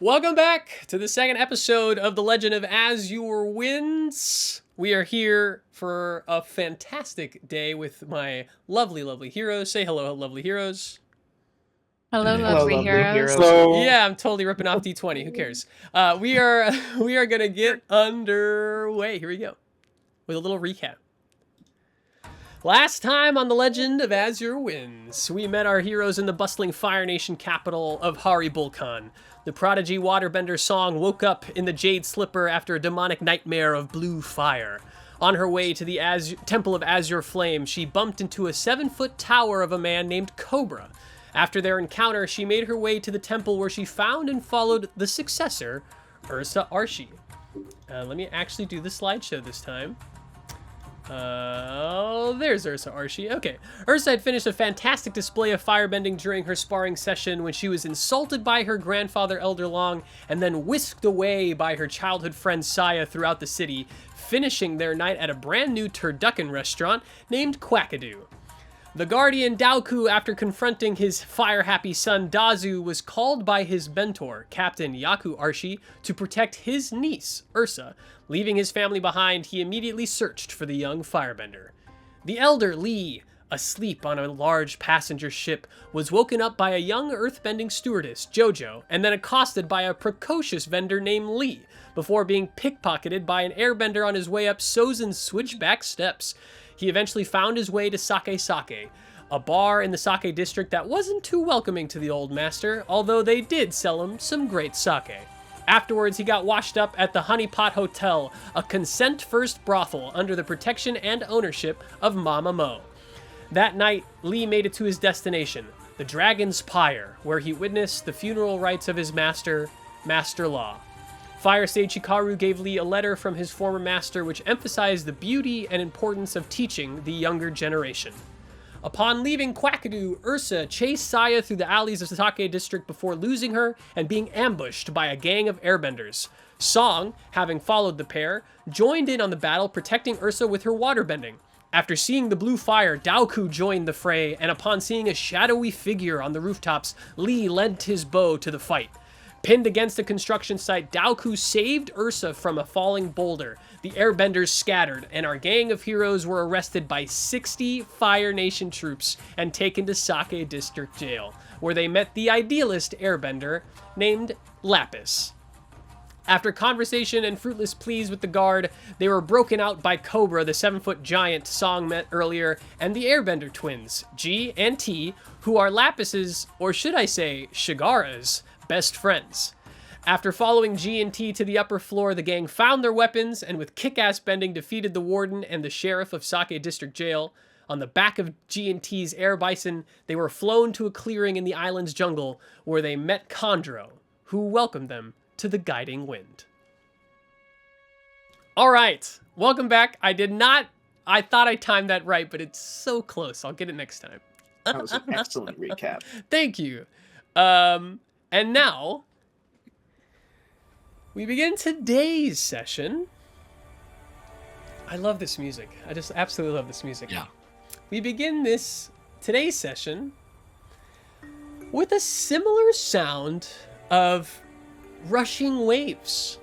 Welcome back to the second episode of The Legend of Azure Wins. We are here for a fantastic day with my lovely, lovely heroes. Say hello, lovely heroes. Hello, lovely heroes. Hello. Yeah, I'm totally ripping off D20. Who cares? We are gonna get underway. Here we go with a little recap. Last time on The Legend of Azure Wins, we met our heroes in the bustling Fire Nation capital of Haribulkan. The prodigy waterbender Song woke up in the Jade Slipper after a demonic nightmare of blue fire. On her way to the Temple of Azure Flame, she bumped into a 7-foot tower of a man named Cobra. After their encounter, she made her way to the temple where she found and followed the successor, Ursa Arshi. Let me actually do the slideshow this time. There's Ursa Arshi. Okay. Ursa had finished a fantastic display of firebending during her sparring session when she was insulted by her grandfather Elder Long and then whisked away by her childhood friend Saya throughout the city, finishing their night at a brand new turducken restaurant named Quackadoo. The guardian Daoku, after confronting his fire-happy son Dazu, was called by his mentor, Captain Yaku Arshi, to protect his niece, Ursa. Leaving his family behind, he immediately searched for the young firebender. The elder Lee, asleep on a large passenger ship, was woken up by a young earthbending stewardess, Jojo, and then accosted by a precocious vendor named Lee, before being pickpocketed by an airbender on his way up Sozin's switchback steps. He eventually found his way to Sake Sake, a bar in the Sake district that wasn't too welcoming to the old master, although they did sell him some great sake. Afterwards, he got washed up at the Honeypot Hotel, a consent-first brothel under the protection and ownership of Mama Mo. That night, Lee made it to his destination, the Dragon's Pyre, where he witnessed the funeral rites of his master, Master Law. Fire Sage Hikaru gave Lee a letter from his former master which emphasized the beauty and importance of teaching the younger generation. Upon leaving Quackadoo, Ursa chased Saya through the alleys of the Sake district before losing her and being ambushed by a gang of airbenders. Song, having followed the pair, joined in on the battle, protecting Ursa with her waterbending. After seeing the blue fire, Daoku joined the fray, and upon seeing a shadowy figure on the rooftops, Lee lent his bow to the fight. Pinned against a construction site, Daoku saved Ursa from a falling boulder. The airbenders scattered, and our gang of heroes were arrested by 60 Fire Nation troops and taken to Sake District Jail, where they met the idealist airbender named Lapis. After conversation and fruitless pleas with the guard, they were broken out by Cobra, the 7-foot giant Song met earlier, and the airbender twins, G and T, who are Lapis's, or should I say, Shigara's, best friends. After following G and T to the upper floor, the gang found their weapons and with kick-ass bending defeated the warden and the sheriff of Sake District Jail. On the back of G and T's air bison, they were flown to a clearing in the island's jungle where they met Chondro, who welcomed them to the guiding wind. All right, welcome back. I thought I timed that right, but it's so close. I'll get it next time. That was an excellent recap. Thank you. And now, we begin today's session. I love this music. I just absolutely love this music. Yeah. We begin today's session with a similar sound of rushing waves.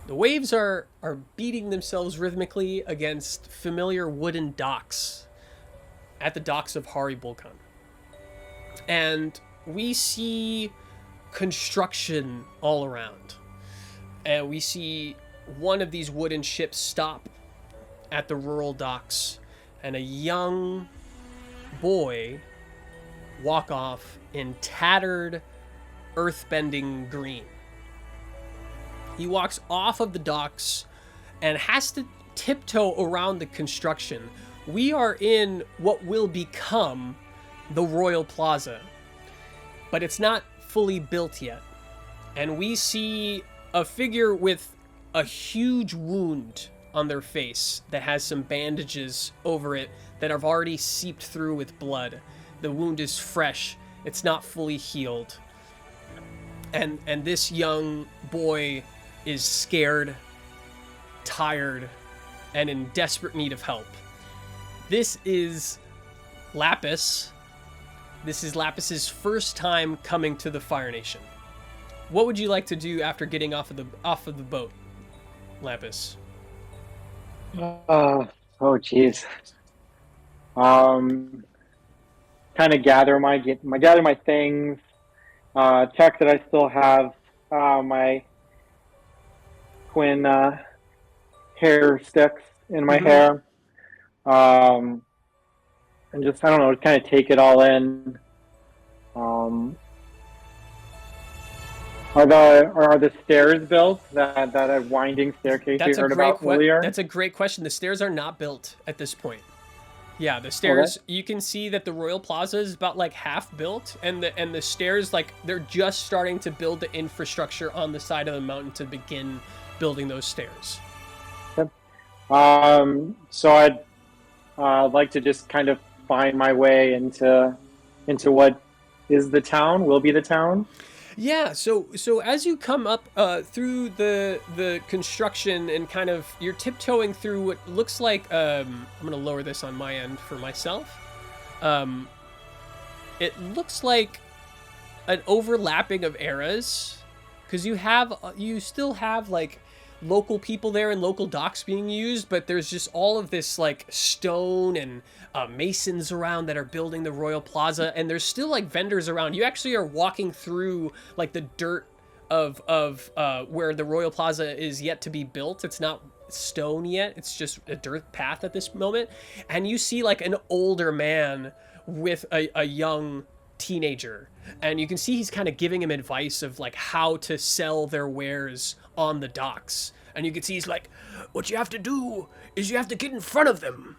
The waves are beating themselves rhythmically against familiar wooden docks at the docks of Haribulkan. And we see construction all around. And we see one of these wooden ships stop at the rural docks, and a young boy walk off in tattered, earthbending green. He walks off of the docks and has to tiptoe around the construction. We are in what will become the Royal Plaza, but it's not fully built yet. And we see a figure with a huge wound on their face that has some bandages over it that have already seeped through with blood. The wound is fresh. It's not fully healed. And this young boy is scared, tired, and in desperate need of help. This is Lapis, This is Lapis's first time coming to the Fire Nation. What would you like to do after getting off of the boat, Lapis? Oh, jeez. Kind of gather my things. Check that I still have my twin hair sticks in my hair. And just, I don't know, just kind of take it all in. Are the stairs built? That winding staircase you heard about earlier? That's a great question. The stairs are not built at this point. Yeah, the stairs, you can see that the Royal Plaza is about like half built, and the stairs, like, they're just starting to build the infrastructure on the side of the mountain to begin building those stairs. Yep. So I'd like to just kind of find my way into what is the town, will be the town. Yeah, so as you come up through the construction and kind of, you're tiptoeing through what looks like, I'm going to lower this on my end for myself. It looks like an overlapping of eras, because you still have like local people there and local docks being used, but there's just all of this like stone and masons around that are building the Royal Plaza, and there's still like vendors around. You actually are walking through like the dirt of where the Royal Plaza is yet to be built. It's not stone yet, it's just a dirt path at this moment, and you see like an older man with a young teenager, and you can see he's kind of giving him advice of like how to sell their wares on the docks. And you can see he's like, what you have to do is you have to get in front of them.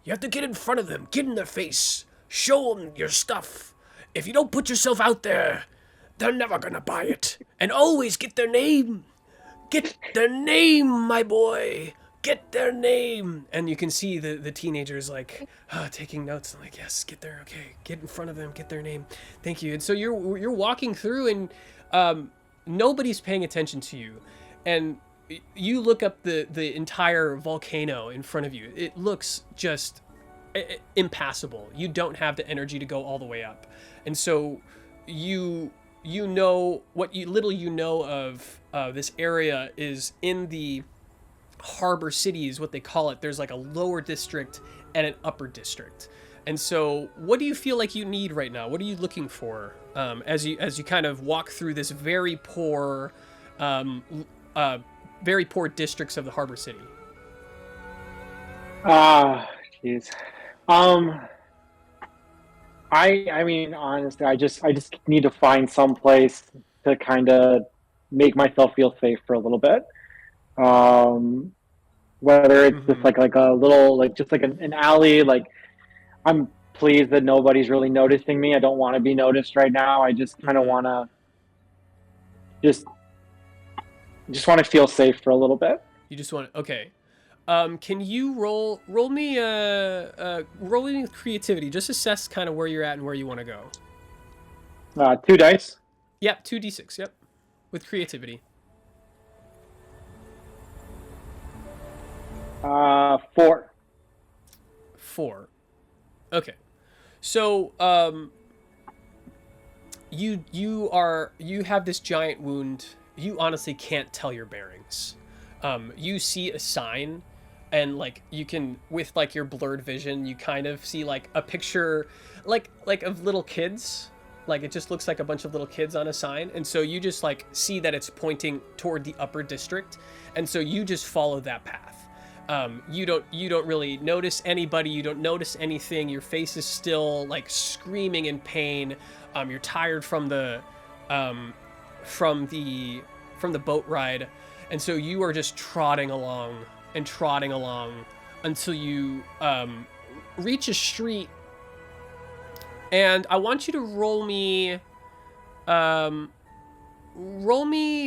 You have to get in front of them, get in their face, show them your stuff. If you don't put yourself out there, they're never gonna buy it. And always get their name. Get their name, my boy. Get their name. And you can see the teenagers like taking notes and like, yes, get there. Okay, get in front of them, get their name. Thank you. And so you're walking through, and nobody's paying attention to you. And you look up the entire volcano in front of you. It looks just impassable. You don't have the energy to go all the way up. And so you know what little you know of this area is in the harbor city is what they call it. There's like a lower district and an upper district. And so what do you feel like you need right now? What are you looking for as you kind of walk through this very poor districts of the harbor city? Jeez. I mean, honestly, I just need to find some place to kind of make myself feel safe for a little bit. Whether it's just like a little, like just like an alley, like I'm pleased that nobody's really noticing me. I don't want to be noticed right now. I just kind of want to just want to feel safe for a little bit. You just want to, okay. Can you roll me with creativity? Just assess kind of where you're at and where you want to go. 2 dice. Yep, 2d6. Yep, with creativity. 4. 4. Okay. So you have this giant wound. You honestly can't tell your bearings. You see a sign, and like you can, with like your blurred vision, you kind of see like a picture like of little kids. Like it just looks like a bunch of little kids on a sign, and so you just like see that it's pointing toward the upper district, and so you just follow that path. You don't really notice anybody, you don't notice anything. Your face is still like screaming in pain. You're tired from the boat ride, and so you are just trotting along until you reach a street. And I want you to roll me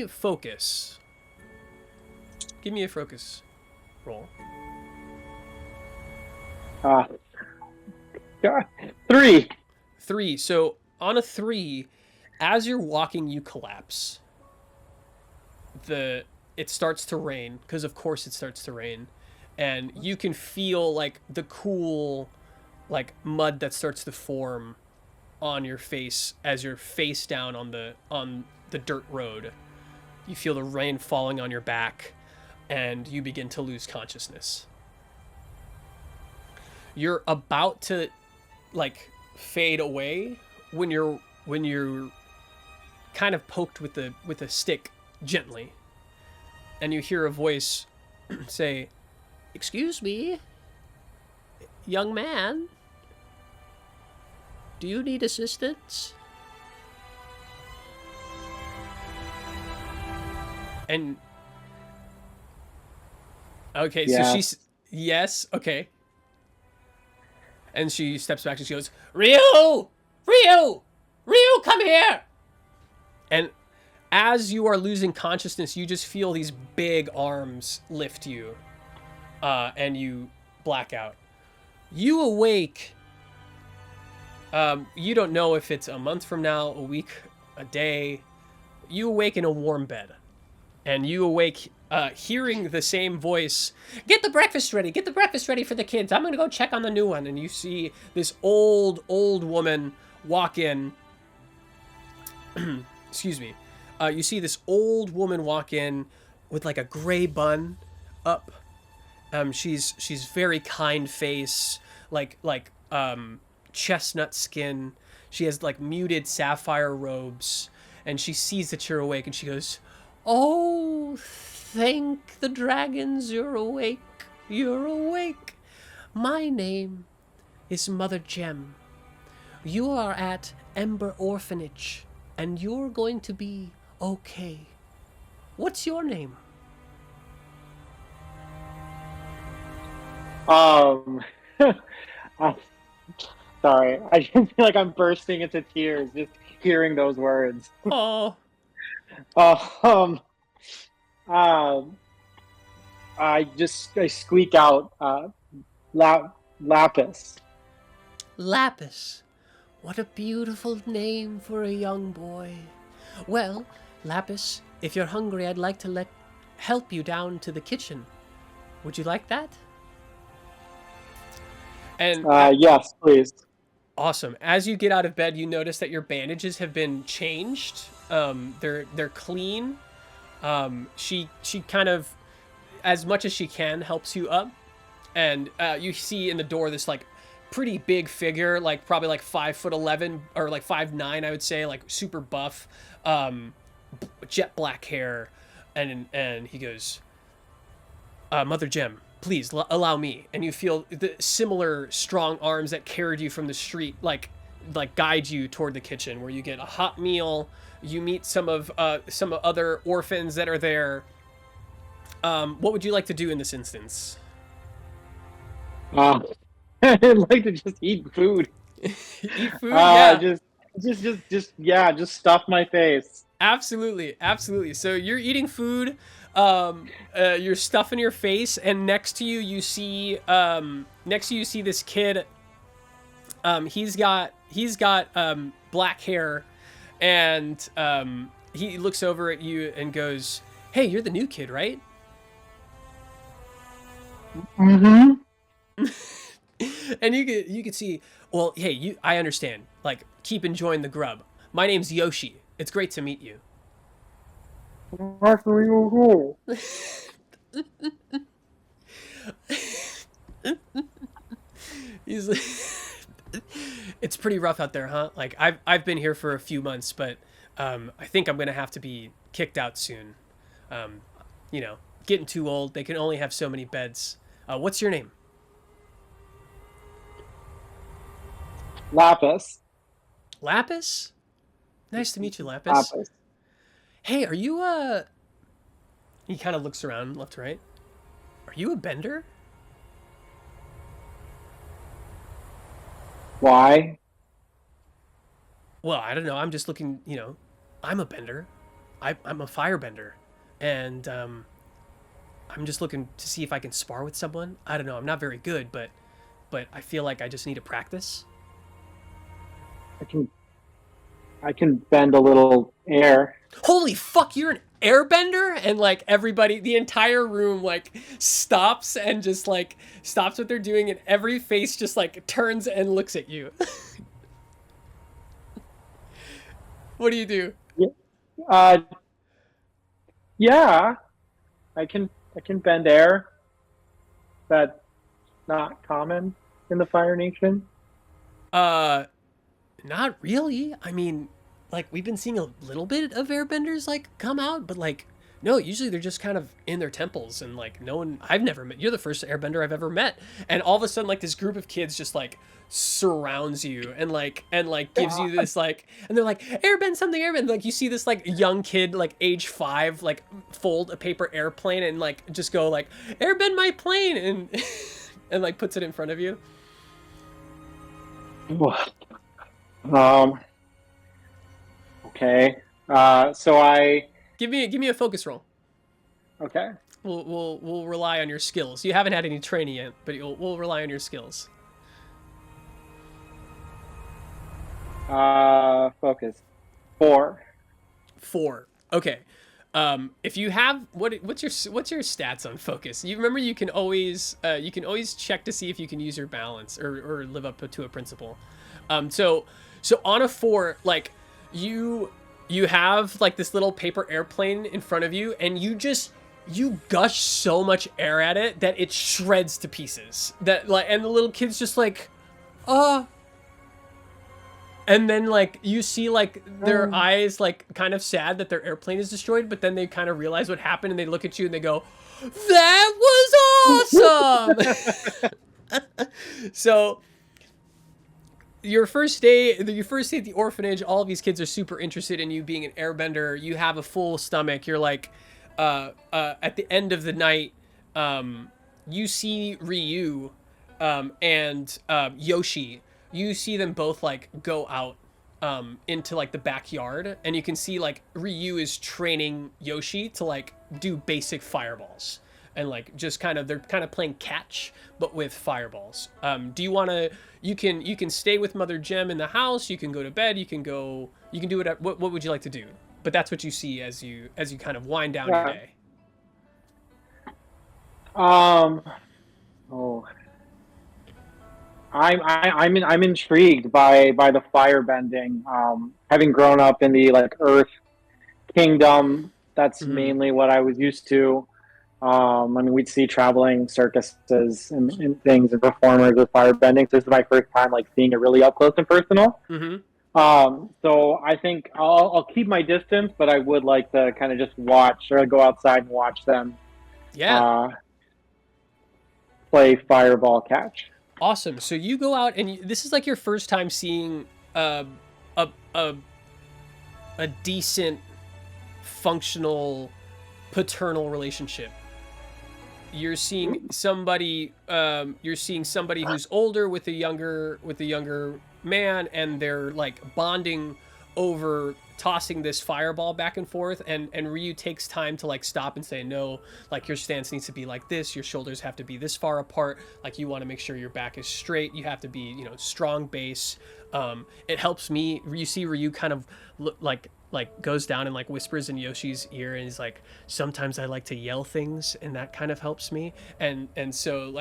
focus. Give me a focus roll. 3. 3. So on a 3, as you're walking, you collapse. It starts to rain, because of course it starts to rain, and you can feel like the cool like mud that starts to form on your face as you're face down on the dirt road. You feel the rain falling on your back, and you begin to lose consciousness. You're about to like fade away when you're kind of poked with a stick gently, and you hear a voice say, "Excuse me, young man. Do you need assistance?" And okay, Yeah. so she's yes, okay. And she steps back and she goes, Ryu! Ryu! Ryu, come here! And as you are losing consciousness, you just feel these big arms lift you, and you black out. You awake. You don't know if it's a month from now, a week, a day. You awake in a warm bed. And you awake hearing the same voice, "Get the breakfast ready, get the breakfast ready for the kids. I'm going to go check on the new one." And you see this old woman walk in. Excuse me. You see this old woman walk in with like a gray bun up. She's very kind face, like chestnut skin. She has like muted sapphire robes, and she sees that you're awake and she goes, "Oh, thank the dragons you're awake. You're awake. My name is Mother Gem. You are at Ember Orphanage, and you're going to be okay. What's your name?" Sorry, I just feel like I'm bursting into tears just hearing those words. Oh. I squeak out, Lapis. Lapis. What a beautiful name for a young boy. Well, Lapis, if you're hungry, I'd like to help you down to the kitchen. Would you like that? And yes, please. Awesome. As you get out of bed, you notice that your bandages have been changed. They're clean. She kind of, as much as she can, helps you up, and you see in the door this like pretty big figure, like probably like 5'11" or like 5'9", I would say, like super buff, jet black hair, and he goes, "Mother Gem, please allow me." And you feel the similar strong arms that carried you from the street, like guide you toward the kitchen, where you get a hot meal. You meet some other orphans that are there. What would you like to do in this instance? I'd like to just eat food. Eat food, yeah. Just stuff my face. Absolutely. So you're eating food. You're stuffing your face, and next to you, you see this kid. He's got black hair, and he looks over at you and goes, "Hey, you're the new kid, right?" Mm-hmm. And you could see, well, hey, I understand. Like, keep enjoying the grub. My name's Yoshi. It's great to meet you. He's like, it's pretty rough out there, huh? Like, I've been here for a few months, but I think I'm gonna have to be kicked out soon. Getting too old. They can only have so many beds. What's your name? Lapis. Lapis? Nice to meet you, Lapis. Hey, are you He kind of looks around left to right. Are you a bender? Why? Well, I don't know. I'm just looking, I'm a bender. I'm a firebender. And I'm just looking to see if I can spar with someone. I don't know. I'm not very good, but I feel like I just need to practice. I can bend a little air. Holy fuck, you're an airbender? And like everybody, the entire room like stops and just like stops what they're doing, and every face just like turns and looks at you. What do you do? Uh, yeah, I can bend air. That's not common in the Fire Nation. Not really. I mean, like we've been seeing a little bit of airbenders like come out, but like no, usually they're just kind of in their temples and like no one I've never met. You're the first airbender I've ever met. And all of a sudden like this group of kids just like surrounds you and gives you this like and they're like airbend something airbend like you see this like young kid like age 5 like fold a paper airplane and like just go like airbend my plane and and like puts it in front of you. Okay. So I. Give me a focus roll. Okay. We'll rely on your skills. You haven't had any training yet, but we'll rely on your skills. Focus. 4. 4. Okay. If you have what's your stats on focus? You remember you can always check to see if you can use your balance or live up to a principle. So on a 4, like you have like this little paper airplane in front of you, and you gush so much air at it that it shreds to pieces. That like, and the little kid's just like, and then like you see like their eyes like kind of sad that their airplane is destroyed, but then they kind of realize what happened and they look at you and they go, "That was awesome!" So your first day at the orphanage, all of these kids are super interested in you being an airbender. You have a full stomach. You're like, at the end of the night, you see Ryu and Yoshi. You see them both like go out into like the backyard, and you can see like Ryu is training Yoshi to like do basic fireballs. And like just they're kind of playing catch, but with fireballs. Do you want to? You can stay with Mother Gem in the house. You can go to bed. You can do whatever. What would you like to do? But that's what you see as you kind of wind down your day. I'm intrigued by the firebending. Having grown up in the like Earth Kingdom, that's mainly what I was used to. I mean, we'd see traveling circuses and things and performers with firebending. So this is my first time like seeing it really up close and personal. So I think I'll keep my distance, but I would like to kind of just watch or go outside and watch them. Yeah. Play fireball catch. Awesome. So you go out and this is like your first time seeing a decent, functional, paternal relationship. You're seeing somebody. You're seeing somebody who's older with a younger man, and they're like bonding over tossing this fireball back and forth, and Ryu takes time to like stop and say, no, like your stance needs to be like this, your shoulders have to be this far apart, like you want to make sure your back is straight, you have to be, strong base. It helps me. You see Ryu kind of like goes down and like whispers in Yoshi's ear, and he's like, sometimes I like to yell things, and that kind of helps me. And so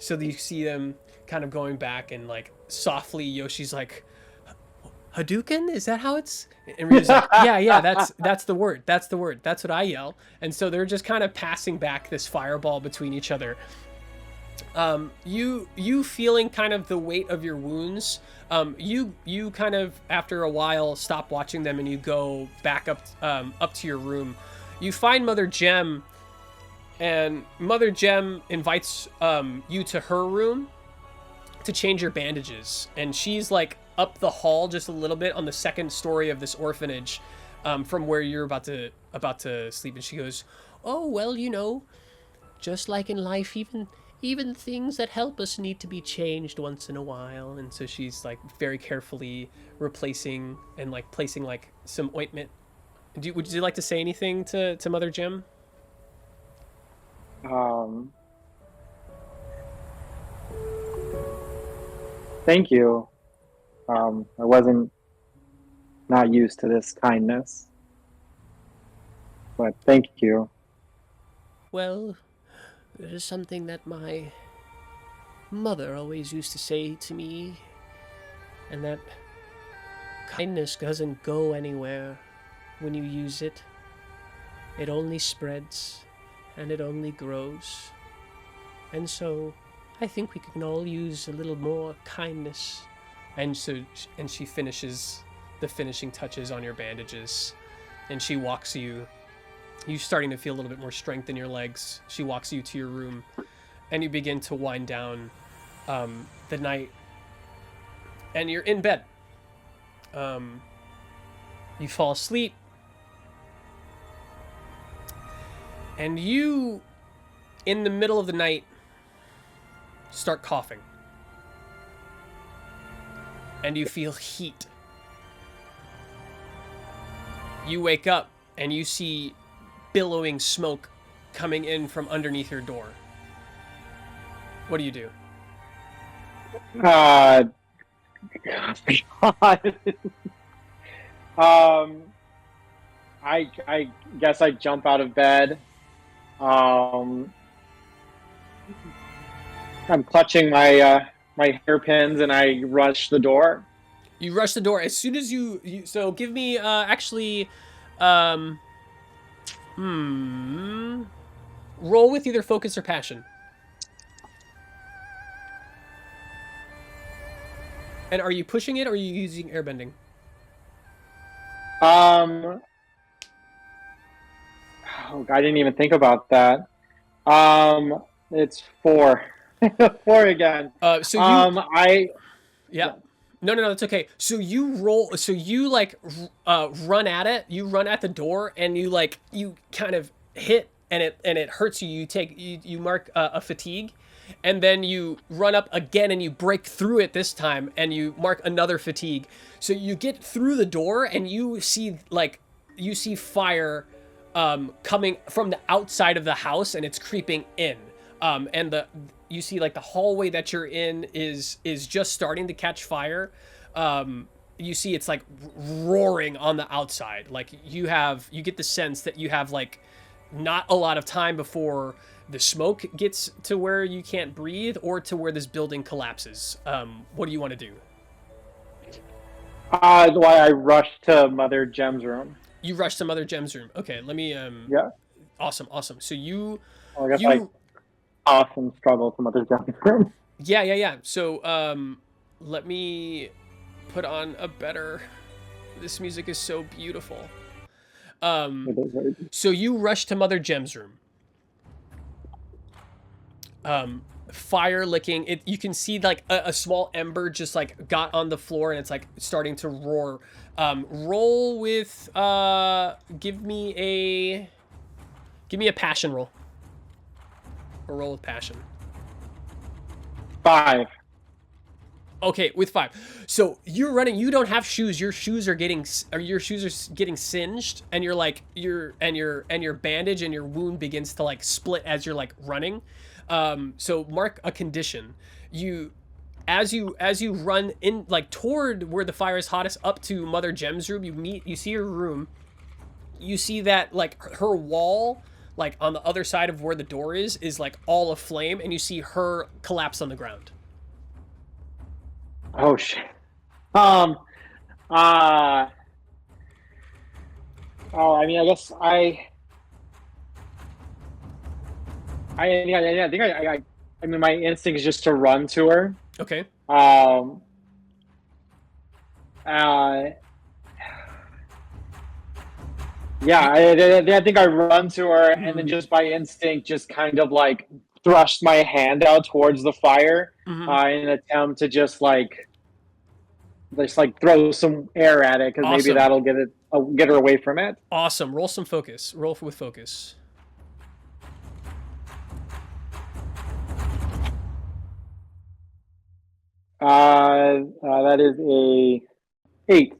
you see them kind of going back, and like softly Yoshi's like, Hadouken? Is that how it's? And Ryu's like, yeah, that's the word. That's the word. That's what I yell. And so they're just kind of passing back this fireball between each other. You feeling kind of the weight of your wounds. You kind of after a while stop watching them, and you go back up to your room. You find Mother Gem, and Mother Gem invites you to her room to change your bandages, and she's like up the hall just a little bit on the second story of this orphanage, from where you're about to sleep. And she goes, oh well, just like in life, even things that help us need to be changed once in a while. And so she's like very carefully replacing and like placing like some ointment. Would you like to say anything to Mother Gem? Thank you. I wasn't not used to this kindness, but thank you. Well, it is something that my mother always used to say to me, and that Kindness doesn't go anywhere when you use it. It only spreads, and it only grows. And so, I think we can all use a little more kindness. And she finishes the finishing touches on your bandages, and she walks you. You're starting to feel a little bit more strength in your legs. She walks you to your room, and you begin to wind down the night, and you're in bed. You fall asleep, and you, in the middle of the night, start coughing, and you feel heat. You wake up, and you see billowing smoke coming in from underneath your door. What do you do? God. I guess I jump out of bed. I'm clutching my my hairpins, and I rush the door. You rush the door as soon as you so give me roll with either focus or passion. And are you pushing it, or are you using airbending? Oh, I didn't even think about that. It's 4. 4 again. So you yeah. No, that's okay. So you roll. So you like run at it. You run at the door, and you kind of hit, and it hurts you. You mark a fatigue, and then you run up again, and you break through it this time, and you mark another fatigue. So you get through the door, and you see fire coming from the outside of the house, and it's creeping in. And you see like the hallway that you're in is just starting to catch fire. You see it's like roaring on the outside. Like you get the sense that you have like not a lot of time before the smoke gets to where you can't breathe, or to where this building collapses. What do you want to do? Why I rushed to Mother Gem's room. You rushed to Mother Gem's room. Okay, let me Yeah. Awesome. So you often struggle to Mother Gem's room. Yeah. So let me put on a better. This music is so beautiful. So you rush to Mother Gem's room. Fire licking. You can see like a small ember just like got on the floor, and it's like starting to roar. Roll with give me a passion roll. Or roll with passion. 5. Okay, with 5. So you're running. You don't have shoes. Your shoes are getting singed, and your bandage and your wound begins to like split as you're like running. So mark a condition. As you run in like toward where the fire is hottest, up to Mother Gem's room, you see her room. You see that like her wall, like on the other side of where the door is like all aflame, and you see her collapse on the ground. Oh shit. I mean, I guess I mean, my instinct is just to run to her. Okay. Yeah, I think I run to her, and then just by instinct, just kind of like thrust my hand out towards the fire in an attempt to just like throw some air at it, because maybe that'll get her away from it. Awesome. Roll some focus. Roll with focus. That is a 8.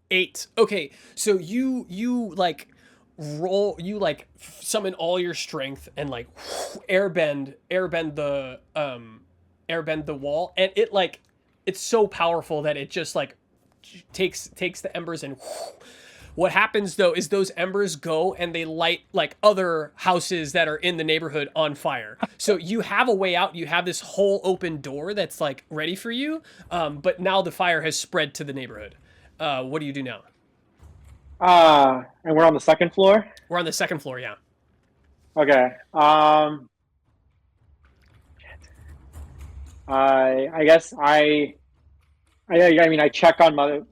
8. Okay, so you like roll, you like summon all your strength and like airbend the wall, and it like it's so powerful that it just like takes the embers, and what happens though is those embers go and they light like other houses that are in the neighborhood on fire. So you have a way out. You have this whole open door that's like ready for you, but now the fire has spread to the neighborhood. what do you do now? And we're on the second floor? We're on the second floor, yeah. Okay. I guess I mean, I check on Mother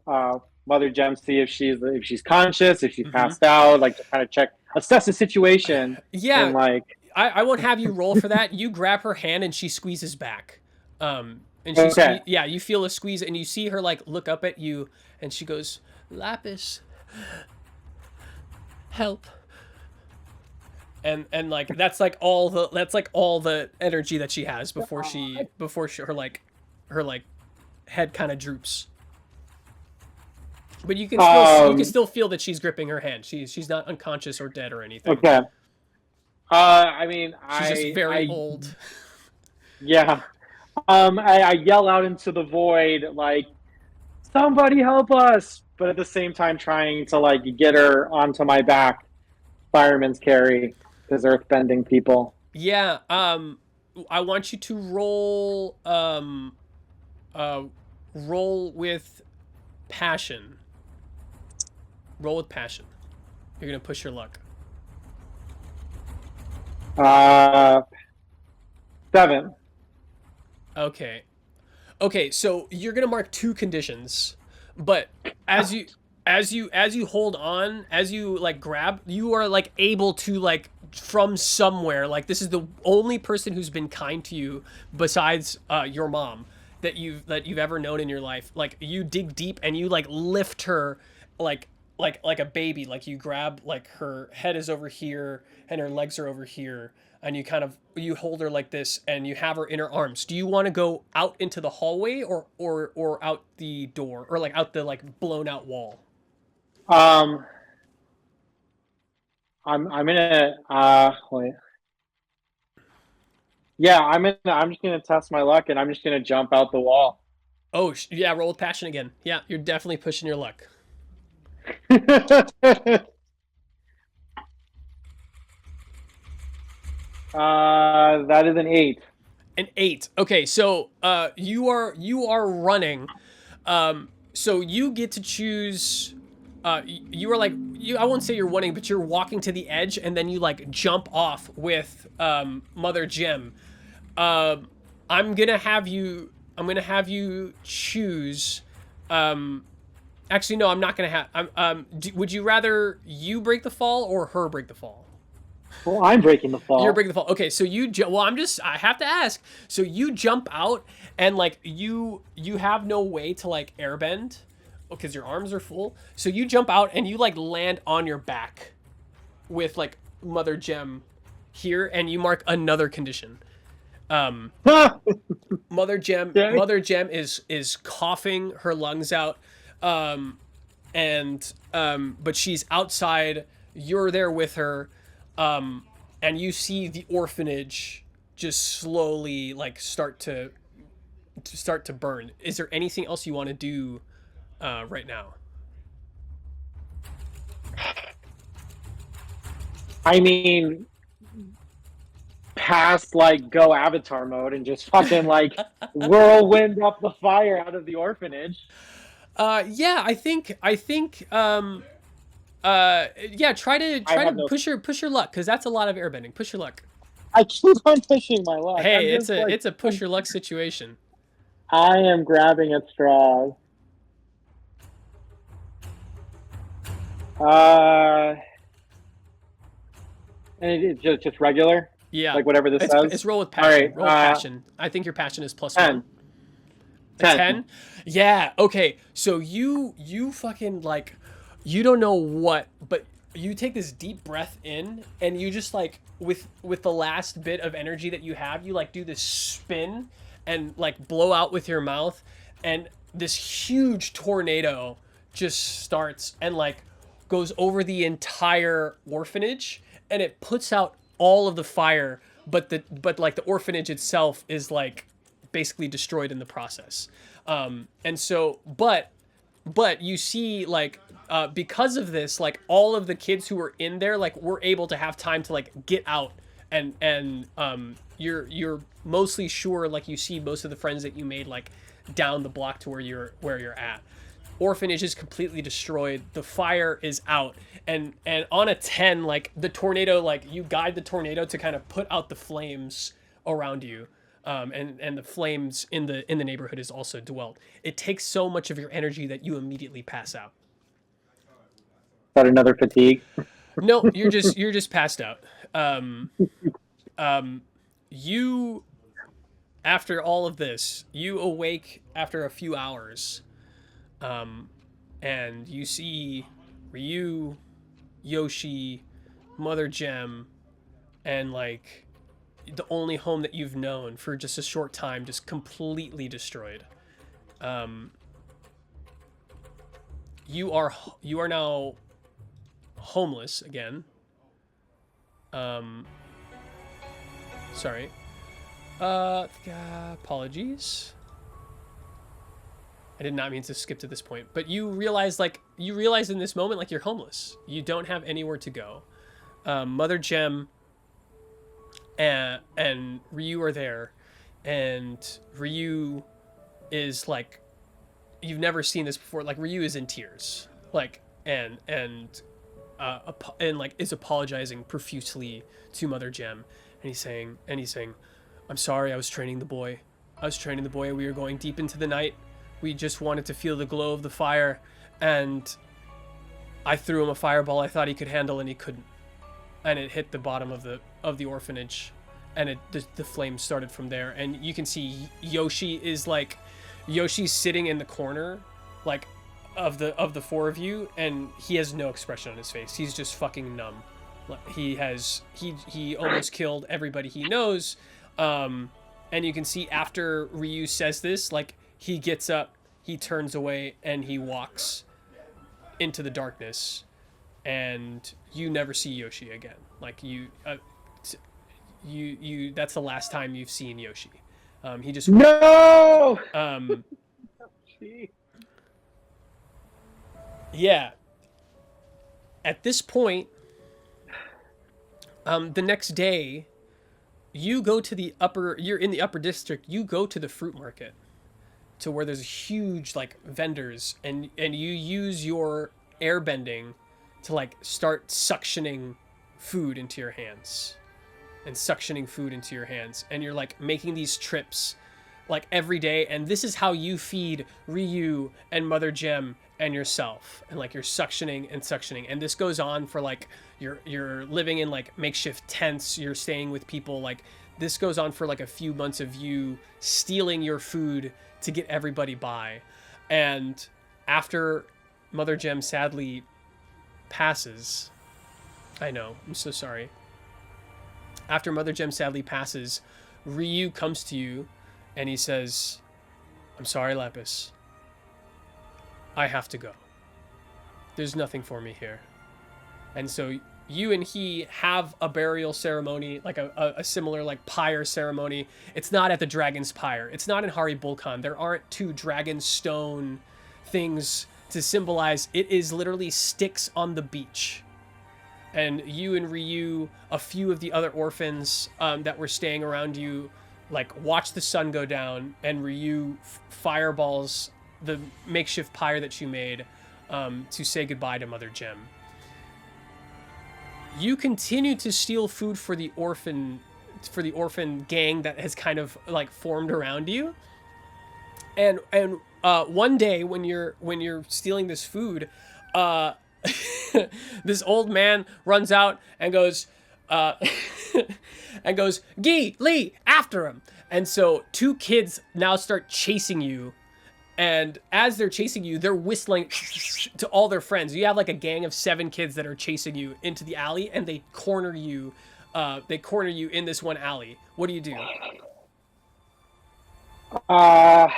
Gem, see if she's conscious, if she's passed out, like to kind of assess the situation. Yeah. And like, I won't have you roll for that. You grab her hand and she squeezes back. And she, okay. you feel a squeeze and you see her like look up at you and she goes, Lapis, help. And like that's like all the energy that she has before her head kind of droops. But you can still feel that she's gripping her hand. She's not unconscious or dead or anything. Okay. I mean, she's just very old. Yeah. I yell out into the void like, somebody help us! But at the same time trying to like get her onto my back. Fireman's carry, because earthbending people. Yeah. I want you to roll roll with passion. Roll with passion. You're gonna push your luck. 7. Okay, so you're gonna mark 2 conditions, but as you hold on, as you like grab, you are like able to like from somewhere, like this is the only person who's been kind to you besides your mom that you've ever known in your life. Like you dig deep and you like lift her like a baby. Like you grab, like her head is over here and her legs are over here, and you hold her like this and you have her in her arms. Do you want to go out into the hallway or out the door, or like out the like blown out wall? I'm gonna wait. Yeah, I'm just gonna test my luck and I'm just gonna jump out the wall. Oh yeah, roll with passion again. Yeah, you're definitely pushing your luck. That is an 8. An 8. Okay, so you are running. So you get to choose. You are like I won't say you're running, but you're walking to the edge, and then you like jump off with Mother Gem. I'm gonna have you choose. Actually, no, I'm not gonna have. Would you rather you break the fall or her break the fall? Well, I'm breaking the fall. You're breaking the fall. Okay, so I have to ask. So you jump out and like you have no way to like airbend because your arms are full. So you jump out and you like land on your back with like Mother Gem here, and you mark another condition. Mother Gem is coughing her lungs out, but she's outside. You're there with her. And you see the orphanage just slowly like start to burn. Is there anything else you want to do right now? I mean, past like go Avatar mode and just fucking like whirlwind up the fire out of the orphanage. Yeah, I think yeah, try to push your luck, because that's a lot of airbending. Push your luck. I keep on pushing my luck. Hey, it's a push your luck situation. I am grabbing at straws. And it's just regular. Yeah, like whatever this says. It's roll with passion. All right, roll with passion. I think your passion is plus 10. 10. Yeah. Okay. So you fucking like. You don't know what, but you take this deep breath in, and you just like with the last bit of energy that you have, you like do this spin and like blow out with your mouth, and this huge tornado just starts and like goes over the entire orphanage, and it puts out all of the fire, but like the orphanage itself is like basically destroyed in the process. And so, but you see like. Because of this, like all of the kids who were in there, like were able to have time to like get out, and you're mostly sure, like you see most of the friends that you made like down the block to where you're at. orphanage is completely destroyed. The fire is out, and on a 10, like the tornado, like you guide the tornado to kind of put out the flames around you, and the flames in the neighborhood is also dwelled. It takes so much of your energy that you immediately pass out. Is that another fatigue? No, you're just passed out. You, after all of this, you awake after a few hours. And you see Ryu, Yoshi, Mother Gem, and like the only home that you've known for just a short time just completely destroyed. You are now homeless again. Sorry. Apologies. I did not mean to skip to this point, but you realize in this moment, like, you're homeless. You don't have anywhere to go. Mother Gem and Ryu are there, and Ryu is like, you've never seen this before. Like, Ryu is in tears, like, and like is apologizing profusely to Mother Gem, and he's saying, "I'm sorry, I was training the boy. We were going deep into the night. We just wanted to feel the glow of the fire, and I threw him a fireball I thought he could handle, and he couldn't. And it hit the bottom of the orphanage, and the flames started from there. And you can see Yoshi's sitting in the corner, like, of the four of you, and he has no expression on his face. He's just fucking numb. He almost killed everybody he knows. And you can see after Ryu says this, like, he gets up, he turns away, and he walks into the darkness, and you never see Yoshi again. Like, you that's the last time you've seen Yoshi. He just no. Yeah. At this point, the next day, you go to you're in the upper district, you go to the fruit market, to where there's huge, like, vendors, and you use your airbending to, like, start suctioning food into your hands. And you're, like, making these trips, like, every day, and this is how you feed Ryu and Mother Gem and yourself, and, like, you're suctioning, and this goes on for, like, you're living in, like, makeshift tents, you're staying with people, like, this goes on for, like, a few months of you stealing your food to get everybody by. And after Mother Gem sadly passes, I know, I'm so sorry. After Mother Gem sadly passes, Ryu comes to you and he says, "I'm sorry, Lapis. I have to go. There's nothing for me here." And so you and he have a burial ceremony, like a similar, like, pyre ceremony. It's not at the Dragon's Pyre. It's not in Hari Bulkan. There aren't two dragon stone things to symbolize. It is literally sticks on the beach. And you and Ryu, a few of the other orphans that were staying around you, like, watch the sun go down, and Ryu fireballs the makeshift pyre that you made to say goodbye to Mother Gem. You continue to steal food for the orphan gang that has kind of, like, formed around you. And one day when you're stealing this food, this old man runs out and goes, "Gee, Lee, after him!" And so two kids now start chasing you. And as they're chasing you, they're whistling to all their friends. You have, like, a gang of 7 kids that are chasing you into the alley, and they corner you. They corner you in this one alley. What do you do? I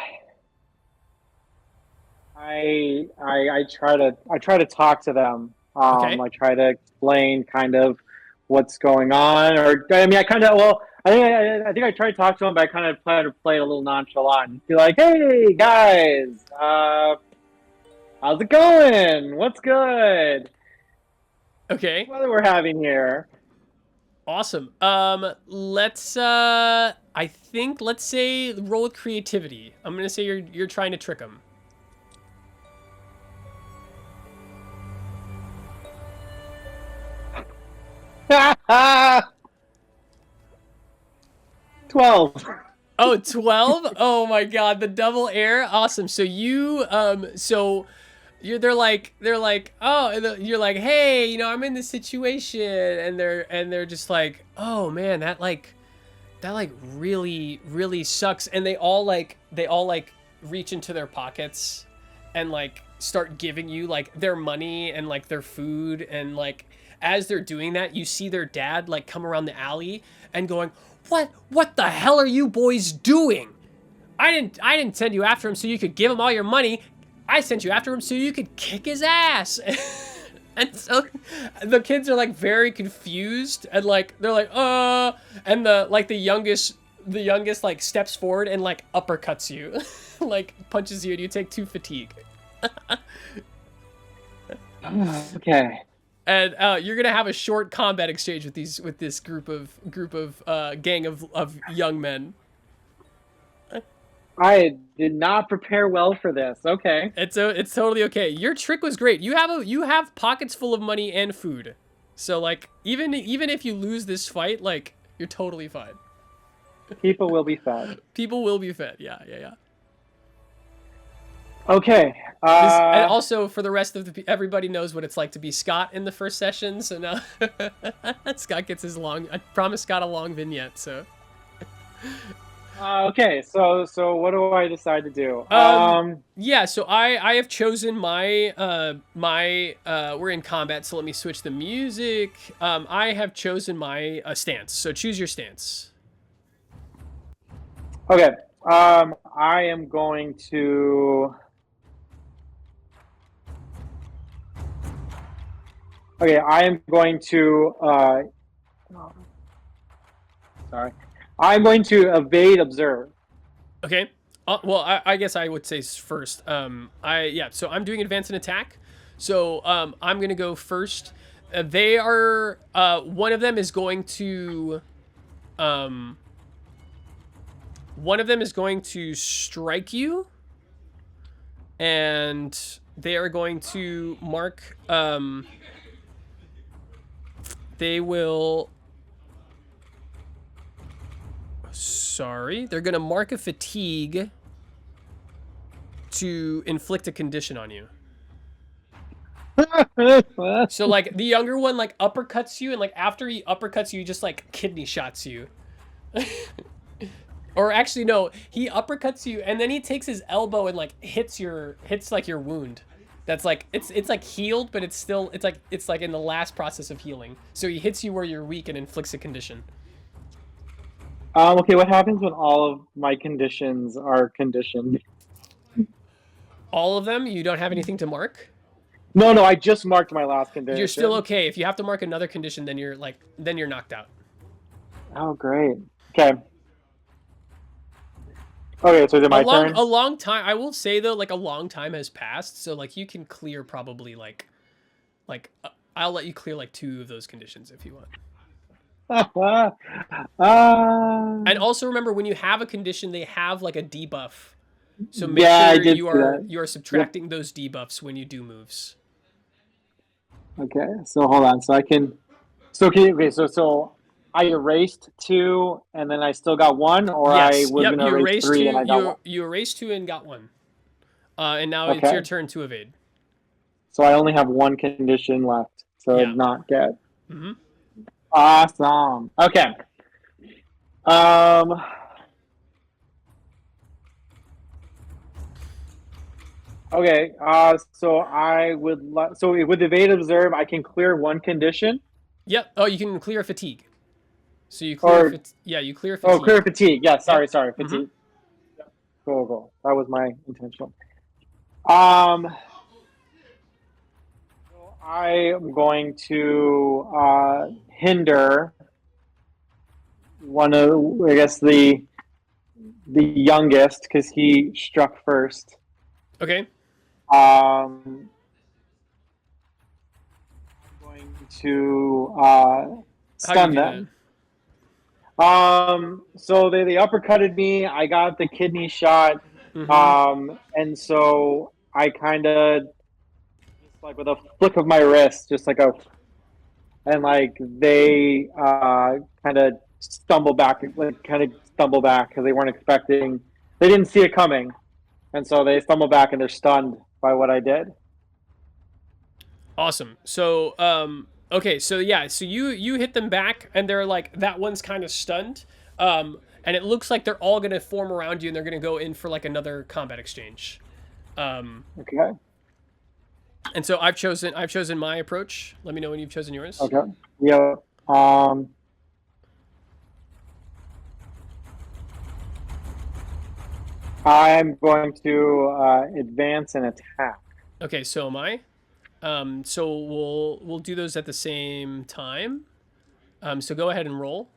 try to talk to them. Okay. I try to explain kind of what's going on, or I mean, I think I tried to talk to them, but I kind of try to play it a little nonchalant and be like, "Hey guys, how's it going? What's good? Okay. What we're having here." Awesome. Let's say roll with creativity. I'm gonna say you're trying to trick them. 12. Oh, 12? Oh my god, the double air. Awesome. So they're like, oh, you're like, hey, I'm in this situation, and they're just like, oh man, that really, really sucks. And they all reach into their pockets and like start giving you like their money and like their food, and like as they're doing that, you see their dad like come around the alley and going, what the hell are you boys doing? I didn't send you after him so you could give him all your money. I sent you after him so you could kick his ass. And so the kids are like very confused, and like they're like, and the youngest like steps forward and like uppercuts you. Like punches you, and you take 2 fatigue. Okay. And you're gonna have a short combat exchange with this group of gang of young men. I did not prepare well for this. Okay. It's totally okay. Your trick was great. You have pockets full of money and food, so like even if you lose this fight, like you're totally fine. People will be fed. People will be fed. Yeah. Okay. And also for the rest of everybody knows what it's like to be Scott in the first session. So now Scott gets his long. I promised Scott a long vignette. So. Okay. So what do I decide to do? Yeah. So I have chosen my we're in combat. So let me switch the music. I have chosen my stance. So choose your stance. Okay. I am going to. Okay, I am going to. Sorry, I'm going to evade observe. Okay. Well, I guess I would say first. So I'm doing advance and attack. So I'm gonna go first. They are. One of them is going to. One of them is going to strike you, and they are going to mark. They will. Sorry, they're gonna mark a fatigue to inflict a condition on you. So like the younger one like uppercuts you, and like after he uppercuts you, he just like kidney shots you. Or actually no, he uppercuts you and then he takes his elbow and like hits like your wound. That's like it's like healed, but it's like in the last process of healing. So he hits you where you're weak and inflicts a condition. Okay, what happens when all of my conditions are conditioned? All of them? You don't have anything to mark? No, I just marked my last condition. You're still okay. If you have to mark another condition, then you're knocked out. Oh, great. Okay. Okay, so is it my turn? A long time. I will say though, like a long time has passed, so like you can clear probably like I'll let you clear like 2 of those conditions if you want. And also remember, when you have a condition, they have like a debuff. So make sure you are subtracting those debuffs when you do moves. Okay, so hold on. So I can. So I erased 2, and then I still got 1, or yes. I was going to erase 3 2, and I got 1. You erased 2 and got 1. And now it's your turn to evade. So I only have 1 condition left, so not get. Mm-hmm. Awesome. Okay. Okay. So I would so with evade observe, I can clear 1 condition. Yep. Oh, you can clear fatigue. So you clear. You clear fatigue. Oh, clear fatigue. Yeah. Sorry. Fatigue. Mm-hmm. Yep. Cool. That was my intention. So I am going to hinder one of, I guess, the youngest, because he struck first. Okay. I'm going to stun them. So they uppercutted me. I got the kidney shot. Mm-hmm. And so I kind of, just like with a flick of my wrist, just like and like they kind of stumble back, because they weren't expecting, they didn't see it coming, and so they stumble back and they're stunned by what I did. Awesome. So, okay, so yeah, so you hit them back, and they're like, that one's kind of stunned, and it looks like they're all gonna form around you, and they're gonna go in for like another combat exchange. Okay. And so I've chosen my approach. Let me know when you've chosen yours. Okay. Yeah. I'm going to advance and attack. Okay, so am I. So we'll do those at the same time. So go ahead and roll.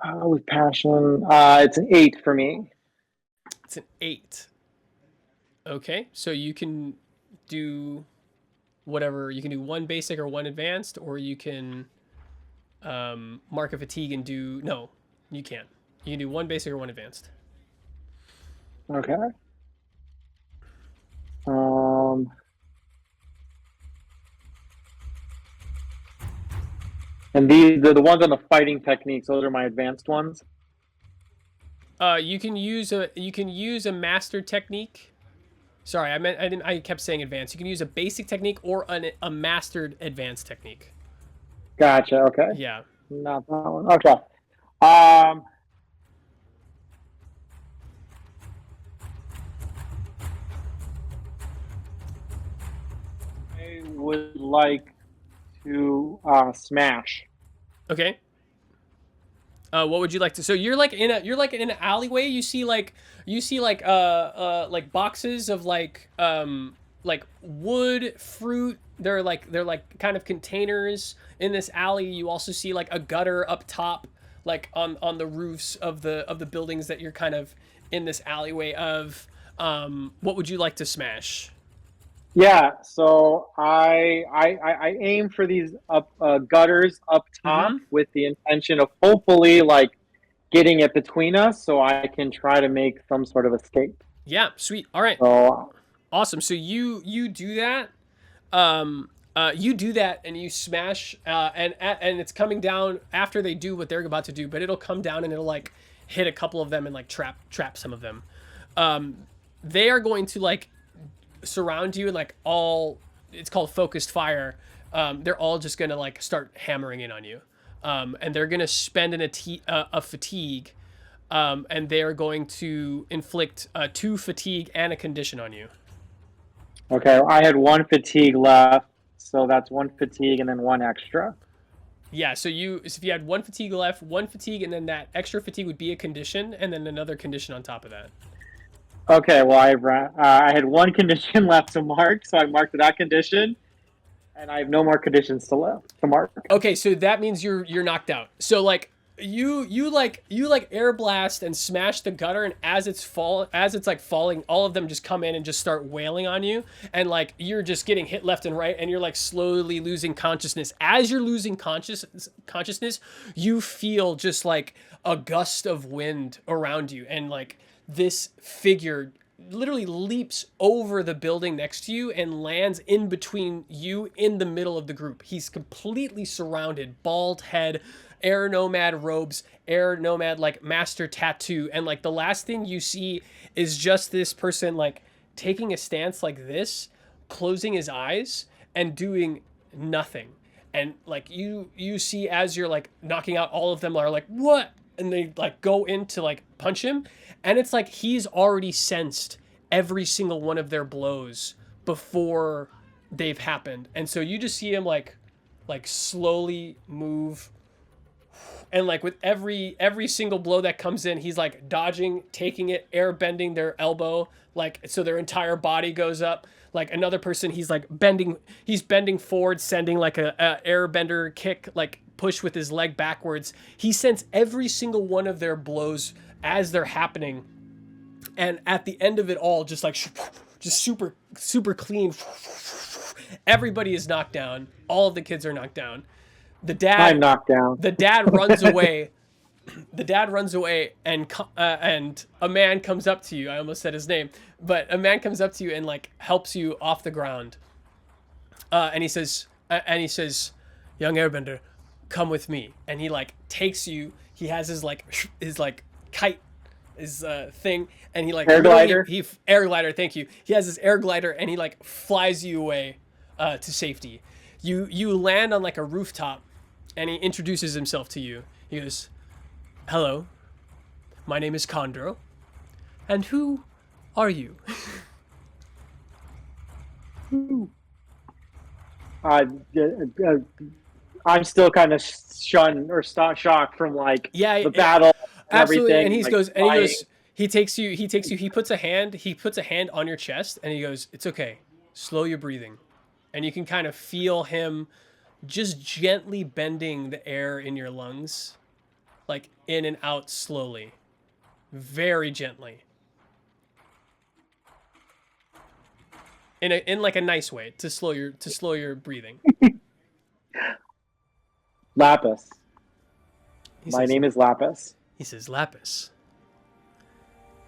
With passion, it's an 8 for me. It's an 8. Okay, so you can do whatever. You can do 1 basic or 1 advanced, or you can mark a fatigue and do... No, you can't. You can do 1 basic or 1 advanced. Okay. And these, the ones on the fighting techniques, those are my advanced ones. You can use a master technique. Sorry, I kept saying advanced. You can use a basic technique or a mastered advanced technique. Gotcha. Okay. Yeah. Not that one. Okay. I would like to smash. Okay. What would you like to? So you're like in an alleyway. You see like boxes of like wood, fruit. They're like kind of containers in this alley. You also see like a gutter up top, like on the roofs of the buildings that you're kind of in this alleyway of. What would you like to smash? Yeah, so I aim for these gutters up top with the intention of hopefully like getting it between us so I can try to make some sort of escape. Yeah, sweet. All right. So, awesome. So you do that. You do that and you smash and it's coming down after they do what they're about to do, but it'll come down and it'll like hit a couple of them and like trap some of them. They are going to like surround you and like it's called focused fire. They're all just gonna like start hammering in on you, and they're gonna spend a fatigue, and they are going to inflict 2 fatigue and a condition on you. Okay, I had 1 fatigue left, so that's 1 fatigue and then 1 extra. Yeah, so if you had 1 fatigue left, 1 fatigue, and then that extra fatigue would be a condition, and then another condition on top of that. Okay, well, I had 1 condition left to mark, so I marked that condition, and I have no more conditions to mark. Okay, so that means you're knocked out. So like you air blast and smash the gutter, and as it's like falling, all of them just come in and just start wailing on you, and like you're just getting hit left and right, and you're like slowly losing consciousness. As you're losing consciousness, you feel just like a gust of wind around you, and like this figure literally leaps over the building next to you and lands in between you in the middle of the group. He's completely surrounded, bald head, air nomad robes, air nomad like master tattoo, and like the last thing you see is just this person like taking a stance like this, closing his eyes and doing nothing. And like you see as you're like knocking out, all of them are like, what? And they like go in to like punch him, and it's like he's already sensed every single one of their blows before they've happened. And so you just see him like slowly move, and like with every single blow that comes in, he's like dodging, taking it, air bending their elbow, like so their entire body goes up. Like another person, he's bending forward, sending like a air bender kick, like push with his leg backwards. He sends every single one of their blows as they're happening, and at the end of it all, just super clean, everybody is knocked down. All of the kids are knocked down. I'm knocked down. The dad runs away, the dad runs away, and a man comes up to you. I almost said his name, but a man comes up to you and like helps you off the ground. And he says, "Young airbender, come with me." And he like takes you. He has his kite, his thing, and he like air glider. He air glider. Thank you. He has his air glider, and he like flies you away to safety. You land on like a rooftop, and he introduces himself to you. He goes, "Hello, my name is Condro, and who are you?" I'm still kind of shunned or shocked from like the battle. Absolutely. Everything, and he like, goes, and he goes, he takes you, he puts a hand on your chest, and he goes, "It's okay, slow your breathing," and you can kind of feel him just gently bending the air in your lungs, like in and out slowly, very gently. In like a nice way to slow your breathing. Lapis. My name is Lapis. He says, "Lapis.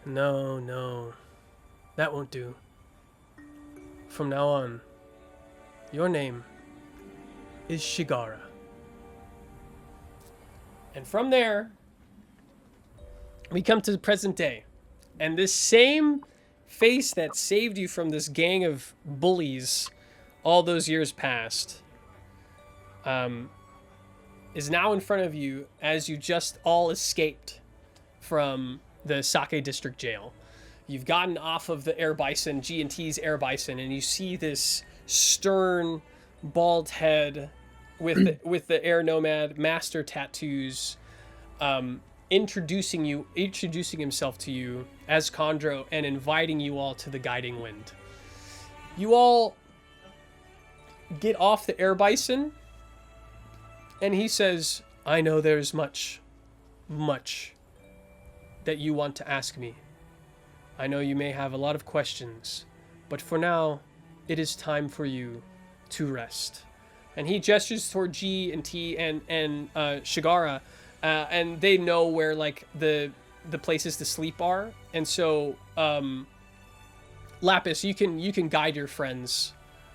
No, that won't do. From now on, your name is Shigara." And from there, we come to the present day, and this same face that saved you from this gang of bullies all those years past is now in front of you as you just all escaped from the Sake District Jail. You've gotten off of the Air Bison, G&T's Air Bison, and you see this stern, bald head with the Air Nomad master tattoos introducing himself to you as Condro and inviting you all to the Guiding Wind. You all get off the Air Bison, and he says, "I know there's much that you want to ask me. I know you may have a lot of questions, but for now, it is time for you to rest." And he gestures toward G and T and Shigara, and they know where like the places to sleep are. And so, Lapis, you can guide your friends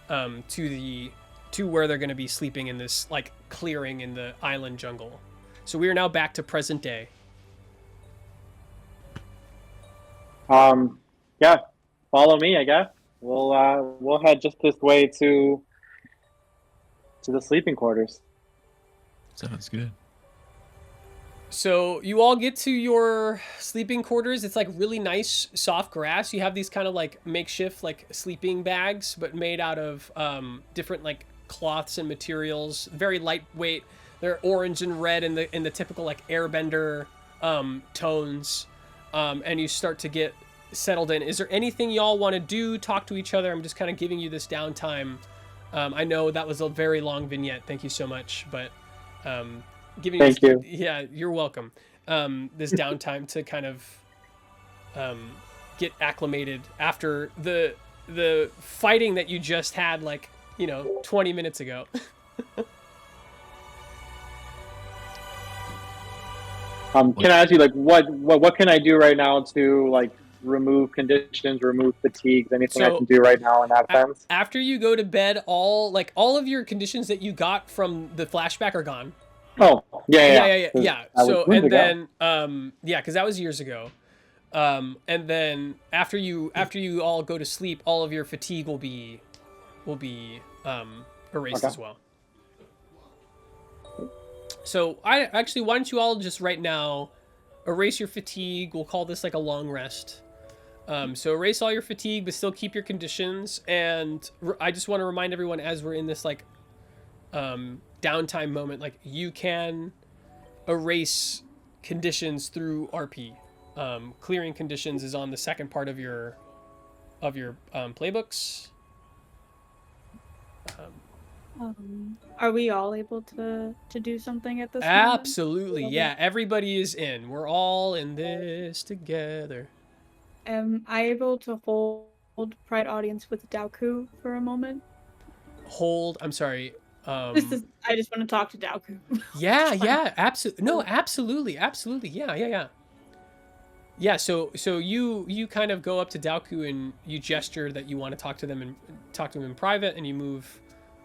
to where they're going to be sleeping in this like clearing in the island jungle. So we are now back to present day. Yeah, follow me, I guess. We'll head just this way to the sleeping quarters. Sounds good. So you all get to your sleeping quarters. It's like really nice soft grass. You have these kind of like makeshift like sleeping bags, but made out of different like cloths and materials. Very lightweight. They're orange and red in the typical like airbender tones. And you start to get settled in. Is there anything y'all want to do? Talk to each other? I'm just kind of giving you this downtime. I know that was a very long vignette. Thank you so much, but Thank you. Yeah, you're welcome. This downtime to kind of get acclimated after the fighting that you just had, like 20 minutes ago. Can I ask you, like, what can I do right now to like remove conditions, remove fatigues, anything I can do right now in that sense? After you go to bed, all of your conditions that you got from the flashback are gone. Oh, yeah. So, and then, because that was years ago. And then after you all go to sleep, all of your fatigue will be erased as well. So why don't you all just right now erase your fatigue? We'll call this like a long rest. So erase all your fatigue, but still keep your conditions. And I just want to remind everyone, as we're in this like downtime moment, like you can erase conditions through RP. Clearing conditions is on the second part of your playbooks. Are we all able to do something at this Absolutely, moment? yeah. Everybody is in. We're all in this together. Am I able to hold Pride Audience with Daoku for a moment? I'm sorry. I just want to talk to Daoku. Yeah, absolutely. No, absolutely. Yeah, so you kind of go up to Daoku and you gesture that you want to talk to them and talk to him in private, and you move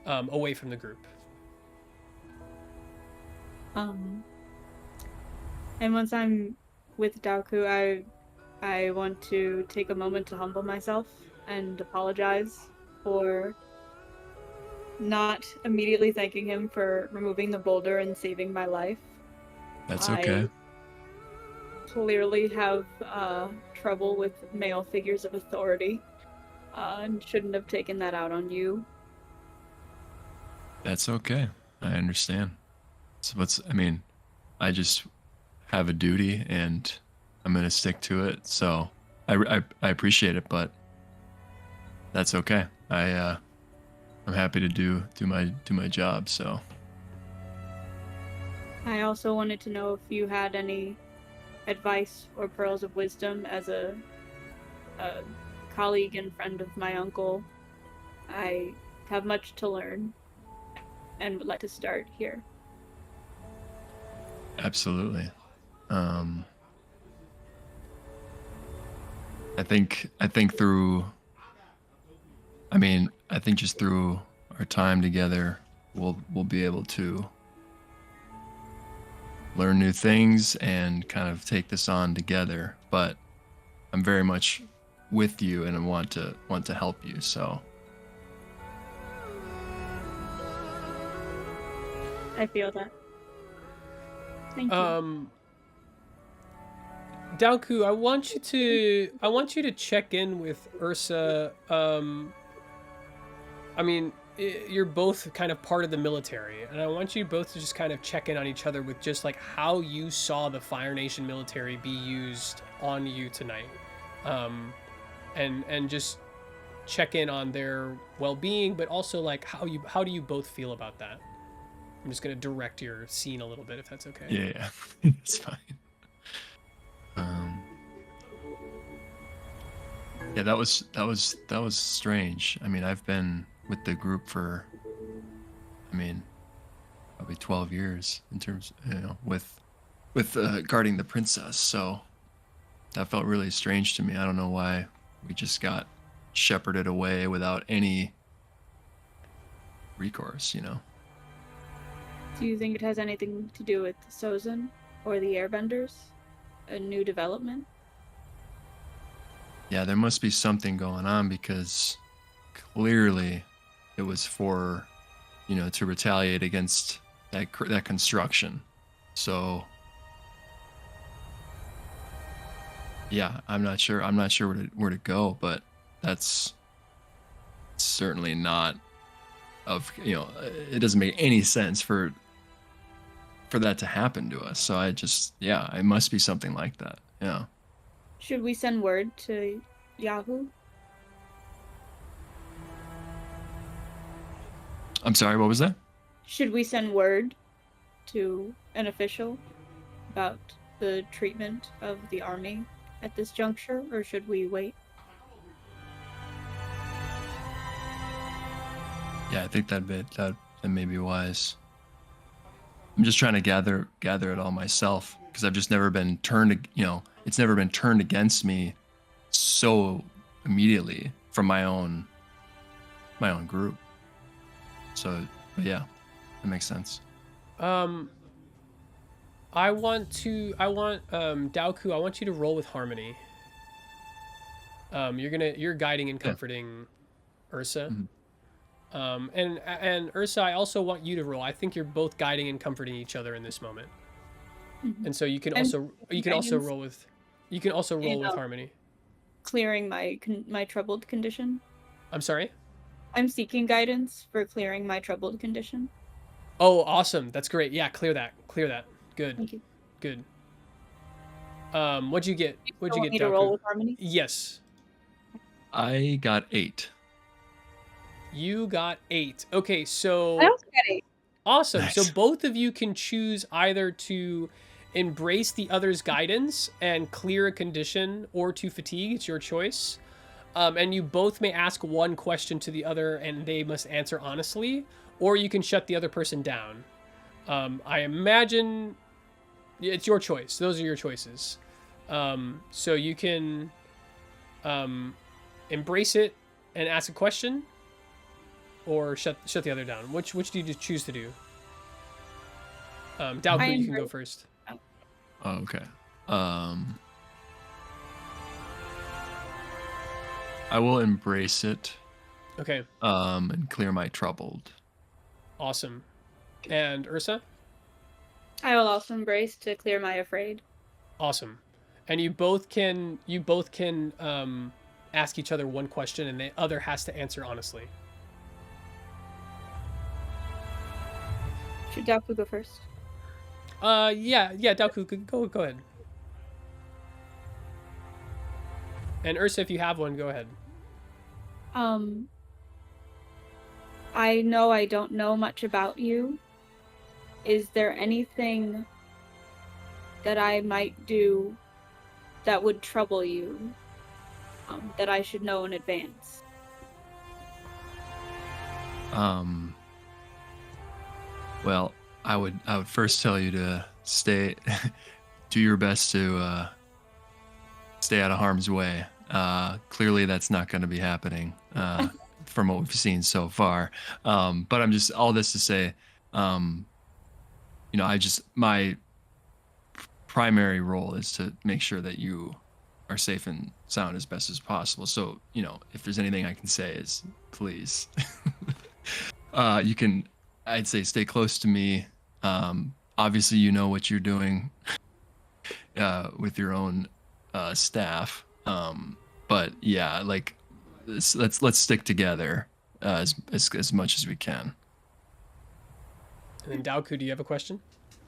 away from the group. And once I'm with Daoku, I want to take a moment to humble myself and apologize for not immediately thanking him for removing the boulder and saving my life. That's okay. I clearly have trouble with male figures of authority and shouldn't have taken that out on you. That's okay. I understand. So I just have a duty and I'm going to stick to it. So I appreciate it, but that's okay. I'm happy to do my job. So I also wanted to know if you had any advice or pearls of wisdom as a colleague and friend of my uncle. I have much to learn and would like to start here. absolutely. I think just through our time together, we'll be able to learn new things and kind of take this on together. But I'm very much with you and I want to help you. So I feel that. Thank you. Daoku, I want you to check in with Ursa. You're both kind of part of the military, and I want you both to just kind of check in on each other with just like how you saw the Fire Nation military be used on you tonight, and just check in on their well-being, but also like how do you both feel about that? I'm just gonna direct your scene a little bit, if that's okay. yeah, it's fine. Yeah, that was strange. I mean, I've been with the group for, probably 12 years in terms, with guarding the princess. So that felt really strange to me. I don't know why we just got shepherded away without any recourse, Do you think it has anything to do with Sozin or the Airbenders? A new development? Yeah, there must be something going on because clearly it was for, to retaliate against that construction. So yeah, I'm not sure where to go, but that's certainly not it doesn't make any sense for that to happen to us. So it must be something like that. Yeah. Should we send word to Yahoo? I'm sorry, what was that? Should we send word to an official about the treatment of the army at this juncture, or should we wait? Yeah, I think that may be wise. I'm just trying to gather it all myself because I've just never been turned, it's never been turned against me so immediately from my own group. So, but yeah, that makes sense. Daoku, I want you to roll with Harmony. You're guiding and comforting Ursa. Mm-hmm. And Ursa, I also want you to roll. I think you're both guiding and comforting each other in this moment. Mm-hmm. And so you can also roll with Harmony. Clearing my troubled condition. I'm sorry? I'm seeking guidance for clearing my troubled condition. Oh, awesome. That's great. Yeah, clear that. Good. Thank you. Good. What'd you get? What'd you get, me to Daoku? roll with Harmony? Yes. I got 8. You got 8. Okay, so I also got 8. awesome. Nice. So both of you can choose either to embrace the other's guidance and clear a condition, or to fatigue. It's your choice. And you both may ask one question to the other and they must answer honestly, or you can shut the other person down. I imagine it's your choice. Those are your choices. So you can embrace it and ask a question, or shut the other down. Which do you choose to do? Daoku, you can go first. Oh, okay. I will embrace it. Okay. And clear my troubled. Awesome. And Ursa? I will also embrace to clear my afraid. Awesome. And you both can ask each other one question, and the other has to answer honestly. Should Daoku go first? Yeah, Daoku, go ahead. And Ursa, if you have one, go ahead. I know I don't know much about you. Is there anything that I might do that would trouble you, that I should know in advance? Well, I would first tell you to do your best to stay out of harm's way. Clearly that's not going to be happening from what we've seen so far. But I'm just, all this to say, my primary role is to make sure that you are safe and sound as best as possible. So, if there's anything I can say is please, I'd say stay close to me. Obviously you know what you're doing with your own staff. But yeah, like let's stick together as much as we can. And then Daoku, do you have a question?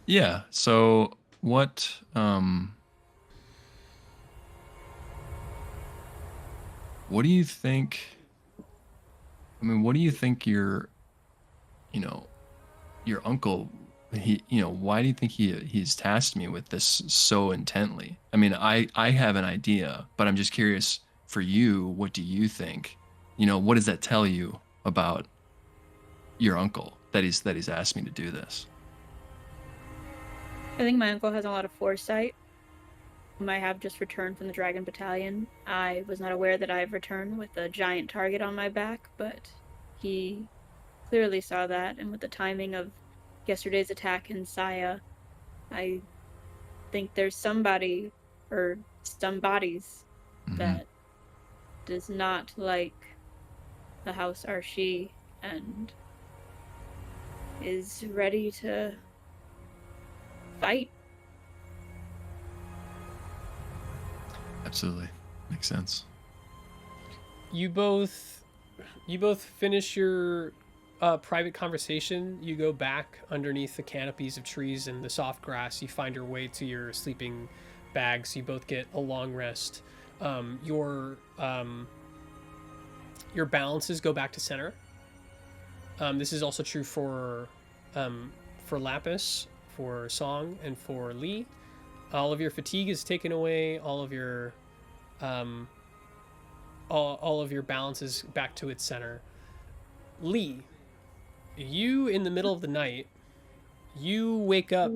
Yeah. So what do you think? I mean, what do you think your uncle? Why do you think he's tasked me with this so intently? I mean, I have an idea, but I'm just curious for you. What do you think? What does that tell you about your uncle that he's asked me to do this? I think my uncle has a lot of foresight. I have just returned from the Dragon Battalion. I was not aware that I've returned with a giant target on my back, but he clearly saw that, and with the timing of yesterday's attack in Saya, I think there's somebody or some bodies that does not like the House Arshi and is ready to fight. Absolutely. Makes sense. You both finish your private conversation. You go back underneath the canopies of trees and the soft grass. You find your way to your sleeping bags. You both get a long rest. Your balances go back to center. This is also true for Lapis, for Song, and for Lee. All of your fatigue is taken away. All of your balance is back to its center. Lee, you in the middle of the night, you wake up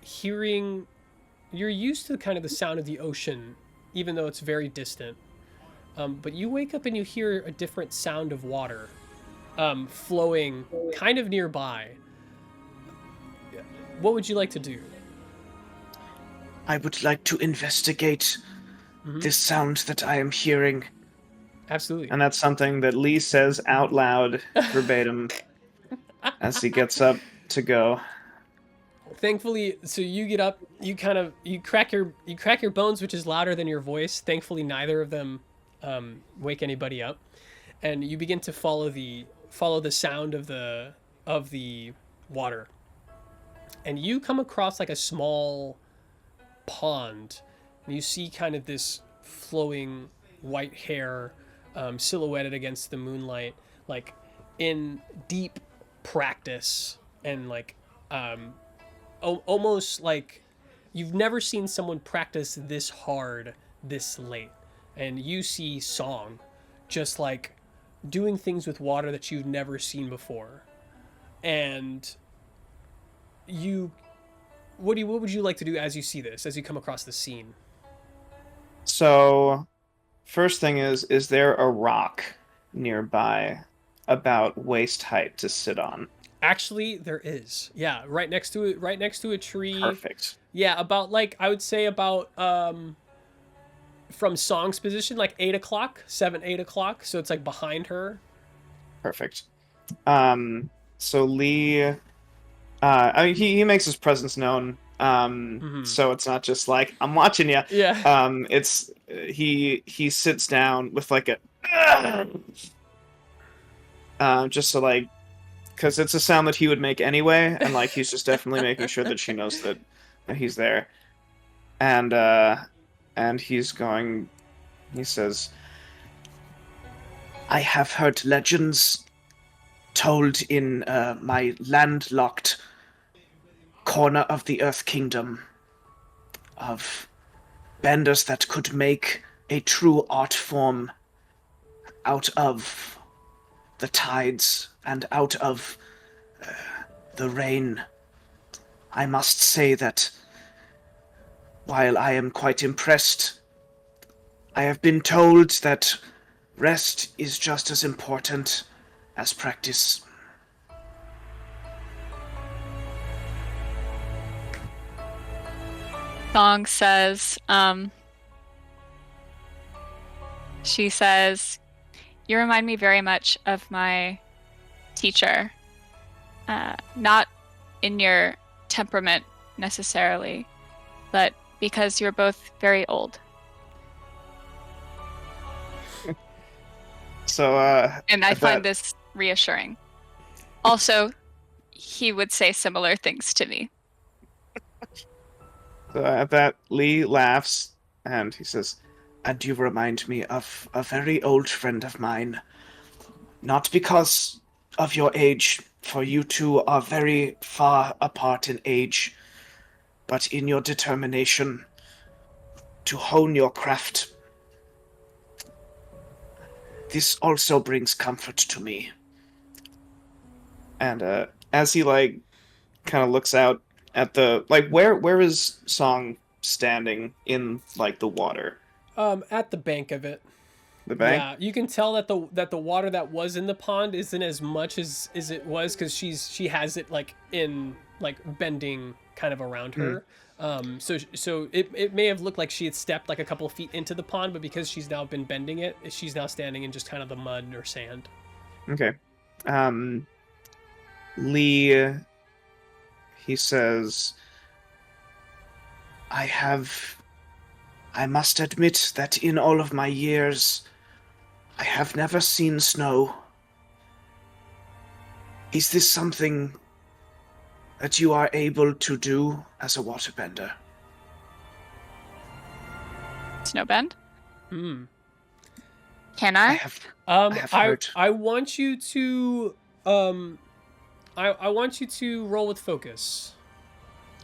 hearing. You're used to kind of the sound of the ocean, even though it's very distant. But you wake up and you hear a different sound of water flowing kind of nearby. What would you like to do? I would like to investigate this sound that I am hearing. Absolutely. And that's something that Lee says out loud, verbatim, as he gets up to go. Thankfully, so you get up, you crack your bones, which is louder than your voice. Thankfully, neither of them wake anybody up, and you begin to follow the sound of the water, and you come across like a small pond, and you see kind of this flowing white hair silhouetted against the moonlight, like in deep practice, and like almost like you've never seen someone practice this hard this late. And you see Song just like doing things with water that you've never seen before. And what would you like to do as you see this, as you come across the scene? So, first thing is there a rock nearby about waist height to sit on? Actually, there is. Yeah, right next to it, right next to a tree. Perfect. Yeah, about like I would say about from Song's position, like 8 o'clock, 8 o'clock. So it's like behind her. Perfect. So Lee, I mean, he makes his presence known. So it's not just like I'm watching you. Yeah. It's he sits down with like a, just to like, because it's a sound that he would make anyway, and like he's just definitely making sure that she knows that he's there, and he's going. He says, "I have heard legends told in my landlocked corner of the Earth Kingdom of benders that could make a true art form out of the tides and out of the rain. I must say that while I am quite impressed, I have been told that rest is just as important as practice." Song says, she says, "You remind me very much of my teacher. Not in your temperament necessarily, but because you're both very old." So, and I find this reassuring. Also, he would say similar things to me. So at that, Lee laughs, and he says, "And you remind me of a very old friend of mine. Not because of your age, for you two are very far apart in age, but in your determination to hone your craft. This also brings comfort to me." And as he like kind of looks out at the like, where is Song standing in like the water? At the bank of it. The bank? Yeah, you can tell that the water that was in the pond isn't as much as it was, because she has it like in like bending kind of around her. So it may have looked like she had stepped like a couple of feet into the pond, but because she's now been bending it, she's now standing in just kind of the mud or sand. Okay. Lee, he says, I must admit that in all of my years, I have never seen snow. Is this something that you are able to do as a waterbender? Snowbend? Hmm. Can I? I have heard. I want you to I want you to roll with focus.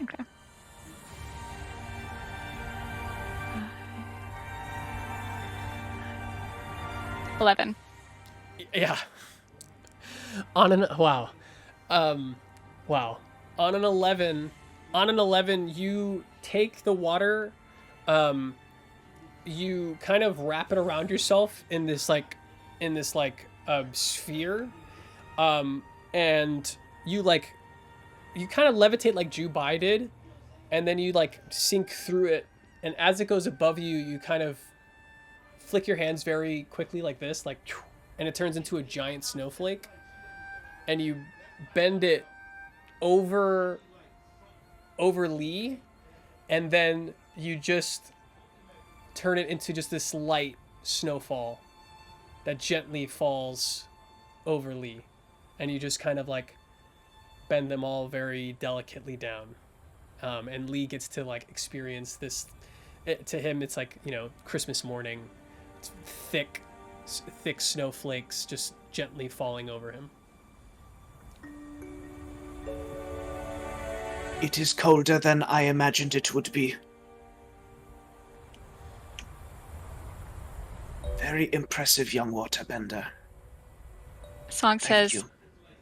Okay. $11. Yeah. On an wow. Wow. On an 11, you take the water, you kind of wrap it around yourself in this sphere, and you kind of levitate like Jubai did, and then you like sink through it, and as it goes above you, you kind of flick your hands very quickly like this, like, and it turns into a giant snowflake, and you bend it over Lee, and then you just turn it into just this light snowfall that gently falls over Lee, and you just kind of like bend them all very delicately down, and Lee gets to like experience this. To him, it's like, Christmas morning. It's thick snowflakes just gently falling over him. It is colder than I imagined it would be. Very impressive young waterbender. Song Thank says, you.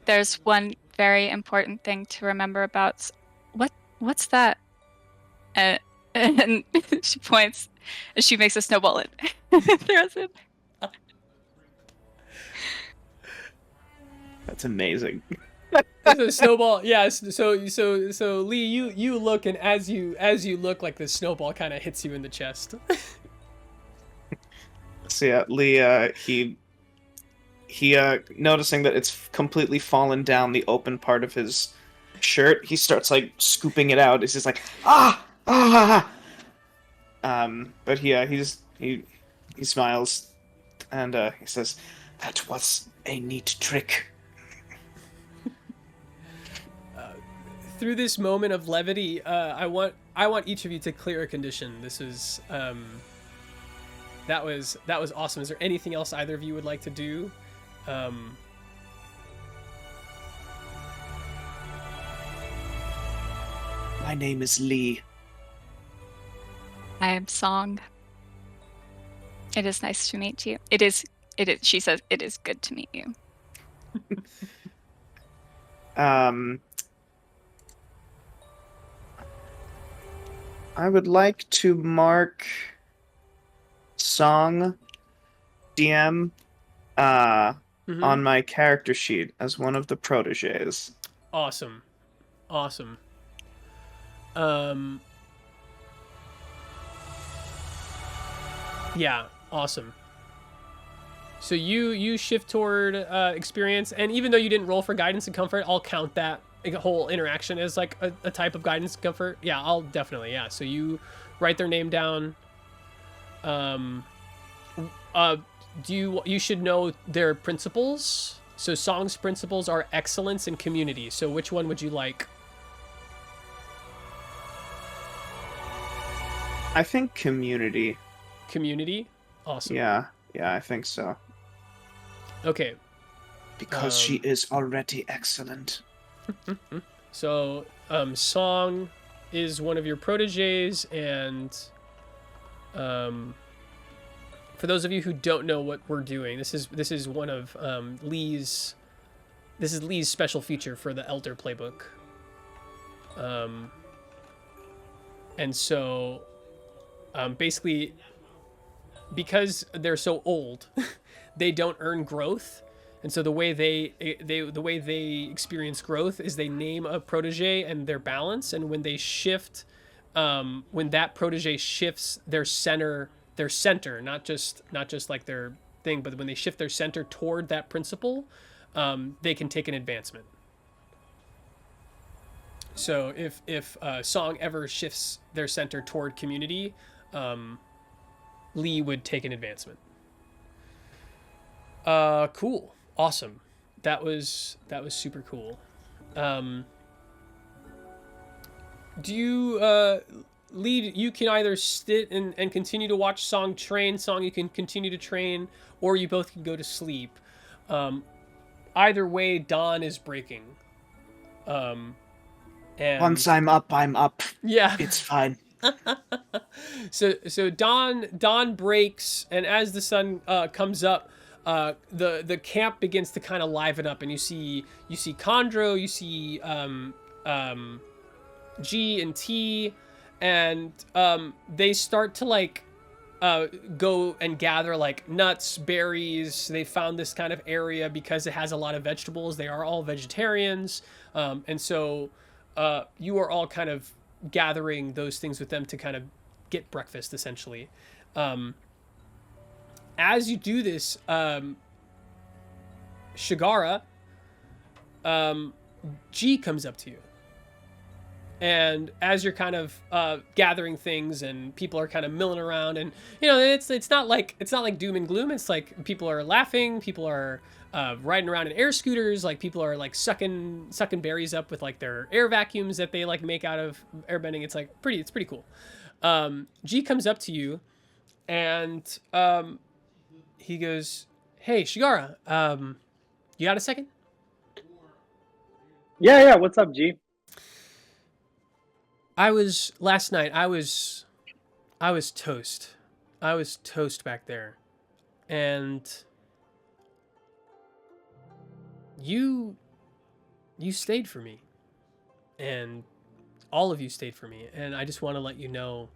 "There's one very important thing to remember about what's that?" And she points, and she makes a snowball and throws it. That's amazing. So snowball, yeah. So Lee, you look, and as you look, like the snowball kind of hits you in the chest. So yeah, Lee, he noticing that it's completely fallen down the open part of his shirt, he starts like scooping it out. It's just like ah. But he smiles, and he says, "That was a neat trick." Through this moment of levity, I want each of you to clear a condition. This is that was awesome. Is there anything else either of you would like to do? My name is Lee. I am Song. It is nice to meet you. It is. She says, "It is good to meet you." I would like to mark Song DM on my character sheet as one of the proteges. Awesome. Yeah, awesome. So you shift toward experience, and even though you didn't roll for guidance and comfort, I'll count that whole interaction as like a type of guidance and comfort. Yeah, I'll definitely, yeah. So you write their name down. You should know their principles. So Song's principles are excellence and community. So which one would you like? I think community. Community? Awesome. Yeah, I think so. Okay. Because she is already excellent. So, Song is one of your proteges, and for those of you who don't know what we're doing, this is one of Lee's special feature for the Elder playbook. And so, basically, because they're so old, they don't earn growth. And so the way they experience growth is they name a protege and their balance, and when they shift, when that protege shifts their center, not just like their thing, but when they shift their center toward that principle, they can take an advancement. So if Song ever shifts their center toward community, Lee would take an advancement. Cool. Awesome. That was super cool. Do you Lee, you can either sit and continue to watch Song train. Song, you can continue to train, or you both can go to sleep. Either way, dawn is breaking. And Once I'm up, I'm up. yeah, It's fine. So dawn breaks, and as the sun comes up, the camp begins to kind of liven up, and you see Chondro, you see G and T, and they start to like go and gather like nuts, berries. They found this kind of area because it has a lot of vegetables. They are all vegetarians, and so you are all kind of gathering those things with them to kind of get breakfast, essentially. As you do this, Shigara, G comes up to you. And as you're kind of gathering things, and people are kind of milling around, and it's not like doom and gloom. It's like people are laughing, people are riding around in air scooters, like people are like sucking berries up with like their air vacuums that they like make out of airbending. It's like pretty cool. G comes up to you, and he goes, "Hey, Shigara, you got a second?" Yeah. What's up, G? Last night, I was toast. I was toast back there. And you stayed for me, and all of you stayed for me, and I just want to let you know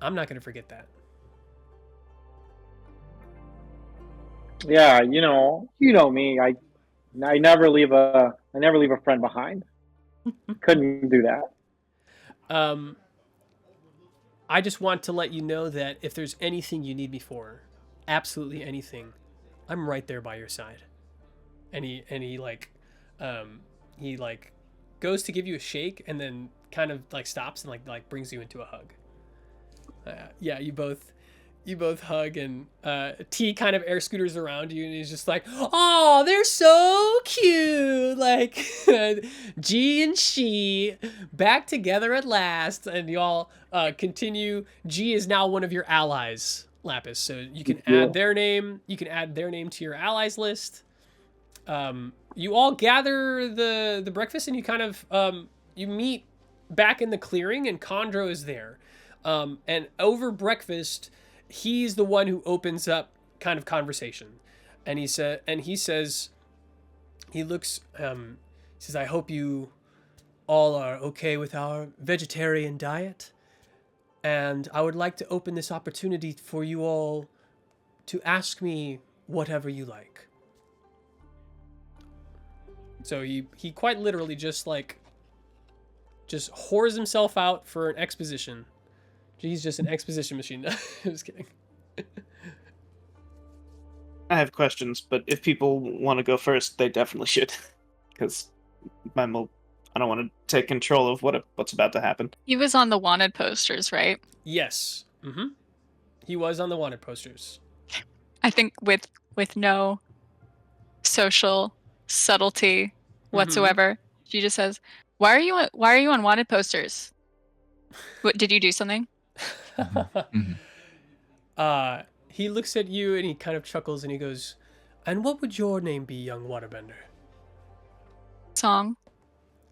I'm not going to forget that. Yeah, you know me. I never leave a friend behind. Couldn't do that. I just want to let you know that if there's anything you need me for, absolutely anything, I'm right there by your side. And he goes to give you a shake and then kind of like stops and like brings you into a hug. Yeah, you both hug, and T kind of air scooters around you, and he's just like, "Oh, they're so cute!" Like G and she back together at last, and y'all continue. G is now one of your allies, Lapis, so you can add their name. You can add their name to your allies list. You all gather the breakfast, and you kind of you meet back in the clearing, and Chondro is there. And over breakfast, he's the one who opens up kind of conversation, and he says, he says, "I hope you all are okay with our vegetarian diet, and I would like to open this opportunity for you all to ask me whatever you like." So he quite literally just whores himself out for an exposition. He's just an exposition machine. I'm just kidding. I have questions, but if people want to go first, they definitely should. Because I don't want to take control of what's about to happen. He was on the wanted posters, right? Yes. Mm-hmm. He was on the wanted posters. I think with no social subtlety whatsoever, she just says, why are you on wanted posters? What, did you do something? He looks at you and he kind of chuckles and he goes, "And what would your name be, young waterbender?" Song.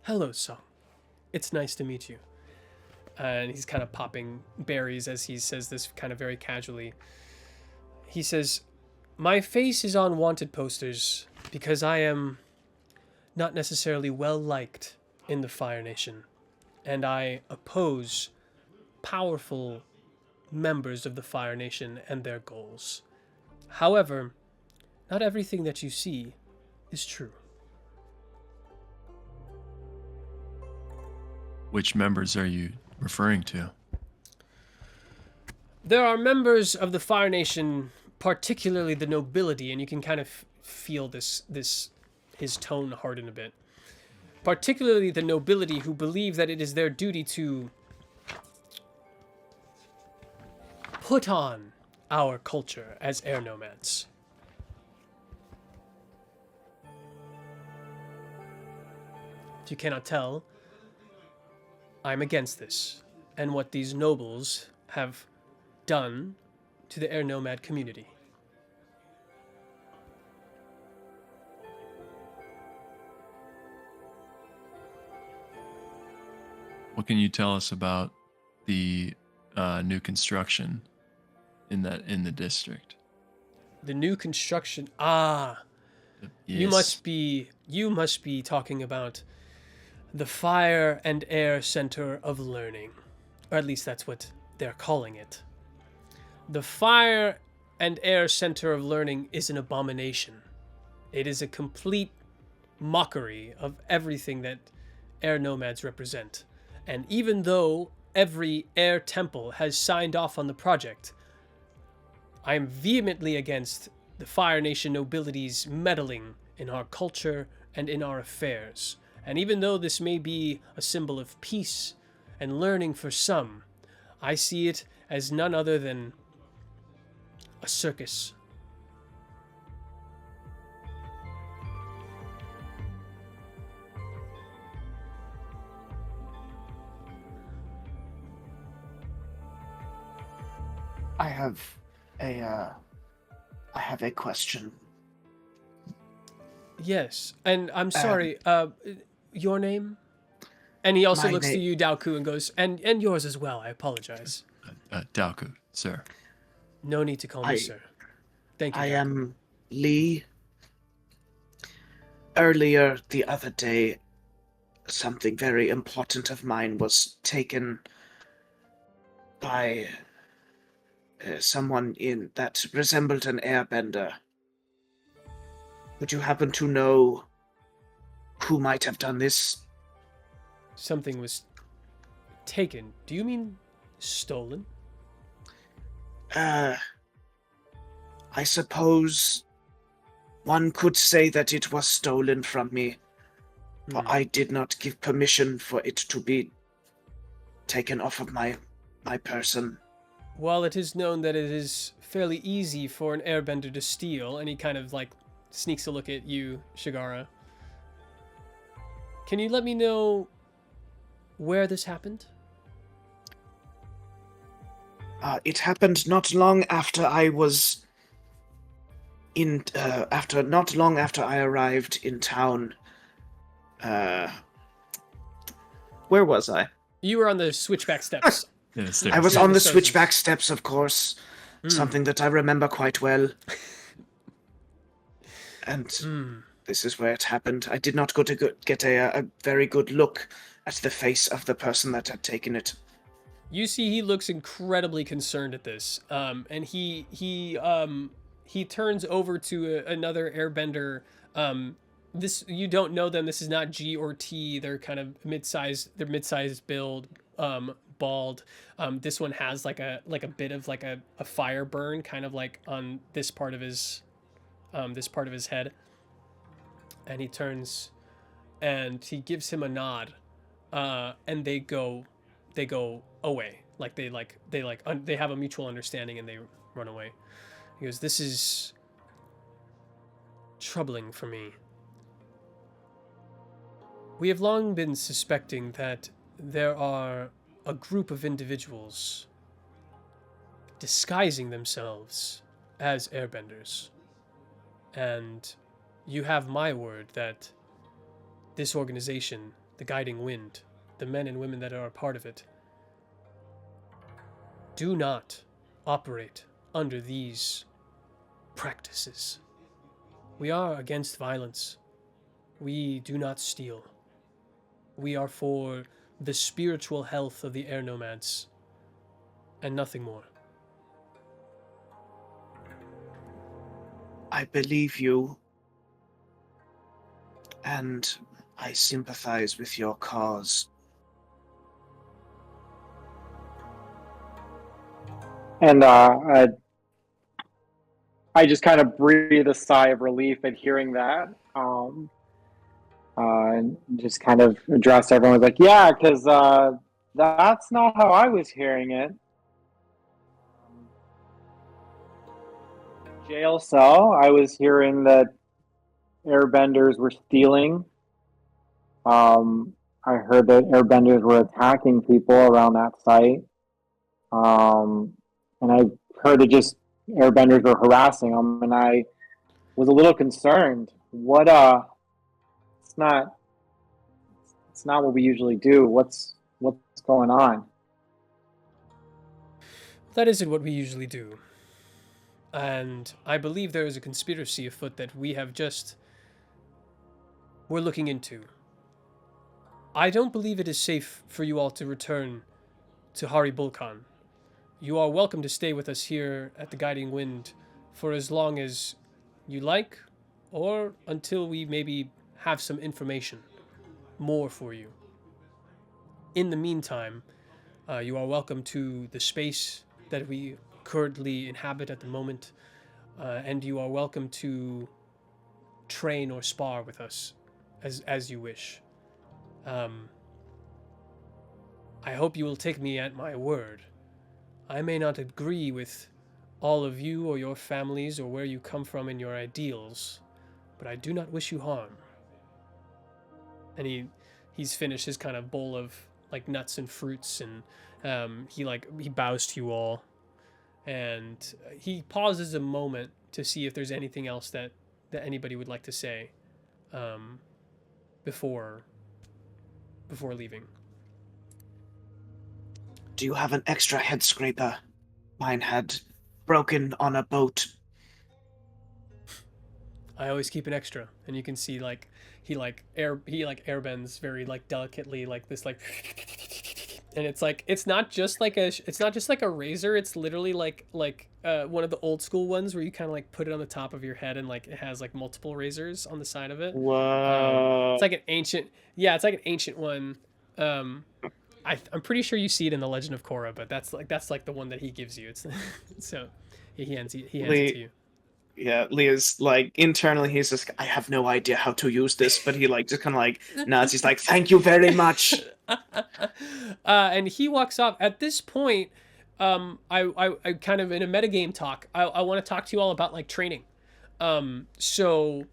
"Hello, Song. It's nice to meet you." And he's kind of popping berries as he says this kind of very casually. He says, "My face is on wanted posters because I am not necessarily well liked in the Fire Nation, and I oppose powerful members of the Fire Nation and their goals. However, not everything that you see is true." Which members are you referring to? There are members of the Fire Nation, particularly the nobility, and you can kind of feel his tone harden a bit. Particularly the nobility, who believe that it is their duty to put on our culture as air nomads. If you cannot tell, I'm against this and what these nobles have done to the air nomad community. What can you tell us about the new construction in the district? The new construction. Yes. You must be talking about the Fire and Air Center of Learning, or at least that's what they're calling it. The Fire and Air Center of Learning is an abomination. It is a complete mockery of everything that air nomads represent. And even though every air temple has signed off on the project, I am vehemently against the Fire Nation nobility's meddling in our culture and in our affairs. And even though this may be a symbol of peace and learning for some, I see it as none other than a circus. I have a question. Yes, and I'm sorry, your name? And he also looks to you, Daoku, and goes, and yours as well, I apologize. Daoku, sir. No need to call me sir. Thank you, I Daoku. am Lee. earlier the other day, something very important of mine was taken by someone in that resembled an airbender. Would you happen to know who might have done this? Something was taken. Do you mean stolen? I suppose one could say that it was stolen from me, but I did not give permission for it to be taken off of my person. Well, it is known that it is fairly easy for an airbender to steal, and he kind of like sneaks a look at you, Shigara. Can you let me know where this happened? It happened not long after I was not long after I arrived in town. Where was I? You were on the switchback steps. Yeah, the I stairs. was Yeah, on the the stairs. switchback steps, of course. Something that I remember quite well. And this is where it happened. I did not go to get a very good look at the face of the person that had taken it. You see, he looks incredibly concerned at this, and he turns over to another airbender. This, you don't know them. This is not G or T. They're kind of mid-sized. They're mid-sized build, bald. This one has like a bit of like a fire burn, kind of like on this part of his head. And he turns, and he gives him a nod, and they go away. They have a mutual understanding, and they run away. He goes, "This is troubling for me. We have long been suspecting that there are a group of individuals disguising themselves as airbenders. And you have my word that this organization, the Guiding Wind, the men and women that are a part of it, do not operate under these practices. We are against violence. We do not steal. We are for the spiritual health of the air nomads, and nothing more." I believe you, and I sympathize with your cause. And I just kind of breathe a sigh of relief at hearing that. And just kind of address everyone like, yeah, because that's not how I was hearing it. Jail cell, I was hearing that airbenders were stealing. I heard that airbenders were attacking people around that site. And I heard that just airbenders were harassing them, and I was a little concerned. It's not what we usually do. What's going on? That isn't what we usually do. And I believe there is a conspiracy afoot that we're looking into. I don't believe it is safe for you all to return to Hari Bulkan. You are welcome to stay with us here at the Guiding Wind for as long as you like, or until we maybe have some information more for you. In the meantime, you are welcome to the space that we currently inhabit at the moment, and you are welcome to train or spar with us as you wish. I hope you will take me at my word. I may not agree with all of you or your families or where you come from and your ideals, but I do not wish you harm. And he's finished his kind of bowl of like nuts and fruits, and he bows to you all, and he pauses a moment to see if there's anything else that anybody would like to say before leaving. Do you have an extra head scraper? Mine had broken on a boat. I always keep an extra. And you can see like he airbends very like delicately like this like, and it's not just like a razor. It's literally like one of the old school ones where you kind of like put it on the top of your head and like it has like multiple razors on the side of it. Whoa. It's like an ancient, yeah, it's like an ancient one. I'm pretty sure you see it in the Legend of Korra, but that's like the one that he gives you. It's so he hands it to you. Yeah, Leah's like internally he's just I have no idea how to use this, but he like just kind of like nods. He's like, "Thank you very much." And he walks off. At this point, I kind of in a metagame talk. I want to talk to you all about like training. So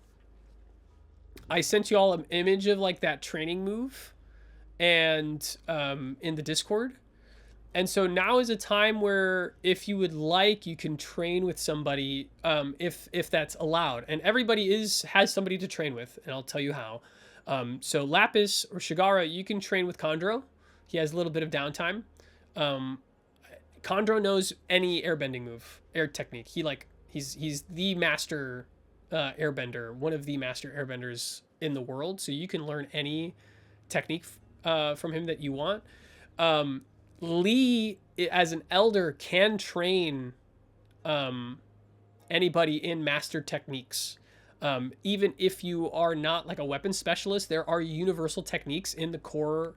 I sent you all an image of like that training move, and in the Discord. And so now is a time where if you would like, you can train with somebody, if that's allowed. And everybody has somebody to train with, and I'll tell you how. So Lapis or Shigara, you can train with Chondro. He has a little bit of downtime. Chondro knows any airbending move, air technique. He's the master airbender, one of the master airbenders in the world. So you can learn any technique from him that you want. Lee, as an elder, can train anybody in master techniques. Even if you are not like a weapon specialist, there are universal techniques in the core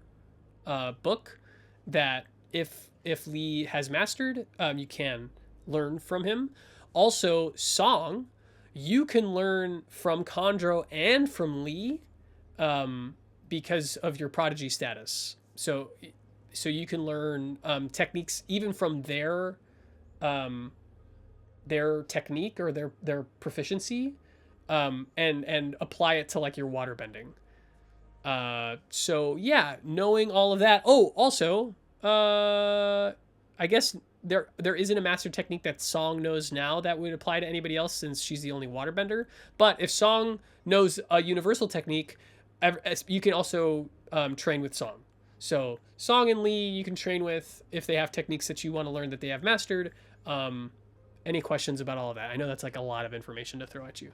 book that if Lee has mastered, you can learn from him. Also, Song, you can learn from Chondro and from Lee because of your prodigy status. So you can learn techniques even from their technique or their proficiency, and apply it to like your water bending. So yeah, knowing all of that. Oh, also, I guess there isn't a master technique that Song knows now that would apply to anybody else since she's the only waterbender. But if Song knows a universal technique, you can also train with Song. So Song and Lee you can train with if they have techniques that you want to learn that they have mastered. Any questions about all of that? I know that's like a lot of information to throw at you.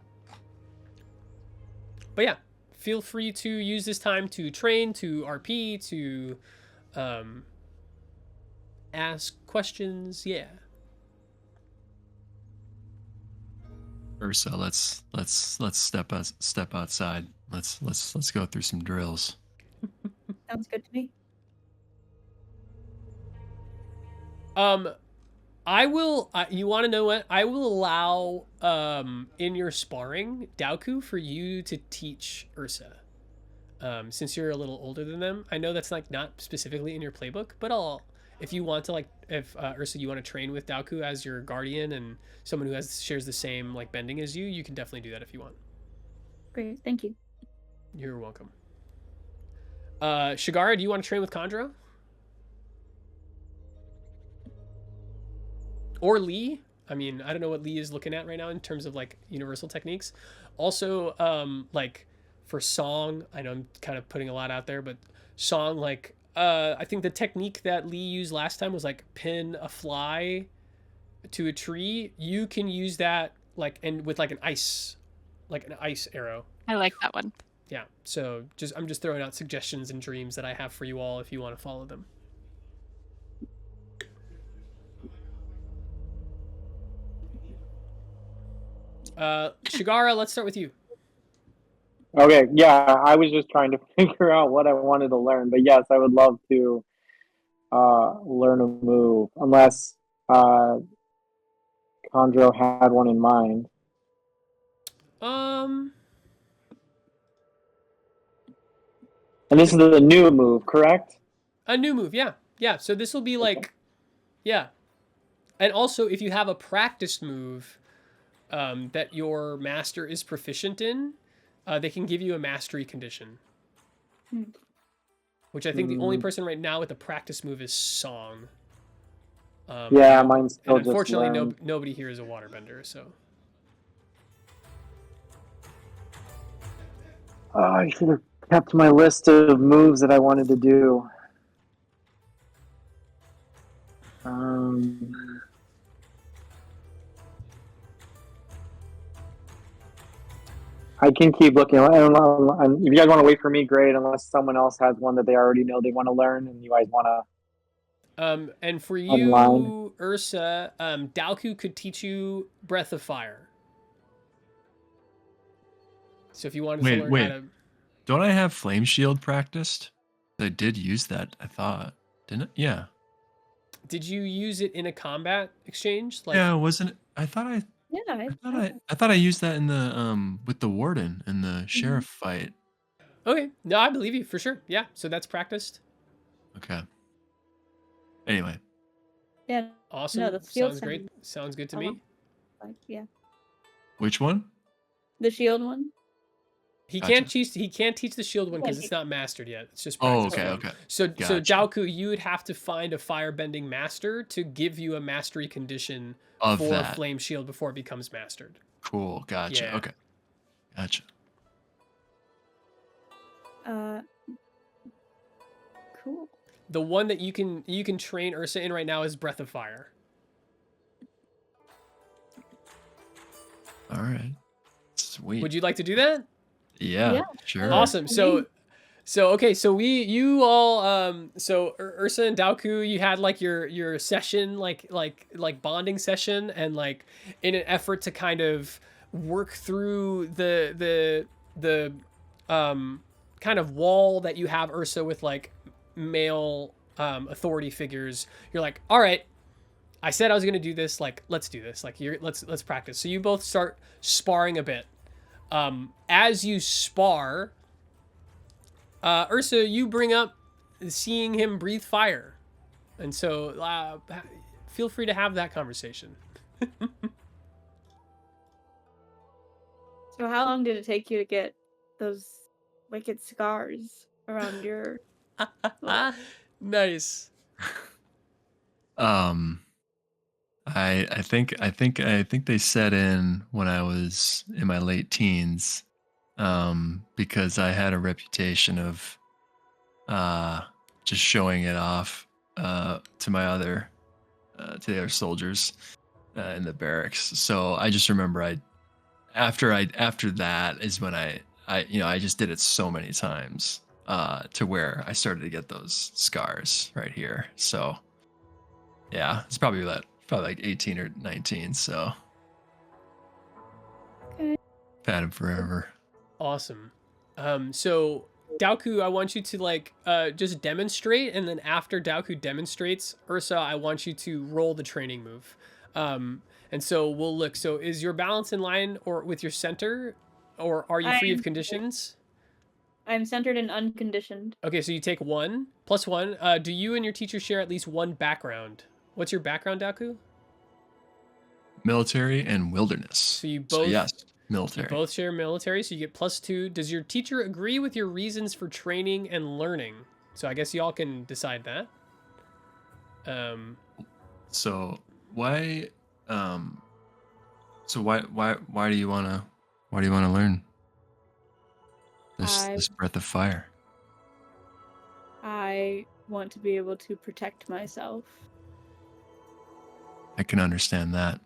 But yeah, feel free to use this time to train, to RP, to ask questions. Yeah. Ursa, let's step outside. Let's go through some drills. Sounds good to me. I will. You want to know what? I will allow in your sparring, Daoku, for you to teach Ursa. Since you're a little older than them, I know that's like not specifically in your playbook, but if you want to like, if Ursa, you want to train with Daoku as your guardian and someone who shares the same like bending as you can definitely do that if you want. Great, thank you. You're welcome. Shigara, do you want to train with Chondro? Or Lee? I mean, I don't know what Lee is looking at right now in terms of like universal techniques. Also, like for Song, I know I'm kind of putting a lot out there, but Song, like, I think the technique that Lee used last time was like pin a fly to a tree. You can use that like, and with like an ice arrow. I like that one. Yeah. So I'm just throwing out suggestions and dreams that I have for you all if you want to follow them. Shigara, let's start with you. Okay, yeah, I was just trying to figure out what I wanted to learn, but yes, I would love to learn a move, unless Chondro had one in mind. And this is the new move, correct? A new move, yeah. Yeah, so this will be like, yeah. And also, if you have a practice move that your master is proficient in, they can give you a mastery condition. Which I think the only person right now with a practice move is Song. Yeah, mine's still and unfortunately, just nobody here is a waterbender, so. Oh, I should have kept my list of moves that I wanted to do. I can keep looking. I don't know. If you guys want to wait for me, great. Unless someone else has one that they already know they want to learn, and you guys want to And for online. you, Ursa, Daoku could teach you Breath of Fire. So if you wanted to learn how to... Don't I have Flame Shield practiced? I did use that, I thought. Didn't it? Yeah. Did you use it in a combat exchange? Like, Yeah, wasn't it? I thought I used that in the with the warden in the sheriff fight. Okay, no, I believe you for sure. Yeah, so that's practiced. Okay. Anyway. Yeah. Awesome. No, the shield Sounds great. Sounds good to me. Like, yeah. Which one? The shield one. He Gotcha. can't teach the shield one because it's not mastered yet. It's just Oh, practice. okay. So Gotcha. Daoku, you would have to find a firebending master to give you a mastery condition Of for that. Flame Shield before it becomes mastered. Cool. Gotcha. Yeah. Okay. Gotcha. Cool. The one that you can train Ursa in right now is Breath of Fire. All right. Sweet. Would you like to do that? Yeah. Sure. Awesome. So okay, so you all so Ursa and Daoku, you had like your session like bonding session, and like in an effort to kind of work through the kind of wall that you have, Ursa, with like male authority figures. You're like, all right, I said I was gonna do this, like let's do this, like let's practice. So you both start sparring a bit. As you spar, Ursa, you bring up seeing him breathe fire, and so feel free to have that conversation. So how long did it take you to get those wicked scars around your... Nice. I think they set in when I was in my late teens, because I had a reputation of just showing it off to my other to the other soldiers in the barracks. So I just remember after that is when I just did it so many times to where I started to get those scars right here. So yeah, it's probably like 18 or 19. So Okay. had him forever. Awesome. So Daoku, I want you to like just demonstrate, and then after Daoku demonstrates, Ursa, I want you to roll the training move. And so we'll look. So is your balance in line or with your center, or are you free of conditions? I'm centered and unconditioned. Okay, so you take 1 + 1. Do you and your teacher share at least one background? What's your background, Daoku? Military and wilderness. So you both yes, military. You both share military, so you get +2. Does your teacher agree with your reasons for training and learning? So I guess y'all can decide that. So why do you wanna learn this breath of fire? I want to be able to protect myself. I can understand that.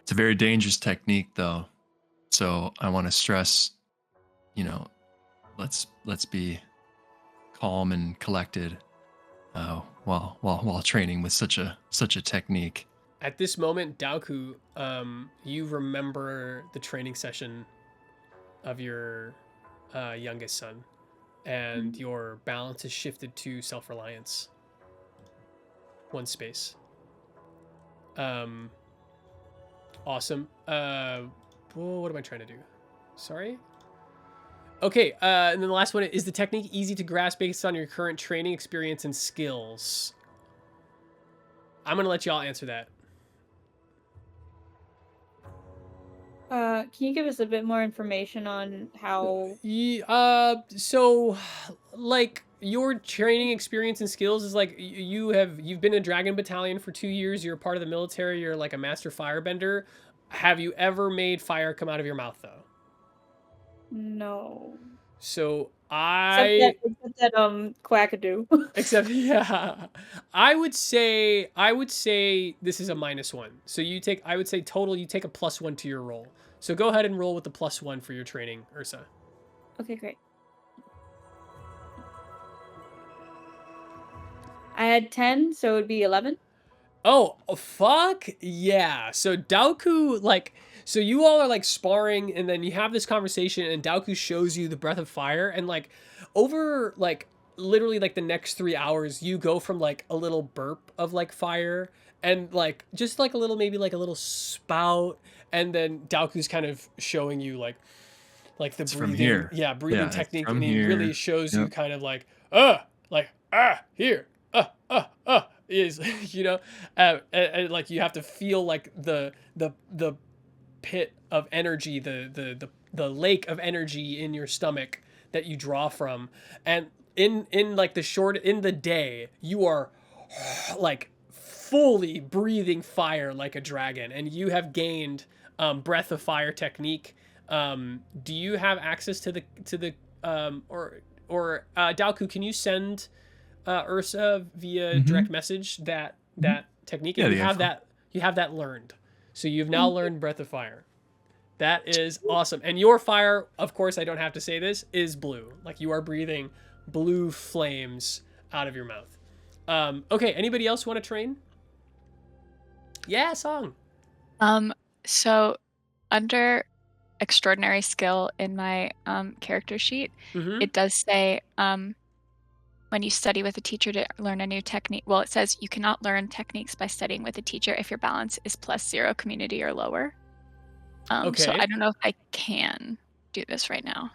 It's a very dangerous technique, though. So I want to stress, let's be calm and collected while training with such a technique. At this moment, Daoku, you remember the training session of your youngest son, and your balance is shifted to self-reliance. 1 space. Awesome. What am I trying to do? Sorry. Okay, and then the last one is the technique easy to grasp based on your current training experience and skills. I'm gonna let y'all answer that. Can you give us a bit more information on how... So, like, your training experience and skills is like you've been in a dragon battalion for 2 years. You're part of the military. You're like a master firebender. Have you ever made fire come out of your mouth though? No. So Except that quackadoo. Except yeah, I would say this is a -1. So you take, I would say total you take a +1 to your roll. So go ahead and roll with the +1 for your training, Ursa. Okay, great. I had 10, so it would be 11. Oh, fuck yeah. So Daoku, like, so you all are like sparring and then you have this conversation and Daoku shows you the breath of fire and like over like literally like the next 3 hours you go from like a little burp of like fire and like just like a little, maybe like a little spout, and then Daoku's kind of showing you like the It's breathing, from here. breathing Yeah, it's technique, from and he here. really shows you Yep. kind of like here, is you know, and like you have to feel like the pit of energy, the lake of energy in your stomach that you draw from, and in like in the day you are like fully breathing fire like a dragon, and you have gained breath of fire technique. Do you have access to the or Daoku, can you send Ursa via direct message that technique? Yeah, And the info. you have that learned. So you've now learned breath of fire. That is awesome. And your fire, of course, I don't have to say this, is blue. Like you are breathing blue flames out of your mouth. Okay, anybody else want to train? Yeah, Song. So under extraordinary skill in my character sheet, Mm-hmm. it does say when you study with a teacher to learn a new technique. Well, it says you cannot learn techniques by studying with a teacher if your balance is +0 community or lower. So Okay. I don't know if I can do this right now.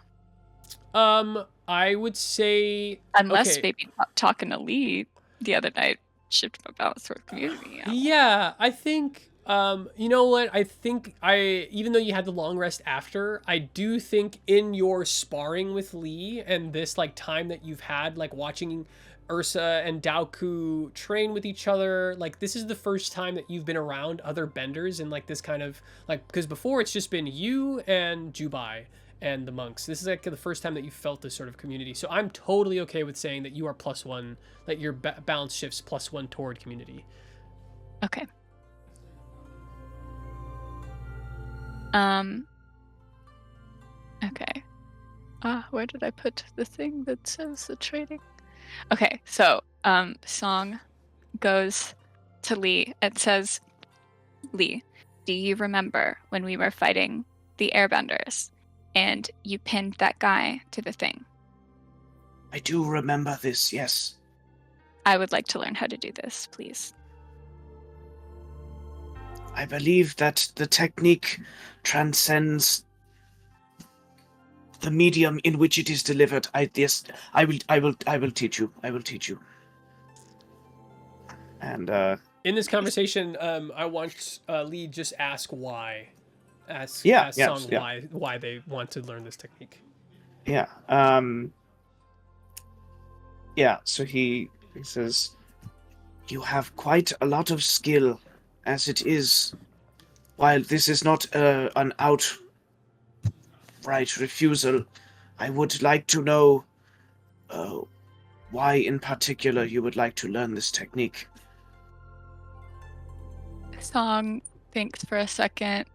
I would say Unless okay. maybe talking to Lee the other night shifted my balance toward community. Yeah, I think you know what? I think even though you had the long rest after, I do think in your sparring with Lee and this like time that you've had like watching Ursa and Daoku train with each other, like this is the first time that you've been around other benders in like this kind of like, because before it's just been you and Jubai and the monks. This is like the first time that you felt this sort of community. So I'm totally okay with saying that you are +1, that your balance shifts +1 toward community. Okay. Okay. Where did I put the thing that says the training? Okay, so Song goes to Lee and says, Lee, do you remember when we were fighting the airbenders and you pinned that guy to the thing? I do remember this, yes. I would like to learn how to do this, please. I believe that the technique transcends the medium in which it is delivered. I will teach you. I will teach you. And in this conversation, I want Lee just ask why. Ask Yeah, Song yeah. why they want to learn this technique. yeah. So he says, you have quite a lot of skill as it is. While this is not an outright refusal, I would like to know why in particular you would like to learn this technique. Song thinks for a second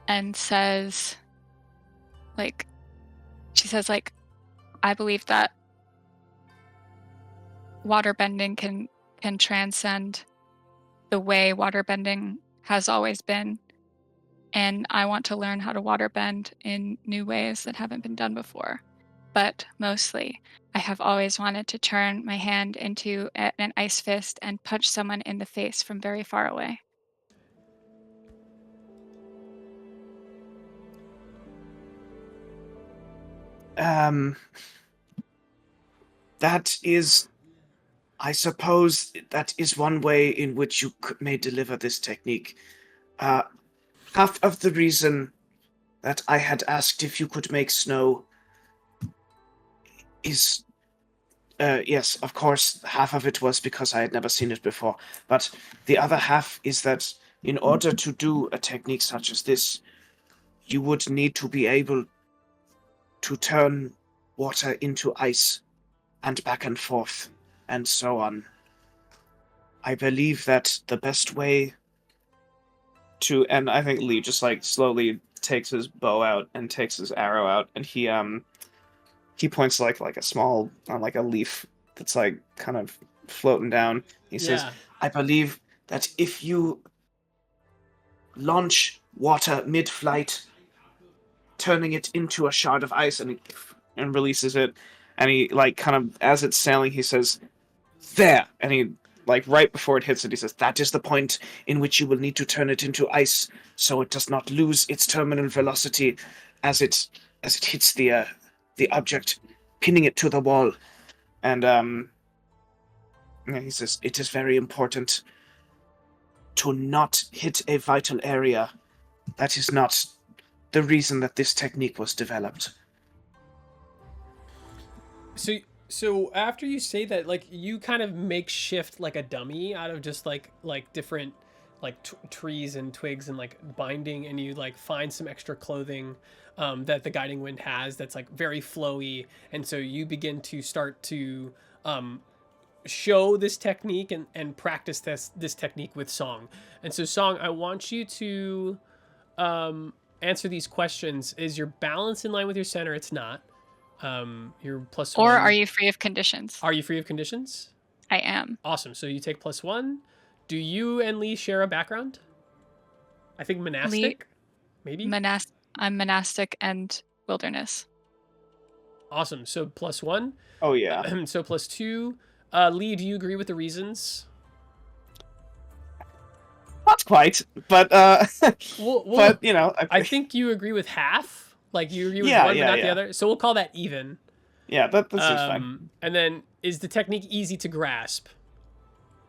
and says, she says, I believe that waterbending can transcend the way waterbending has always been, and I want to learn how to waterbend in new ways that haven't been done before. But mostly, I have always wanted to turn my hand into an ice fist and punch someone in the face from very far away. That is, I suppose, that is one way in which you may deliver this technique. Half of the reason that I had asked if you could make snow is, yes, of course, half of it was because I had never seen it before. But the other half is that in order to do a technique such as this, you would need to be able to turn water into ice and back and forth and so on. I believe that the best way to, and I think Lee just like slowly takes his bow out and takes his arrow out, and he points like a small like a leaf that's like kind of floating down. He says, Yeah. "I believe that if you launch water mid-flight, turning it into a shard of ice," and releases it, and he like kind of as it's sailing, he says, "There," and he like right before it hits it, he says, "That is the point in which you will need to turn it into ice, so it does not lose its terminal velocity as it hits the object, pinning it to the wall." And yeah, he says, "It is very important to not hit a vital area. That is not the reason that this technique was developed." So after you say that, like, you kind of makeshift like a dummy out of just like different like trees and twigs and like binding, and you like find some extra clothing that the guiding wind has that's like very flowy, and so you begin to start to show this technique and practice this technique with Song. And so Song, I want you to answer these questions. Is your balance in line with your center? It's not. You're +1. Or are you free of conditions? Are you free of conditions? I am. Awesome. So you take +1. Do you and Lee share a background? I think monastic, maybe? I'm monastic and wilderness. Awesome. So +1. Oh yeah. So +2. Lee, do you agree with the reasons? Not quite, but Well, but you know, I think you agree with half. Like you agree with Yeah, one, yeah, but not the yeah. other. So we'll call that even. yeah, that seems fine. And then, is the technique easy to grasp?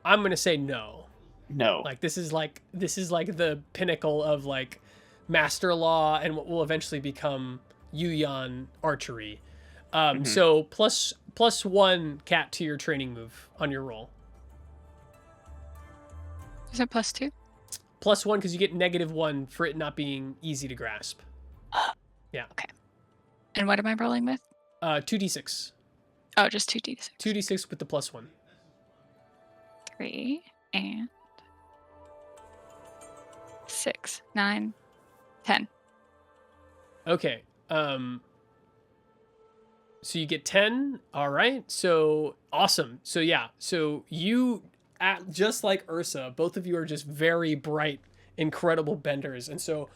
I'm gonna say no. No. Like this is like the pinnacle of like master law and what will eventually become Yuyan archery. So +1 cat to your training move on your roll. Is it +2? +1 because you get -1 for it not being easy to grasp. Yeah. Okay. And what am I rolling with? 2d6. Oh, just 2d6. 2d6 with the +1. 3 and 6, 9, 10. Okay. So you get 10. All right. So awesome. So yeah. So you, just like Ursa, both of you are just very bright, incredible benders. And so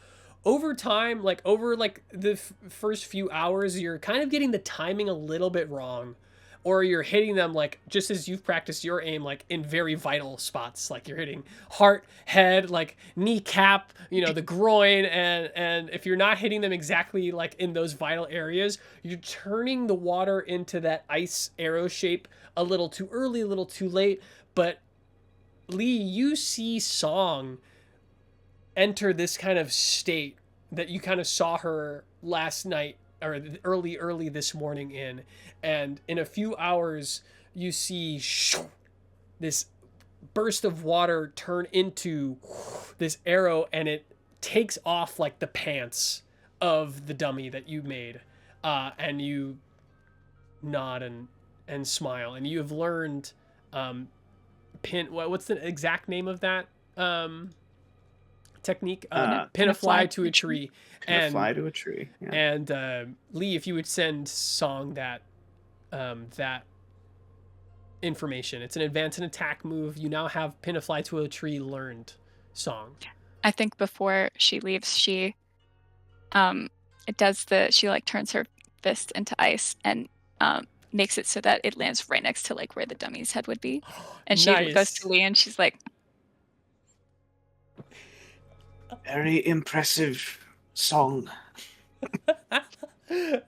over time, like over like the first few hours, you're kind of getting the timing a little bit wrong, or you're hitting them like just as you've practiced your aim, like in very vital spots. Like you're hitting heart, head, like kneecap, the groin, and if you're not hitting them exactly like in those vital areas, you're turning the water into that ice arrow shape a little too early, a little too late. But Lee, you see Song enter this kind of state that you kind of saw her last night or early this morning in, and in a few hours you see this burst of water turn into this arrow, and it takes off like the pants of the dummy that you made, and you nod and smile, and you have learned what's the exact name of that technique? Pin a fly to a tree. And fly to a tree. Yeah. And Lee, if you would send Song that information. It's an advance and attack move. You now have pin a fly to a tree learned, Song. I think before she leaves, she she like turns her fist into ice and makes it so that it lands right next to like where the dummy's head would be. And she Nice. goes to Lee and she's like, Very impressive Song.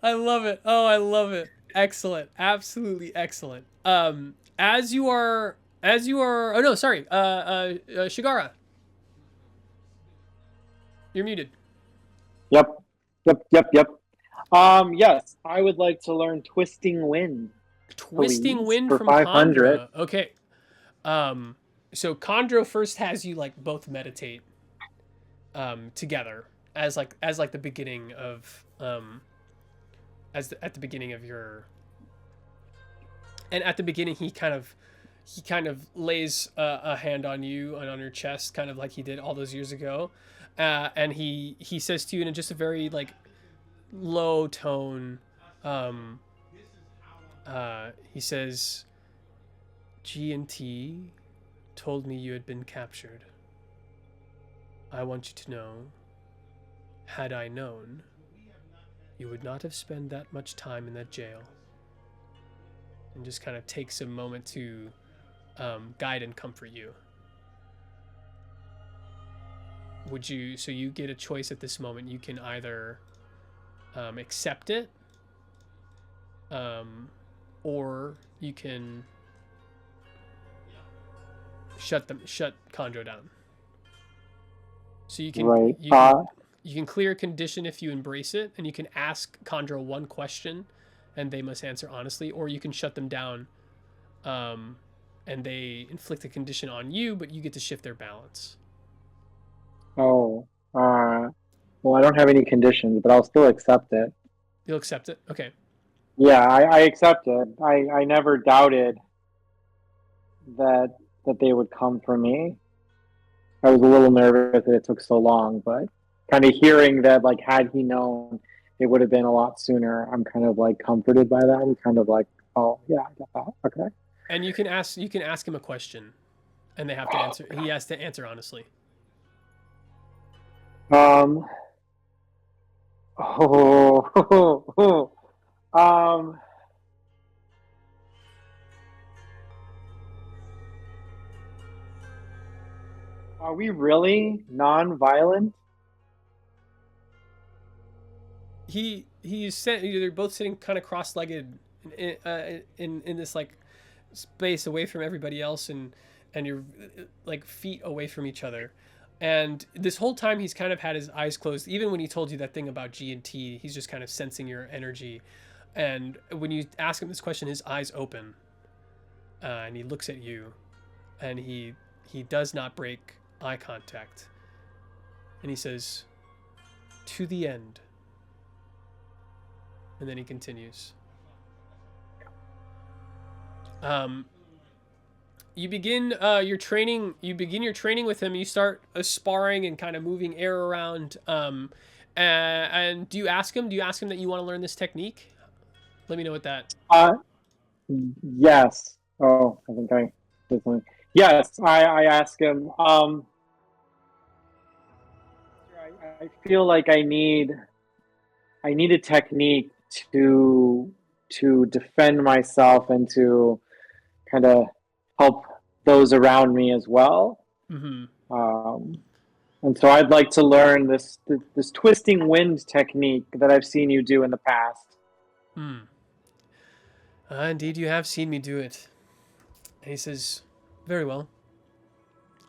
I love it. Oh, I love it. Excellent. Absolutely excellent. As you are oh no, sorry. Shigara. You're muted. Yep. Yes, I would like to learn Twisting Wind. Twisting please, Wind for from 500. Khandra. Okay. So Khandra first has you like both meditate together as the beginning of at the beginning of your, and at the beginning he kind of he kind of lays a hand on you and on your chest, kind of like he did all those years ago, and he says to you in just a very like low tone, he says, G&T told me you had been captured. I want you to know, had I known, you would not have spent that much time in that jail. And just kind of takes a moment to guide and comfort you. So you get a choice at this moment. You can either accept it, or you can shut Chondro down. So you can you can clear a condition if you embrace it, and you can ask Chondro one question, and they must answer honestly, or you can shut them down, and they inflict a condition on you, but you get to shift their balance. Oh, well, I don't have any conditions, but I'll still accept it. You'll accept it? Okay. Yeah, I accept it. I never doubted that they would come for me. I was a little nervous that it took so long, but kind of hearing that, like, had he known, it would have been a lot sooner. I'm kind of like comforted by that. I'm kind of like, oh yeah, I get that. Okay. And you can ask him a question, and they have to answer. He has to answer honestly. Are we really non-violent? They're both sitting kind of cross-legged in this like space away from everybody else, and you're like feet away from each other. And this whole time he's kind of had his eyes closed. Even when he told you that thing about G&T, he's just kind of sensing your energy. And when you ask him this question, his eyes open, and he looks at you, and he does not break eye contact. And he says, "To the end." And then he continues. You begin your training. You begin your training with him. You start sparring and kind of moving air around. And do you ask him? Do you ask him that you want to learn this technique? Let me know what that. Yes. Oh, I think I did something. Yes, I ask him. I feel like I need a technique to defend myself and to kind of help those around me as well. Mm-hmm. And so I'd like to learn this twisting wind technique that I've seen you do in the past. Indeed, you have seen me do it. And he says, "Very well.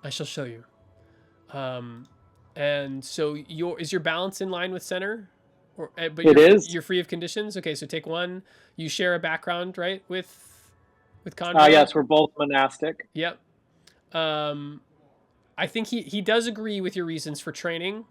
I shall show you." And so is your balance in line with center? But you're free of conditions? Okay, so take one. You share a background, right, with Conrad? Yes, we're both monastic. Yep. I think he does agree with your reasons for training.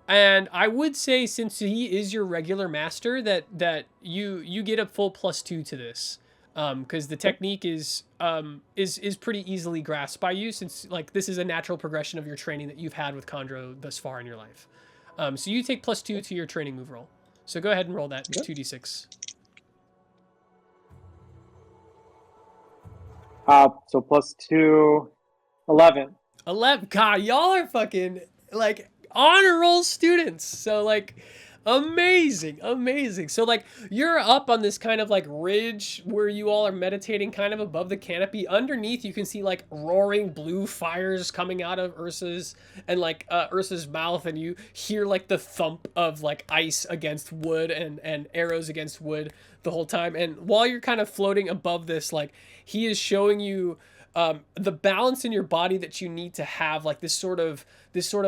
And I would say, since he is your regular master, that you get a full +2 to this. Because the technique is pretty easily grasped by you, since like this is a natural progression of your training that you've had with Chondro thus far in your life. So you take +2 to your training move roll. So go ahead and roll that 2d6. So +2, 11. 11. God, y'all are fucking like honor roll students. So like amazing. So like you're up on this kind of like ridge where you all are meditating kind of above the canopy. Underneath you can see like roaring blue fires coming out of Ursa's mouth, and you hear like the thump of like ice against wood and arrows against wood the whole time. And while you're kind of floating above this, like he is showing you the balance in your body that you need to have, like this sort of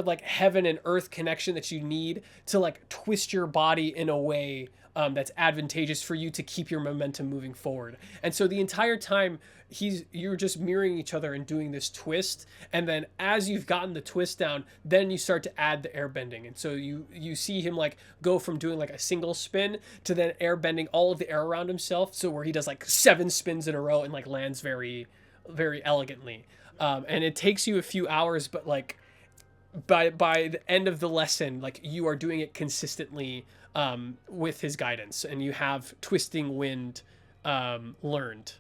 like heaven and earth connection that you need to like twist your body in a way that's advantageous for you to keep your momentum moving forward. And so the entire time you're just mirroring each other and doing this twist, and then as you've gotten the twist down, then you start to add the air bending. And so you see him like go from doing like a single spin to then air bending all of the air around himself, so where he does like 7 spins in a row and like lands very very elegantly. And it takes you a few hours, but like by the end of the lesson, like you are doing it consistently with his guidance, and you have twisting wind learned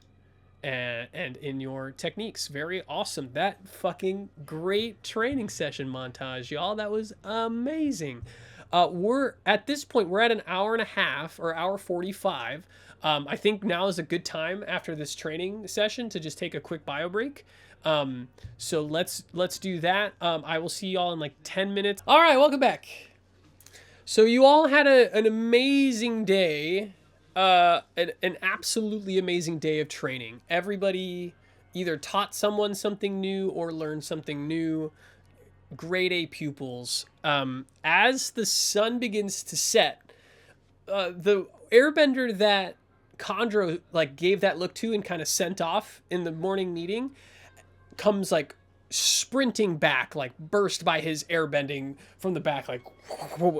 and in your techniques. Very awesome. That fucking great training session montage, y'all. That was amazing. We're at this point, we're at an hour and a half, or hour 45. I think now is a good time after this training session to just take a quick bio break. So let's do that. I will see y'all in like 10 minutes. All right, welcome back. So you all had an amazing day, an absolutely amazing day of training. Everybody either taught someone something new or learned something new. Grade A pupils. As the sun begins to set, the airbender that Chondro like gave that look to and kind of sent off in the morning meeting comes like sprinting back, like burst by his airbending from the back, like,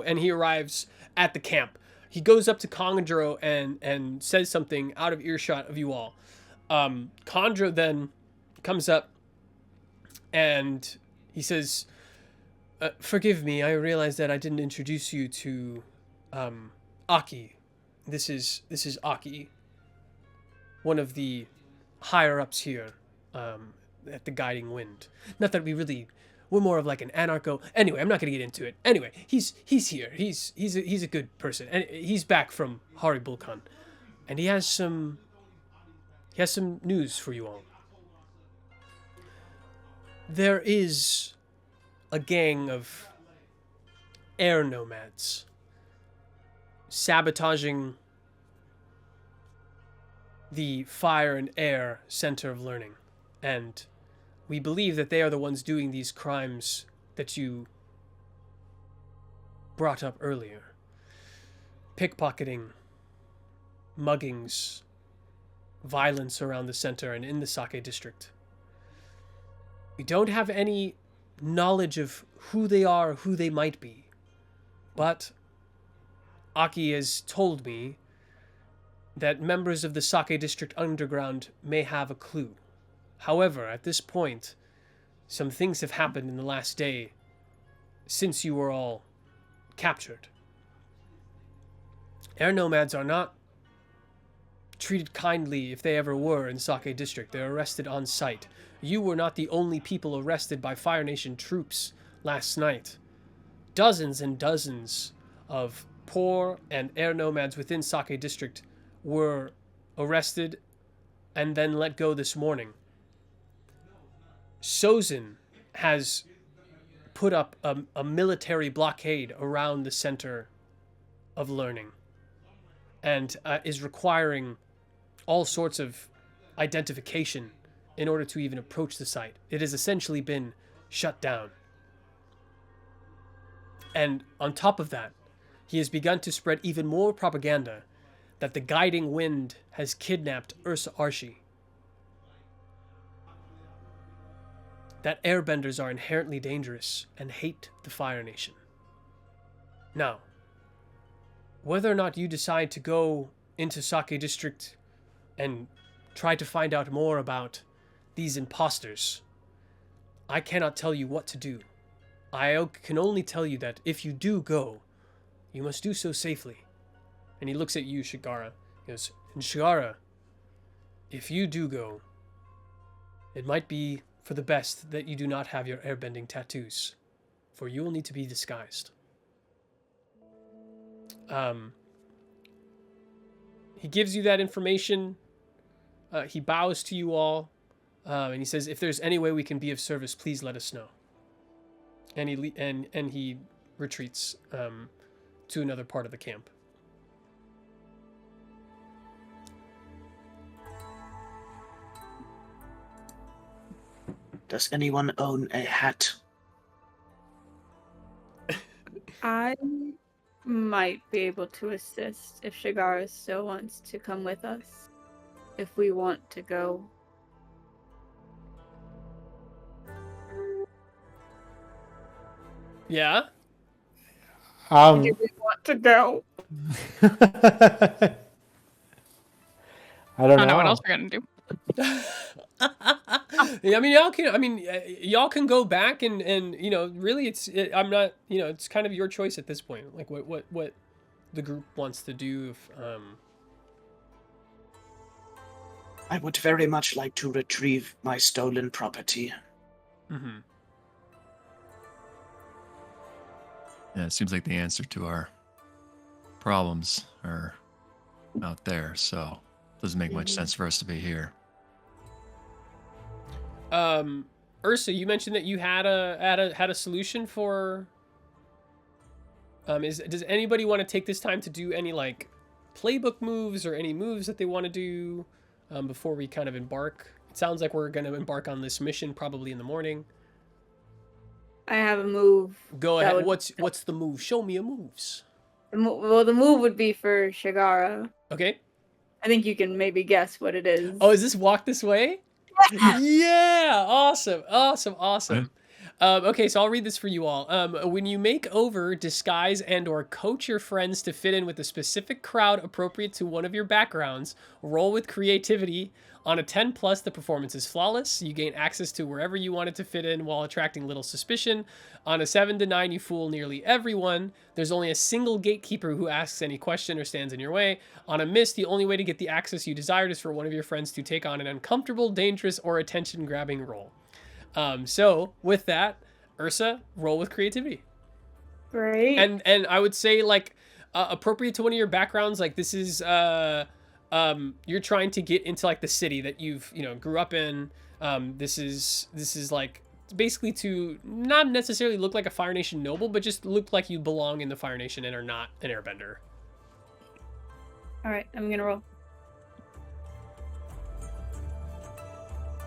and he arrives at the camp. He goes up to Chondro and says something out of earshot of you all. Chondro then comes up and he says, forgive me, I realize that I didn't introduce you to Aki. This is Aki, one of the higher ups here at the Guiding Wind. Not that we're more of like an anarcho. Anyway, I'm not gonna get into it. Anyway, he's here. He's a good person, and he's back from Haribulkan, and he has some news for you all. There is a gang of air nomads sabotaging the Fire and Air Center of Learning, and we believe that they are the ones doing these crimes that you brought up earlier. Pickpocketing, muggings, violence around the center and in the Sake district. We don't have any knowledge of who they are, who they might be, but Aki has told me that members of the Sake district underground may have a clue. However, at this point, some things have happened in the last day since you were all captured. Air nomads are not treated kindly if they ever were in Sake district. They're arrested on sight. You were not the only people arrested by Fire Nation troops last night. Dozens and dozens of poor and air nomads within Sake district were arrested and then let go this morning. Sozin has put up a military blockade around the center of learning and is requiring all sorts of identification in order to even approach the site. It has essentially been shut down. And on top of that, he has begun to spread even more propaganda that the Guiding Wind has kidnapped Ursa Arshi. That airbenders are inherently dangerous and hate the Fire Nation. Now, whether or not you decide to go into Sake District and try to find out more about these imposters, I cannot tell you what to do. I can only tell you that if you do go, you must do so safely. And he looks at you, Shigara. He goes, and Shigara, if you do go, it might be for the best that you do not have your airbending tattoos, for you will need to be disguised. He gives you that information. He bows to you all, and he says, if there's any way we can be of service, please let us know. And he retreats to another part of the camp. Does anyone own a hat? I might be able to assist if Shigara still wants to come with us. If we want to go. Yeah? Do we want to go? I don't know what else we're gonna do. Yeah, I mean, y'all can. I mean, y'all can go back and really, I'm not. It's kind of your choice at this point. Like what the group wants to do. If, I would very much like to retrieve my stolen property. mm-hmm. Yeah, it seems like the answer to our problems are out there, so it doesn't make much sense for us to be here. Ursa, you mentioned that you had a solution for. Does anybody want to take this time to do any like playbook moves or any moves that they want to do before we kind of embark? It sounds like we're going to embark on this mission probably in the morning. I have a move. Go ahead. What's the move? Show me your moves. Well, the move would be for Shigara. Okay. I think you can maybe guess what it is. Oh, is this walk this way? Yeah. Awesome. Okay, so I'll read this for you all. When you make over, disguise, and or coach your friends to fit in with a specific crowd appropriate to one of your backgrounds, roll with creativity. On a 10 plus, the performance is flawless. You gain access to wherever you want it to fit in while attracting little suspicion. On a 7 to 9, you fool nearly everyone. There's only a single gatekeeper who asks any question or stands in your way. On a miss, the only way to get the access you desired is for one of your friends to take on an uncomfortable, dangerous, or attention-grabbing role. So with that, Ursa, roll with creativity. Great. And I would say like appropriate to one of your backgrounds, like this is you're trying to get into like the city that you've grew up in. This is like basically to not necessarily look like a Fire Nation noble, but just look like you belong in the Fire Nation and are not an airbender. All right, I'm gonna roll.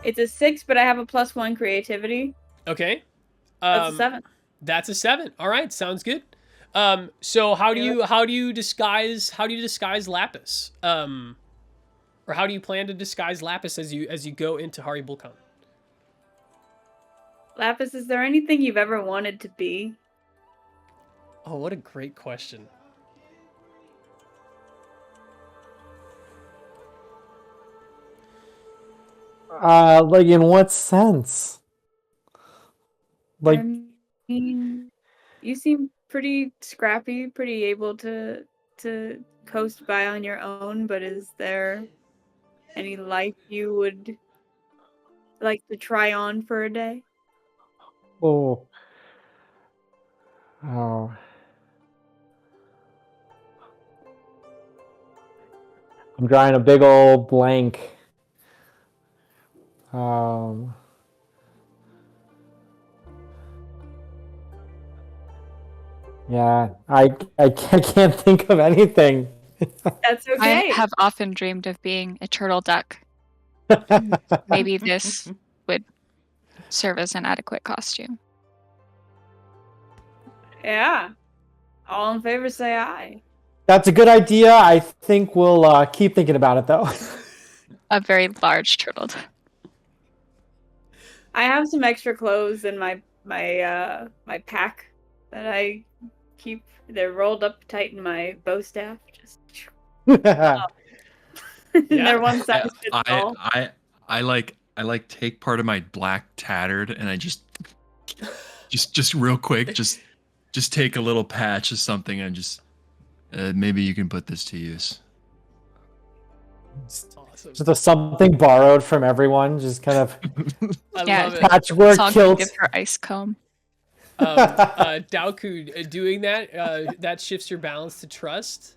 It's a 6, but I have a +1 creativity. Okay. That's a 7. That's a 7. All right, sounds good. So how do you disguise Lapis? Or how do you plan to disguise Lapis as you go into Haribulkan? Lapis, is there anything you've ever wanted to be? Oh, what a great question. Like in what sense? Like, I mean, you seem pretty scrappy, pretty able to coast by on your own, but is there any life you would like to try on for a day? oh, I'm drawing a big old blank. Yeah, I can't think of anything. That's okay. I have often dreamed of being a turtle duck. Maybe this would serve as an adequate costume. Yeah. All in favor say aye. That's a good idea. I think we'll keep thinking about it, though. A very large turtle duck. I have some extra clothes in my pack that I keep. They're rolled up tight in my bow staff. Just they're one size fits all. I like take part of my black tattered and I just real quick just take a little patch of something and just maybe you can put this to use. Awesome. Just something borrowed from everyone, just kind of Yeah, love it. patchwork Song can kilt. give her ice comb. Daoku, doing that shifts your balance to trust.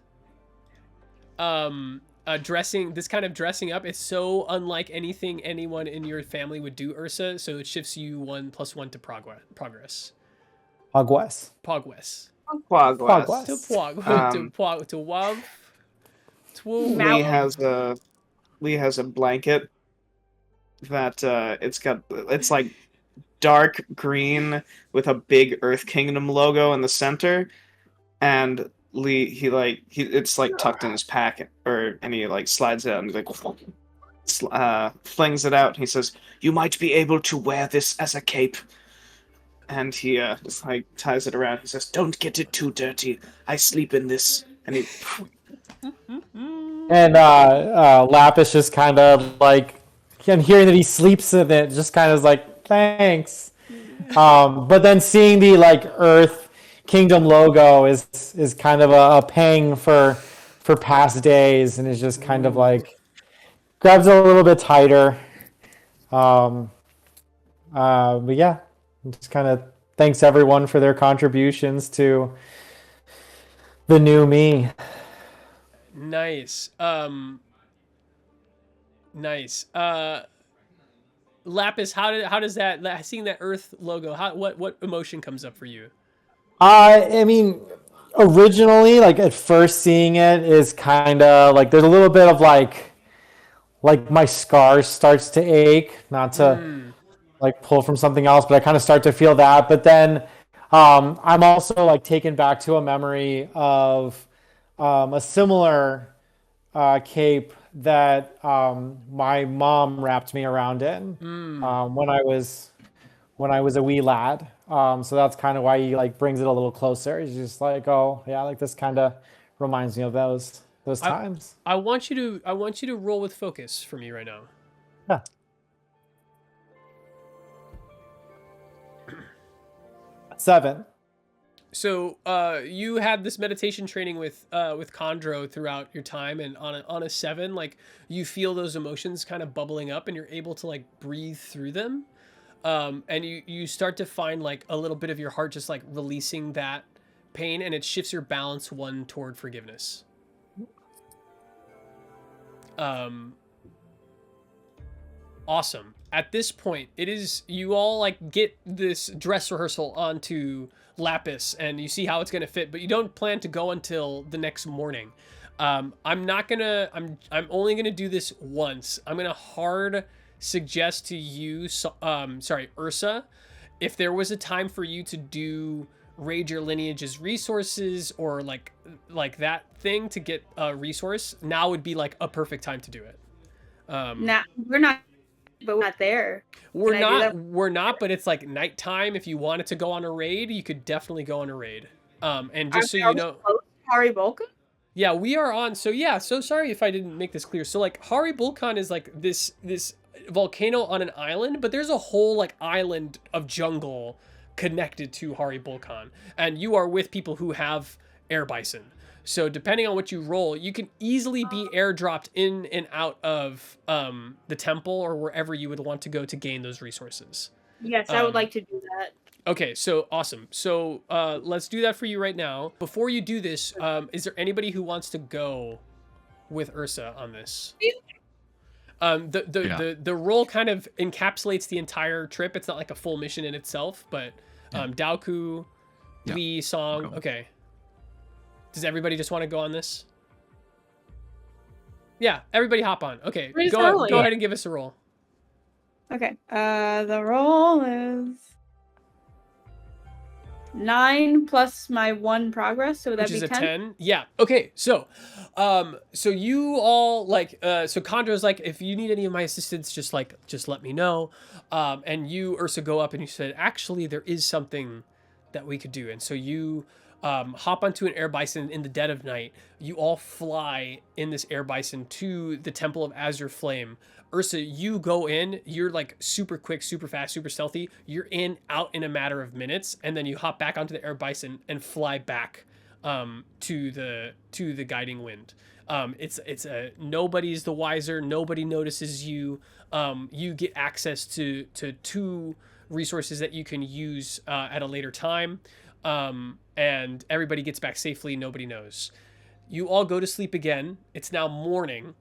This kind of dressing up is so unlike anything anyone in your family would do, Ursa, so it shifts you 1+1 to progress. Pogwes. Pogwes. Pogwes. To pog. To wav. Lee has a blanket that it's like dark green with a big Earth Kingdom logo in the center, and Lee it's like tucked in his pack, and he like slides it out and flings it out. And he says, "You might be able to wear this as a cape." And he just like ties it around. He says, "Don't get it too dirty. I sleep in this." And he And Lapis just kind of like and hearing that he sleeps in it just kind of is like, thanks. But then seeing the like Earth Kingdom logo is kind of a pang for past days, and is just kind of like grabs it a little bit tighter. But yeah, just kind of thanks everyone for their contributions to the new me. Nice. Nice. Lapis, how does that seeing that Earth logo? What emotion comes up for you? I mean, originally, like at first seeing it is kind of like there's a little bit of like my scar starts to ache. Not to like pull from something else, but I kind of start to feel that. But then I'm also like taken back to a memory of a similar cape that my mom wrapped me around in when I was a wee lad. So that's kind of why he like brings it a little closer. He's just like, oh yeah, like this kind of reminds me of those times. I want you to roll with focus for me right now. Yeah. Seven. So you had this meditation training with Chondro throughout your time, and on a 7, like you feel those emotions kind of bubbling up, and you're able to like breathe through them, and you start to find like a little bit of your heart just like releasing that pain, and it shifts your balance one toward forgiveness. Awesome. At this point, it is you all like get this dress rehearsal onto Lapis, and you see how it's gonna fit, but you don't plan to go until the next morning. I'm only gonna do this once. I'm gonna hard suggest to you, Ursa, if there was a time for you to do raid your lineage's resources or like that thing to get a resource, now would be like a perfect time to do it. Nah, we're not. But we're not there. We're not, but it's like nighttime. If you wanted to go on a raid, you could definitely go on a raid. And just so you know, Hari Vulcan? Yeah, we are on. So yeah, so sorry if I didn't make this clear. So like Hari Vulcan is like this volcano on an island, but there's a whole like island of jungle connected to Hari Vulcan, and you are with people who have air bison. So depending on what you roll, you can easily be airdropped in and out of the temple or wherever you would want to go to gain those resources. Yes, I would like to do that. Okay, so awesome. So let's do that for you right now. Before you do this, is there anybody who wants to go with Ursa on this? The role kind of encapsulates the entire trip. It's not like a full mission in itself, but Daoku, Lee, Song. Okay. Does everybody just want to go on this? Yeah, everybody hop on. Okay, go ahead and give us a roll. Okay, the roll is 9 plus my 1 progress, so that'd be 10. Which is a 10? Yeah. Okay, so you all like, so Chondro's like, if you need any of my assistance, just let me know. And you, Ursa, go up and you said, actually, there is something that we could do. And so you hop onto an air bison in the dead of night. You all fly in this air bison to the Temple of Azure Flame. Ursa, you go in, you're like super quick, super fast, super stealthy. You're out in a matter of minutes, and then you hop back onto the air bison and fly back to the guiding wind. Nobody's the wiser, nobody notices you. You get access to 2 resources that you can use at a later time. And everybody gets back safely. Nobody knows. You all go to sleep again. It's now morning.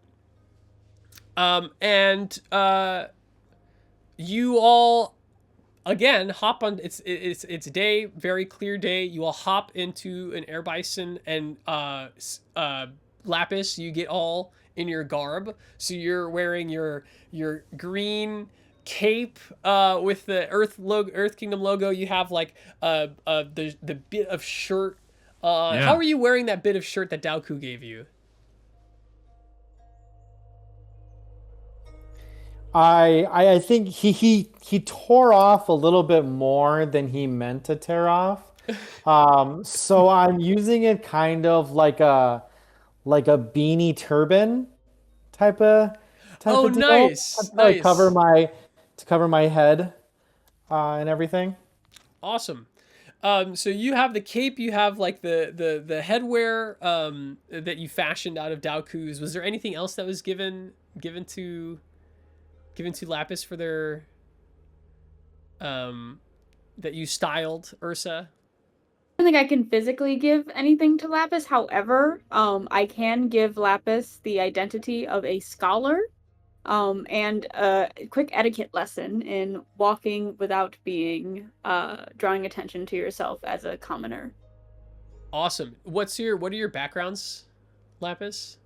And you all again hop on. It's day, very clear day. You all hop into an air bison, and Lapis, you get all in your garb. So you're wearing your green cape with the Earth Kingdom logo. You have like the bit of shirt. How are you wearing that bit of shirt that Daoku gave you? I think he tore off a little bit more than he meant to tear off. So I'm using it kind of like a beanie turban type of type Oh, of deal. nice, To, like, nice. cover my head and everything. Awesome. So you have the cape, you have like the headwear that you fashioned out of Daoku's. Was there anything else that was given to Lapis for their that you styled, Ursa? I don't think I can physically give anything to Lapis. However, I can give Lapis the identity of a scholar, and a quick etiquette lesson in walking without being drawing attention to yourself as a commoner. Awesome. What are your backgrounds, Lapis?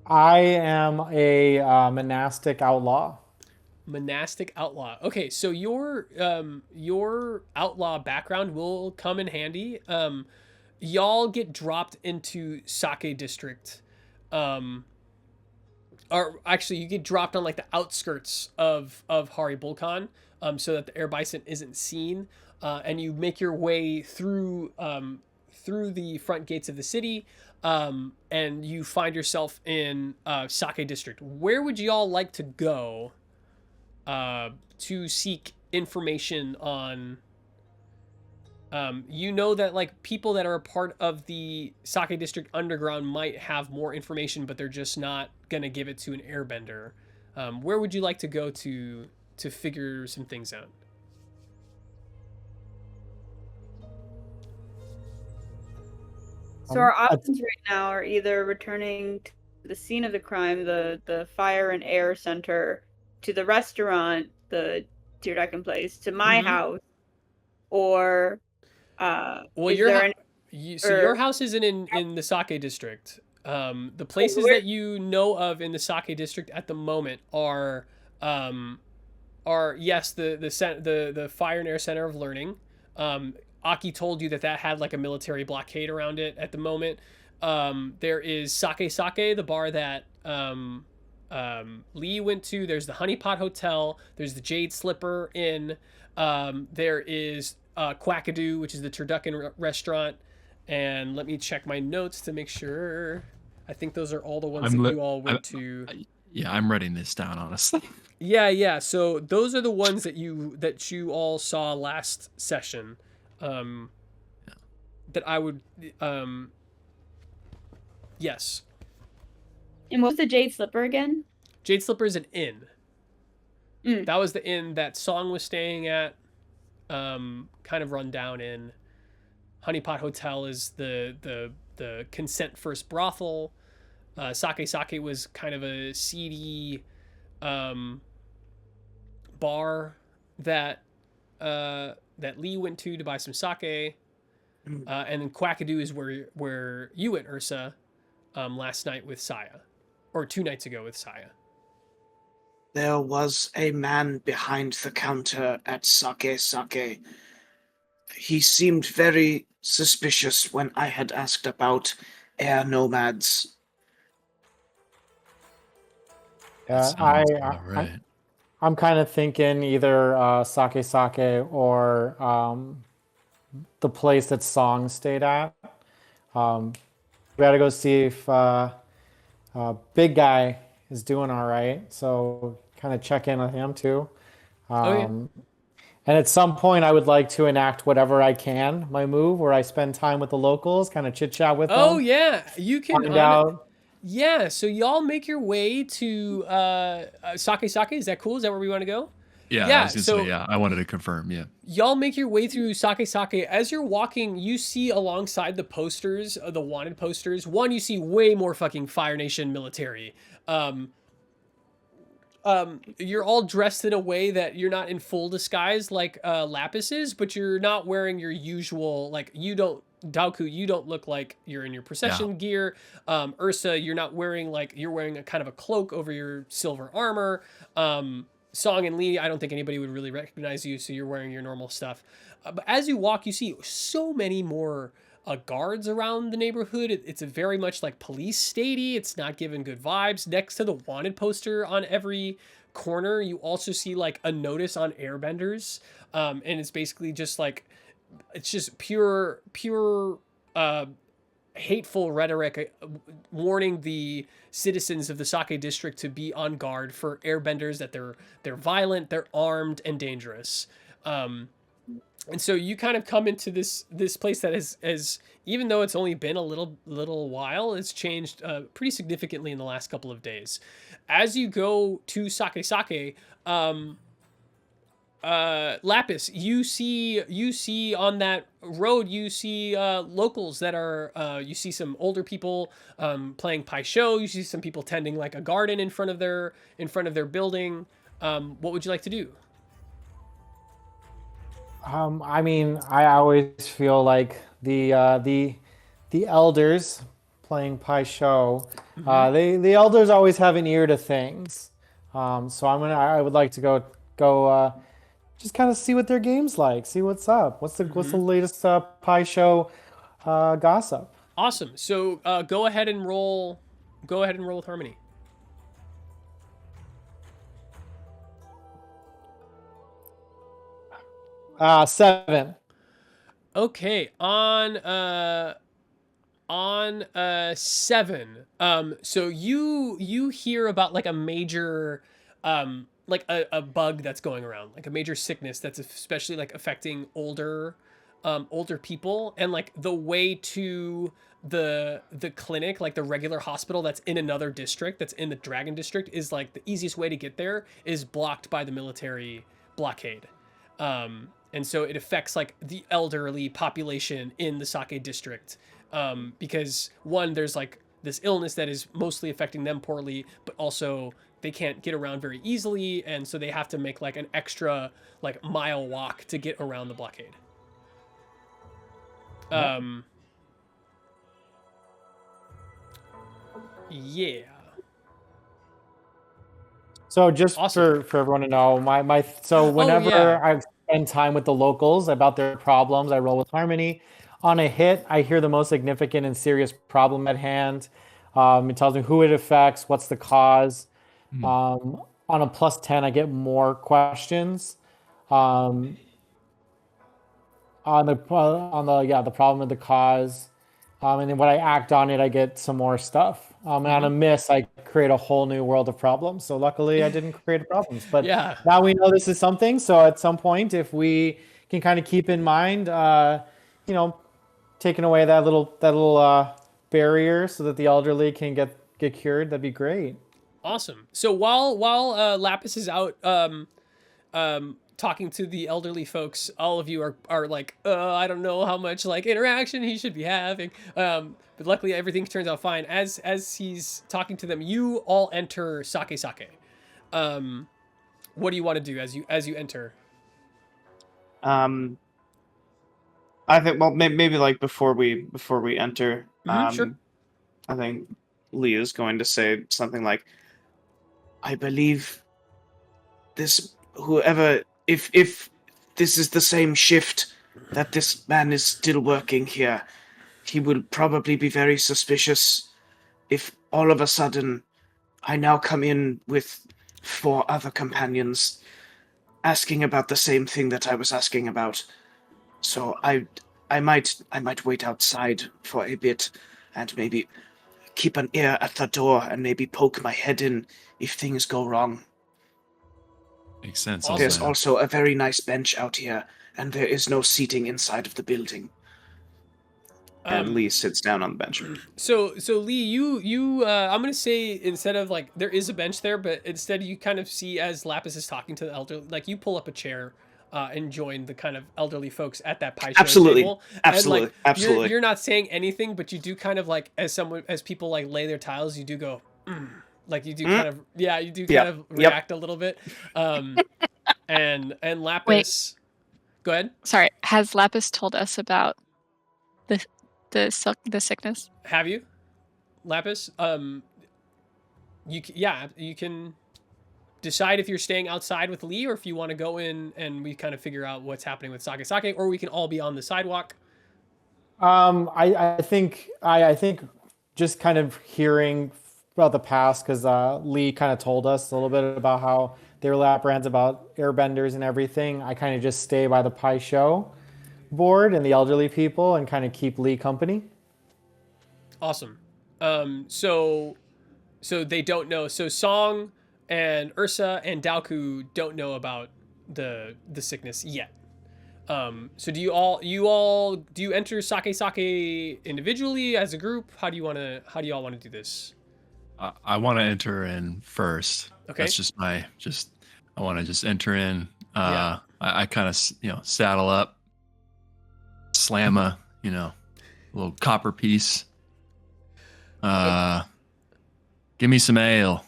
I am a monastic outlaw. Monastic outlaw. Okay, so your outlaw background will come in handy. Y'all get dropped into Sake District. Or actually, you get dropped on like the outskirts of Haribulkan, so that the air bison isn't seen. And you make your way through the front gates of the city, and you find yourself in Sake District. Where would y'all like to go to seek information on? You know that like people that are a part of the Sake District Underground might have more information, but they're just not gonna give it to an airbender. Where would you like to go to figure some things out? So our options right now are either returning to the scene of the crime, the fire and air center, to the restaurant, the Teardakin place, to my house, or well, is your there your house isn't in the Sake District. The places that you know of in the Sake District at the moment are yes, the Fire and Air Center of Learning. Aki told you that had like a military blockade around it at the moment. There is Sake Sake, the bar that Lee went to. There's the Honeypot Hotel. There's the Jade Slipper Inn. There is Quackadoo, which is the turducken restaurant. And let me check my notes to make sure. I think those are all the ones that you all went to. Yeah, I'm writing this down, honestly. Yeah. So those are the ones that you all saw last session. That I would, yes. And what's the Jade Slipper again? Jade Slipper is an inn. That was the inn that Song was staying at, kind of run down in. Honeypot Hotel is the consent first brothel. Sake Sake was kind of a seedy bar that Lee went to buy some sake. And then Quackadoo is where you went, Ursa, last night with Saya, or 2 nights ago with Saya. There was a man behind the counter at Sake Sake. He seemed very suspicious when I had asked about air nomads. Yeah, I'm kind of thinking either Sake Sake or the place that Song stayed at. We gotta go see if Big Guy is doing all right. So kind of check in with him too. And at some point, I would like to enact whatever I can, my move, where I spend time with the locals, kind of chit chat with them. Oh yeah, you can find out. Yeah, so y'all make your way to Sake Sake. Is that cool? Is that where we want to go? Yeah, I was gonna say, I wanted to confirm, yeah. Y'all make your way through Sake Sake. As you're walking, you see alongside the posters, the wanted posters, one, you see way more fucking Fire Nation military. You're all dressed in a way that you're not in full disguise like Lapis is, but you're not wearing your usual, like, Daoku, you don't look like you're in your procession gear. Ursa, you're not wearing, you're wearing a kind of a cloak over your silver armor. Song and Lee, I don't think anybody would really recognize you, so you're wearing your normal stuff. But as you walk, you see so many more guards around the neighborhood. It's a very much like police statey. It's not giving good vibes. Next to the wanted poster on every corner, you also see like a notice on airbenders. And it's basically just like, it's just pure hateful rhetoric warning the citizens of the Sake district to be on guard for airbenders, that they're violent, they're armed, and dangerous. And so you kind of come into this place that has even though it's only been a little while, it's changed pretty significantly in the last couple of days. As you go to Sake, Lapis, you see on that road, you see locals that are you see some older people playing pai sho. You see some people tending like a garden in front of their building. What would you like to do? I mean, I always feel like the elders playing pai sho, the elders always have an ear to things. So I would like to go just kind of see what their game's like, see what's up, what's the latest pai sho gossip. Awesome. So go ahead and roll with Harmony. 7. Okay, on 7. So you hear about like a major like a bug that's going around, like a major sickness that's especially like affecting older people, and like the way to the clinic, like the regular hospital that's in another district, that's in the Dragon district, is like the easiest way to get there is blocked by the military blockade. And so it affects like the elderly population in the Sake district, because one, there's like this illness that is mostly affecting them poorly, but also they can't get around very easily, and so they have to make like an extra like mile walk to get around the blockade. Yeah. So just Awesome. for everyone to know, so whenever yeah. I spend time with the locals about their problems, I roll with Harmony. On a hit, I hear the most significant and serious problem at hand. It tells me who it affects, what's the cause. On a +10, I get more questions. On the problem of the cause, and then when I act on it, I get some more stuff. And on a miss, I create a whole new world of problems. So luckily, I didn't create problems. But Yeah. now we know this is something. So at some point, if we can kind of keep in mind, taking away that little barrier so that the elderly can get cured, that'd be great. Awesome. So while Lapis is out talking to the elderly folks, all of you are like, I don't know how much like interaction he should be having. But luckily everything turns out fine. As he's talking to them, you all enter Sake. What do you want to do as you enter? I think maybe like before we enter, Sure. I think Lee is going to say something like, I believe this if this is the same shift that this man is still working here, he will probably be very suspicious if all of a sudden I now come in with 4 other companions asking about the same thing that I was asking about. So I might wait outside for a bit and maybe keep an ear at the door and maybe poke my head in if things go wrong. Makes sense. There's also a very nice bench out here, and there is no seating inside of the building. And Lee sits down on the bench. So Lee, you I'm gonna say, instead of like there is a bench there, but instead you kind of see as Lapis is talking to the elder, like you pull up a chair and join the kind of elderly folks at that pie show table. Absolutely. You're not saying anything, but you do kind of like, as people like lay their tiles, you do go, like you do kind of, you do kind of react a little bit. And Lapis, go ahead. Sorry, has Lapis told us about the sickness? Have you, Lapis? You can decide if you're staying outside with Lee or if you want to go in and we kind of figure out what's happening with Sake, or we can all be on the sidewalk. I think just kind of hearing about the past, because Lee kind of told us a little bit about how they were lap brands about airbenders and everything. I kind of just stay by the pai sho board and the elderly people and kind of keep Lee company. Awesome. So they don't know. So Song and Ursa and Daoku don't know about the sickness yet. So do you enter Sake individually as a group? How do y'all want to do this? I want to enter in first. Okay. That's just I want to just enter in. Yeah. I kind of, saddle up, slam a little copper piece. Give me some ale.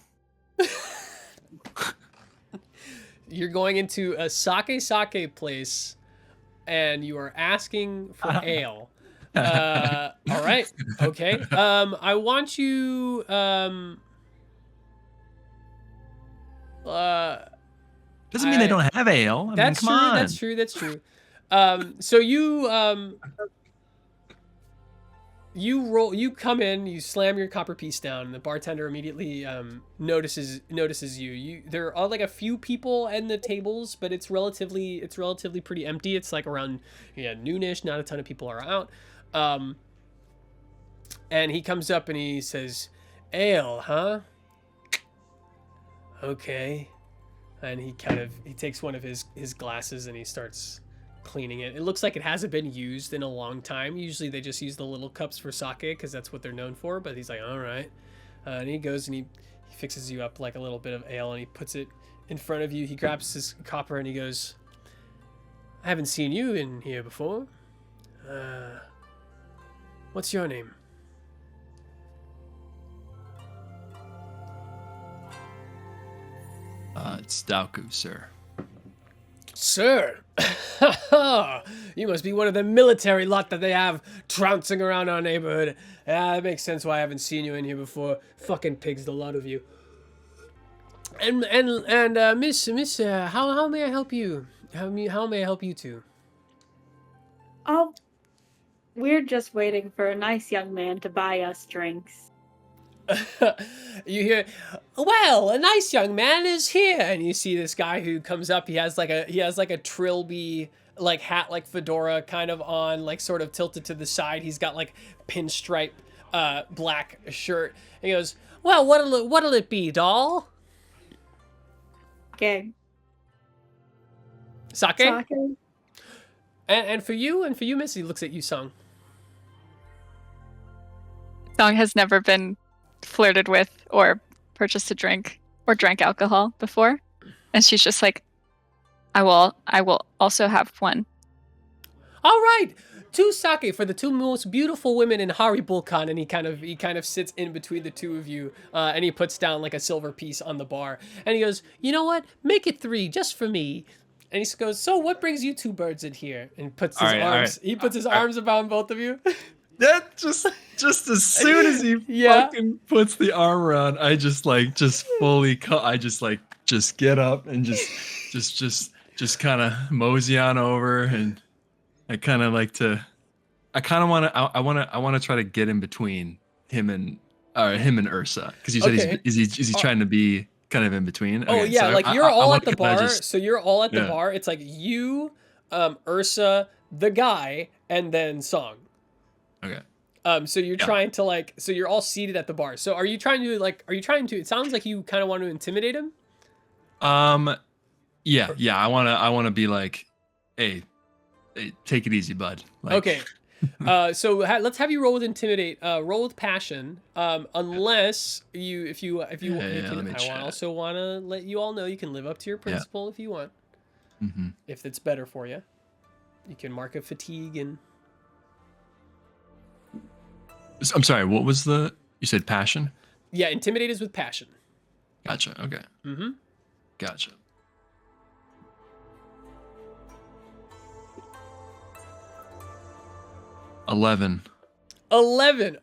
You're going into a sake place, and you are asking for ale. All right. Okay. I want you. Doesn't mean they don't have ale. I mean, come on. That's true. So you come in, you slam your copper piece down, and the bartender immediately notices you. There are like a few people in the tables, but it's relatively pretty empty. It's like around noonish, not a ton of people are out. And he comes up and he says, "Ale, huh? Okay." And he takes one of his glasses and he starts cleaning it. It looks like it hasn't been used in a long time. Usually they just use the little cups for sake because that's what they're known for. But he's like, all right. And he goes and he fixes you up like a little bit of ale and he puts it in front of you. He grabs his copper and he goes, I haven't seen you in here before. What's your name? It's Daoku, sir. Sir, you must be one of the military lot that they have trouncing around our neighborhood. Yeah, that makes sense why I haven't seen you in here before. Fucking pigs, the lot of you. And Miss, how may I help you? How may I help you two? Oh, we're just waiting for a nice young man to buy us drinks. You hear, well, a nice young man is here, and you see this guy who comes up. He has like a trilby like hat, like fedora kind of on, like sort of tilted to the side. He's got like pinstripe black shirt. And he goes, well, what'll it be, doll? Okay. Sake? Sake? And for you, Miss, he looks at you, Song. Song has never been flirted with or purchased a drink or drank alcohol before, and she's just like, I will also have one. All right, 2 sake for the 2 most beautiful women in Haribulkan. And he kind of sits in between the 2 of you, and he puts down like a silver piece on the bar, and he goes, you know what, make it 3 just for me. And he goes, so what brings you 2 birds in here? And puts his arms he puts his arms around both of you. That just as soon as he fucking puts the arm around, I just fully I just get up and just kind of mosey on over, and I kind of want to try to get in between him and Ursa, because you said is he trying to be kind of in between? Oh okay, yeah, so like you're all at the bar. So you're all at the bar. It's like you, Ursa, the guy, and then Song. Okay. So you're trying to so you're all seated at the bar. So are you trying to, it sounds like you kind of want to intimidate him? Yeah. I want to be like, hey, take it easy, bud. Like, okay. So let's have you roll with intimidate. Roll with passion. Unless if you I also want to let you all know you can live up to your principle if you want. Mm-hmm. If it's better for you, you can mark a fatigue and. I'm sorry, what was you said passion? Yeah, intimidate is with passion. Gotcha, okay. Mm-hmm. Gotcha. $11.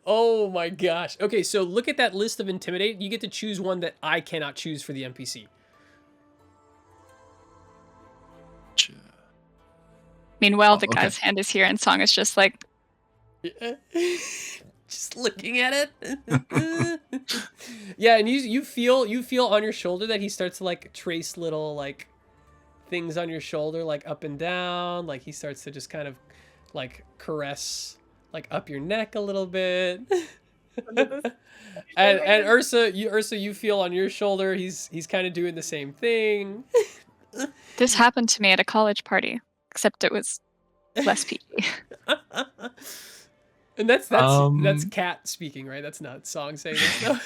Oh my gosh. Okay, so look at that list of intimidate. You get to choose one that I cannot choose for the NPC. Meanwhile, the guy's hand is here, and Song is just like... just looking at it. Yeah, and you feel on your shoulder that he starts to like trace little like things on your shoulder, like up and down. Like he starts to just kind of like caress like up your neck a little bit. And Ursa, you feel on your shoulder. He's kind of doing the same thing. This happened to me at a college party, except it was less PG. And that's Cat speaking, right? That's not Song saying it.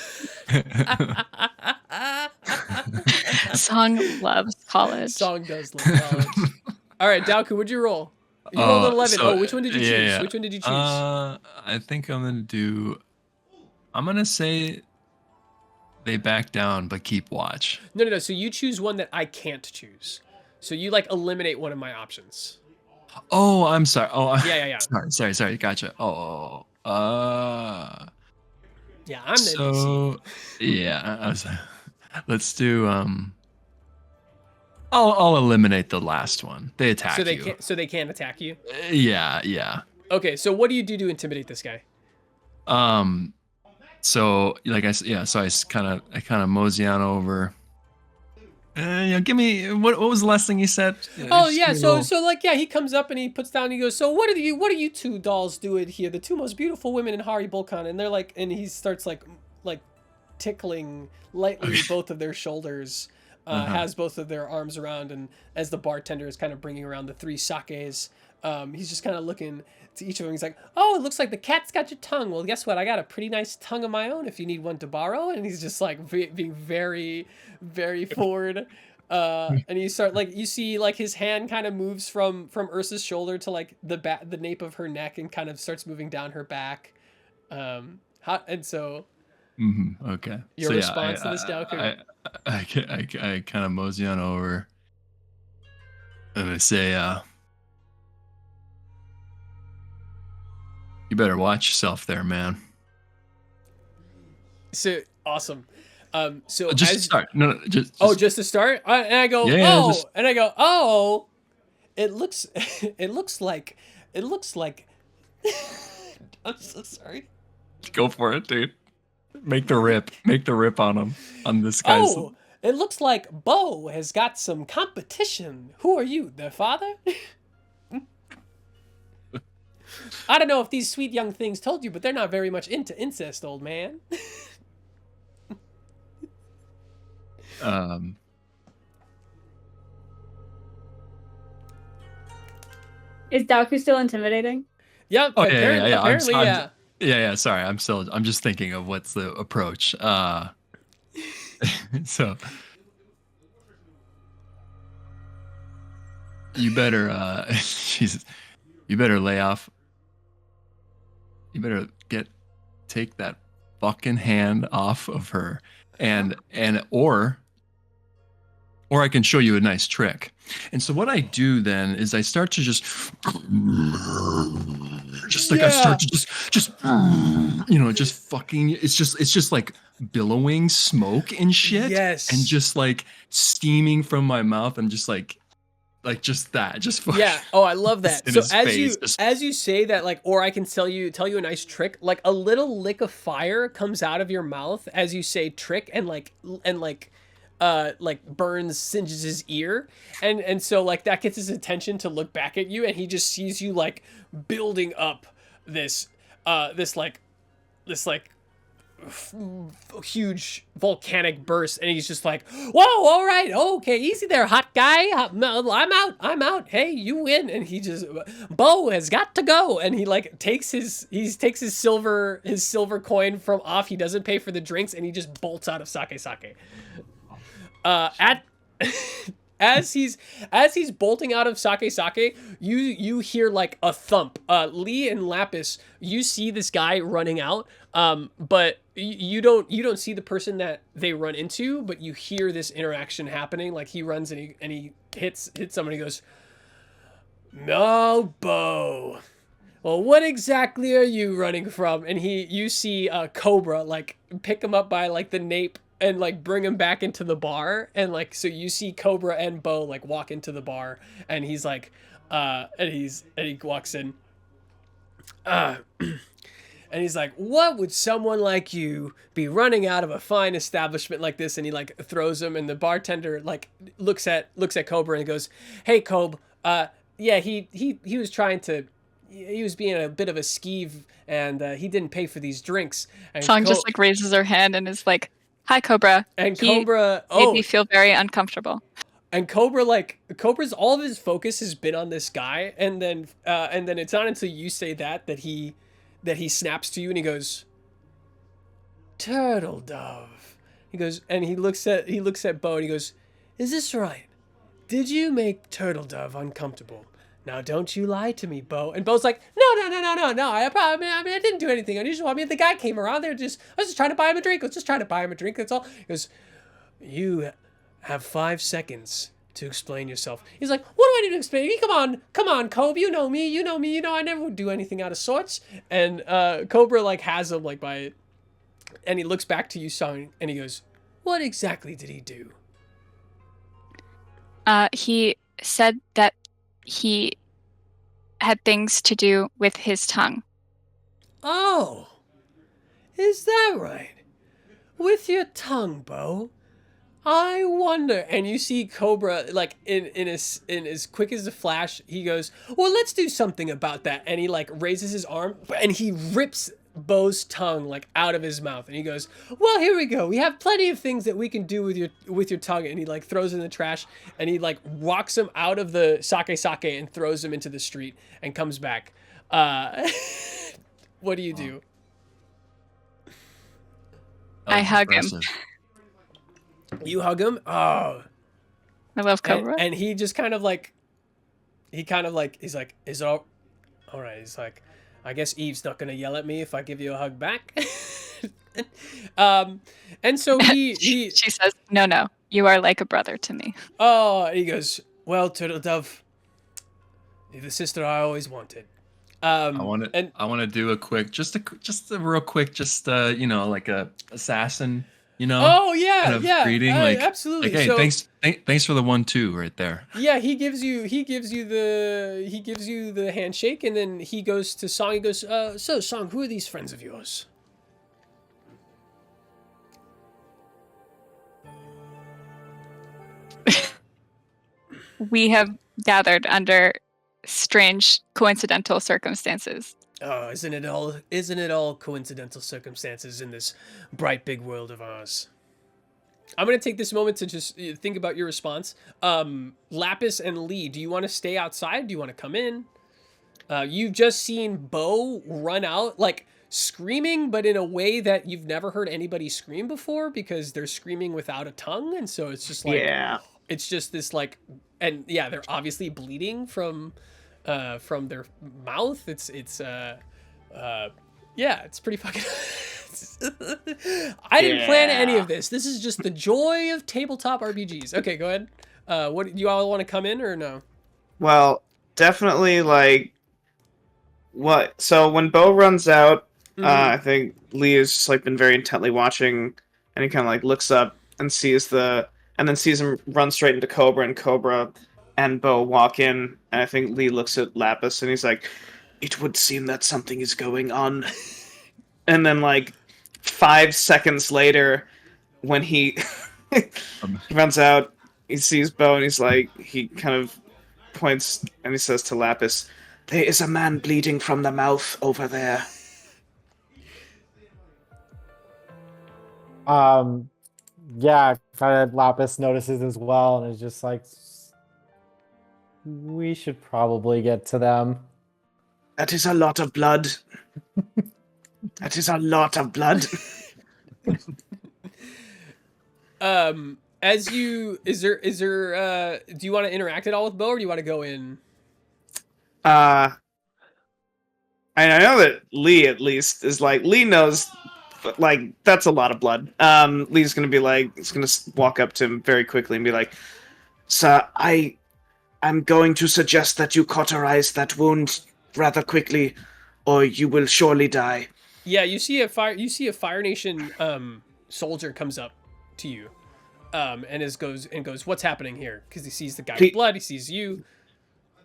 Song loves college. Song does love college. All right, Daoku, what'd you roll? You rolled an 11. Which one did you choose? Yeah. Which one did you choose? I think I'm gonna say they back down but keep watch. No. So you choose one that I can't choose. So you like eliminate one of my options. Oh, I'm sorry. Oh, yeah. Sorry. Gotcha. Oh. Yeah, I'm the so. Yeah, let's do. I'll eliminate the last one. They attack you. So they can't attack you. Yeah. Okay, so what do you do to intimidate this guy? So like so I kind of mosey on over. Give me what was the last thing you said? He comes up and he puts down and he goes, so what are you two dolls doing here? The two most beautiful women in Hari Bolkan. And they're like, and he starts like tickling lightly both of their shoulders, has both of their arms around, and as the bartender is kind of bringing around the 3 sakes, he's just kind of looking to each of them. He's like, oh, it looks like the cat's got your tongue. Well, guess what? I got a pretty nice tongue of my own if you need one to borrow. And he's just like being very, very forward. And you see like his hand kind of moves from Ursa's shoulder to like the nape of her neck and kind of starts moving down her back. Okay. Your response to this, Daoku? I kind of mosey on over and I say, you better watch yourself there, man. So awesome. So just to start. Just to start. And I go, and I go, oh, it looks like. I'm so sorry. Go for it, dude. Make the rip on him, on this guy. Oh, it looks like Bo has got some competition. Who are you, their father? I don't know if these sweet young things told you, but they're not very much into incest, old man. Is Daoku still intimidating? Yep. Oh, apparently, yeah. Sorry, I'm just thinking of what's the approach. So you better, Jesus, you better lay off. You better take that fucking hand off of her, or I can show you a nice trick. And so what I do then is I start to I start to just fucking, it's just like billowing smoke and shit. Yes. And just like steaming from my mouth and just like just that. Just fucking, yeah. Oh, I love that. So as you say that, like, or I can tell you a nice trick, like a little lick of fire comes out of your mouth as you say trick and burns, singes his ear, and so like that gets his attention to look back at you, and he just sees you like building up this huge volcanic burst, and he's just like, whoa, all right, okay, easy there, hot guy, I'm out, hey, you win. And he just, Bo has got to go, and he like takes his silver coin from off. He doesn't pay for the drinks, and he just bolts out of sake. As he's bolting out of sake, you hear like a thump. Lee and Lapis, you see this guy running out, but you don't see the person that they run into, but you hear this interaction happening. Like he runs and he hits somebody. He goes, "No, Bo. Well, what exactly are you running from?" And you see Cobra like pick him up by like the nape and like bring him back into the bar, and like so you see Cobra and Bo like walk into the bar, and he's like and he walks in and he's like, what would someone like you be running out of a fine establishment like this? And he like throws him, and the bartender like looks at Cobra and goes, hey, Cob, yeah, he was trying to he was being a bit of a skeeve, and he didn't pay for these drinks. And Song just like raises her hand and is like, "Hi, Cobra." and He Cobra, made me feel very uncomfortable. and Cobra's all of his focus has been on this guy, and then it's not until you say that he snaps to you and he goes, "Turtle Dove." He goes, and he looks at Bo and he goes, "Is this right? Did you make Turtle Dove uncomfortable? Now don't you lie to me, Bo." And Bo's like, "No. I didn't do anything unusual. I mean, the guy came around there, I was just trying to buy him a drink. That's all." He goes, "You have 5 seconds to explain yourself." He's like, "What do I need to explain? Come on, Cobra. You know me. I never would do anything out of sorts." And Cobra like has him like by, and he looks back to you, Song, and he goes, "What exactly did he do?" He said that he had things to do with his tongue. "Oh, is that right? With your tongue, Bo? I wonder." And you see Cobra like in as quick as a flash, he goes, "Well, let's do something about that." And he like raises his arm and he rips Bo's tongue like out of his mouth, and he goes, "Well, here we go. We have plenty of things that we can do with your tongue." And he like throws it in the trash, and he like walks him out of the sake and throws him into the street and comes back. What do you do? I hug him. You hug him? Oh. I love Cobra. And he just kind of like, he's like, "Is it all right?" He's like, "I guess Eve's not gonna yell at me if I give you a hug back." And so she says, "No, you are like a brother to me." Oh, and he goes, "Well, Turtle Dove, you're the sister I always wanted." I want to do a quick, just a real quick, like a assassin, Oh yeah, kind of yeah, greeting, absolutely. Like, hey, thanks for the 1-2 right there. Yeah, he gives you the handshake, and then he goes to Song. He goes, "So Song, who are these friends of yours?" We have gathered under strange coincidental circumstances. Oh, isn't it all coincidental circumstances in this bright big world of ours? I'm going to take this moment to just think about your response. Lapis and Lee, do you want to stay outside? Do you want to come in? You've just seen Bo run out, like screaming, but in a way that you've never heard anybody scream before, because they're screaming without a tongue. And so it's just like, it's just this like, and yeah, they're obviously bleeding from their mouth. It's pretty fucking. I didn't plan any of this. This is just the joy of tabletop RPGs. Okay, go ahead. What do you all want to come in or no? Well, definitely like what? So when Bo runs out, I think Lee has just like been very intently watching, and he kind of like looks up and sees him run straight into Cobra, and Cobra and Bo walk in, and I think Lee looks at Lapis and he's like, "It would seem that something is going on." And then like 5 seconds later, when he runs out, he sees Bo and he's like, he kind of points and he says to Lapis, "There is a man bleeding from the mouth over there." Yeah, kind of Lapis notices as well, and is just like, we should probably get to them. That is a lot of blood. That is a lot of blood. Do you want to interact at all with Bo, or do you want to go in? I know that Lee at least is like, Lee knows, but like, that's a lot of blood. Lee's gonna be like, he's gonna walk up to him very quickly and be like, "Sir, I'm going to suggest that you cauterize that wound rather quickly, or you will surely die." Yeah, you see a Fire Nation soldier comes up to you, and goes, "What's happening here?" Because he sees the guy with blood, he sees you.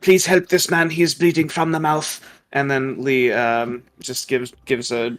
"Please help this man. He is bleeding from the mouth." And then Lee just gives a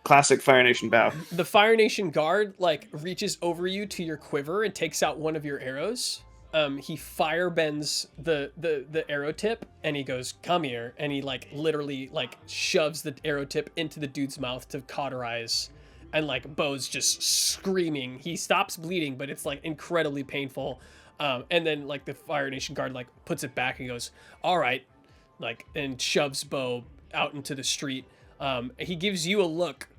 classic Fire Nation bow. The Fire Nation guard like reaches over you to your quiver and takes out one of your arrows, he firebends the arrow tip, and he goes, "Come here," and he like literally like shoves the arrow tip into the dude's mouth to cauterize, and like Bo's just screaming. He stops bleeding, but it's like incredibly painful. And then like the Fire Nation guard like puts it back and goes, "All right," like, and shoves Bo out into the street. He gives you a look,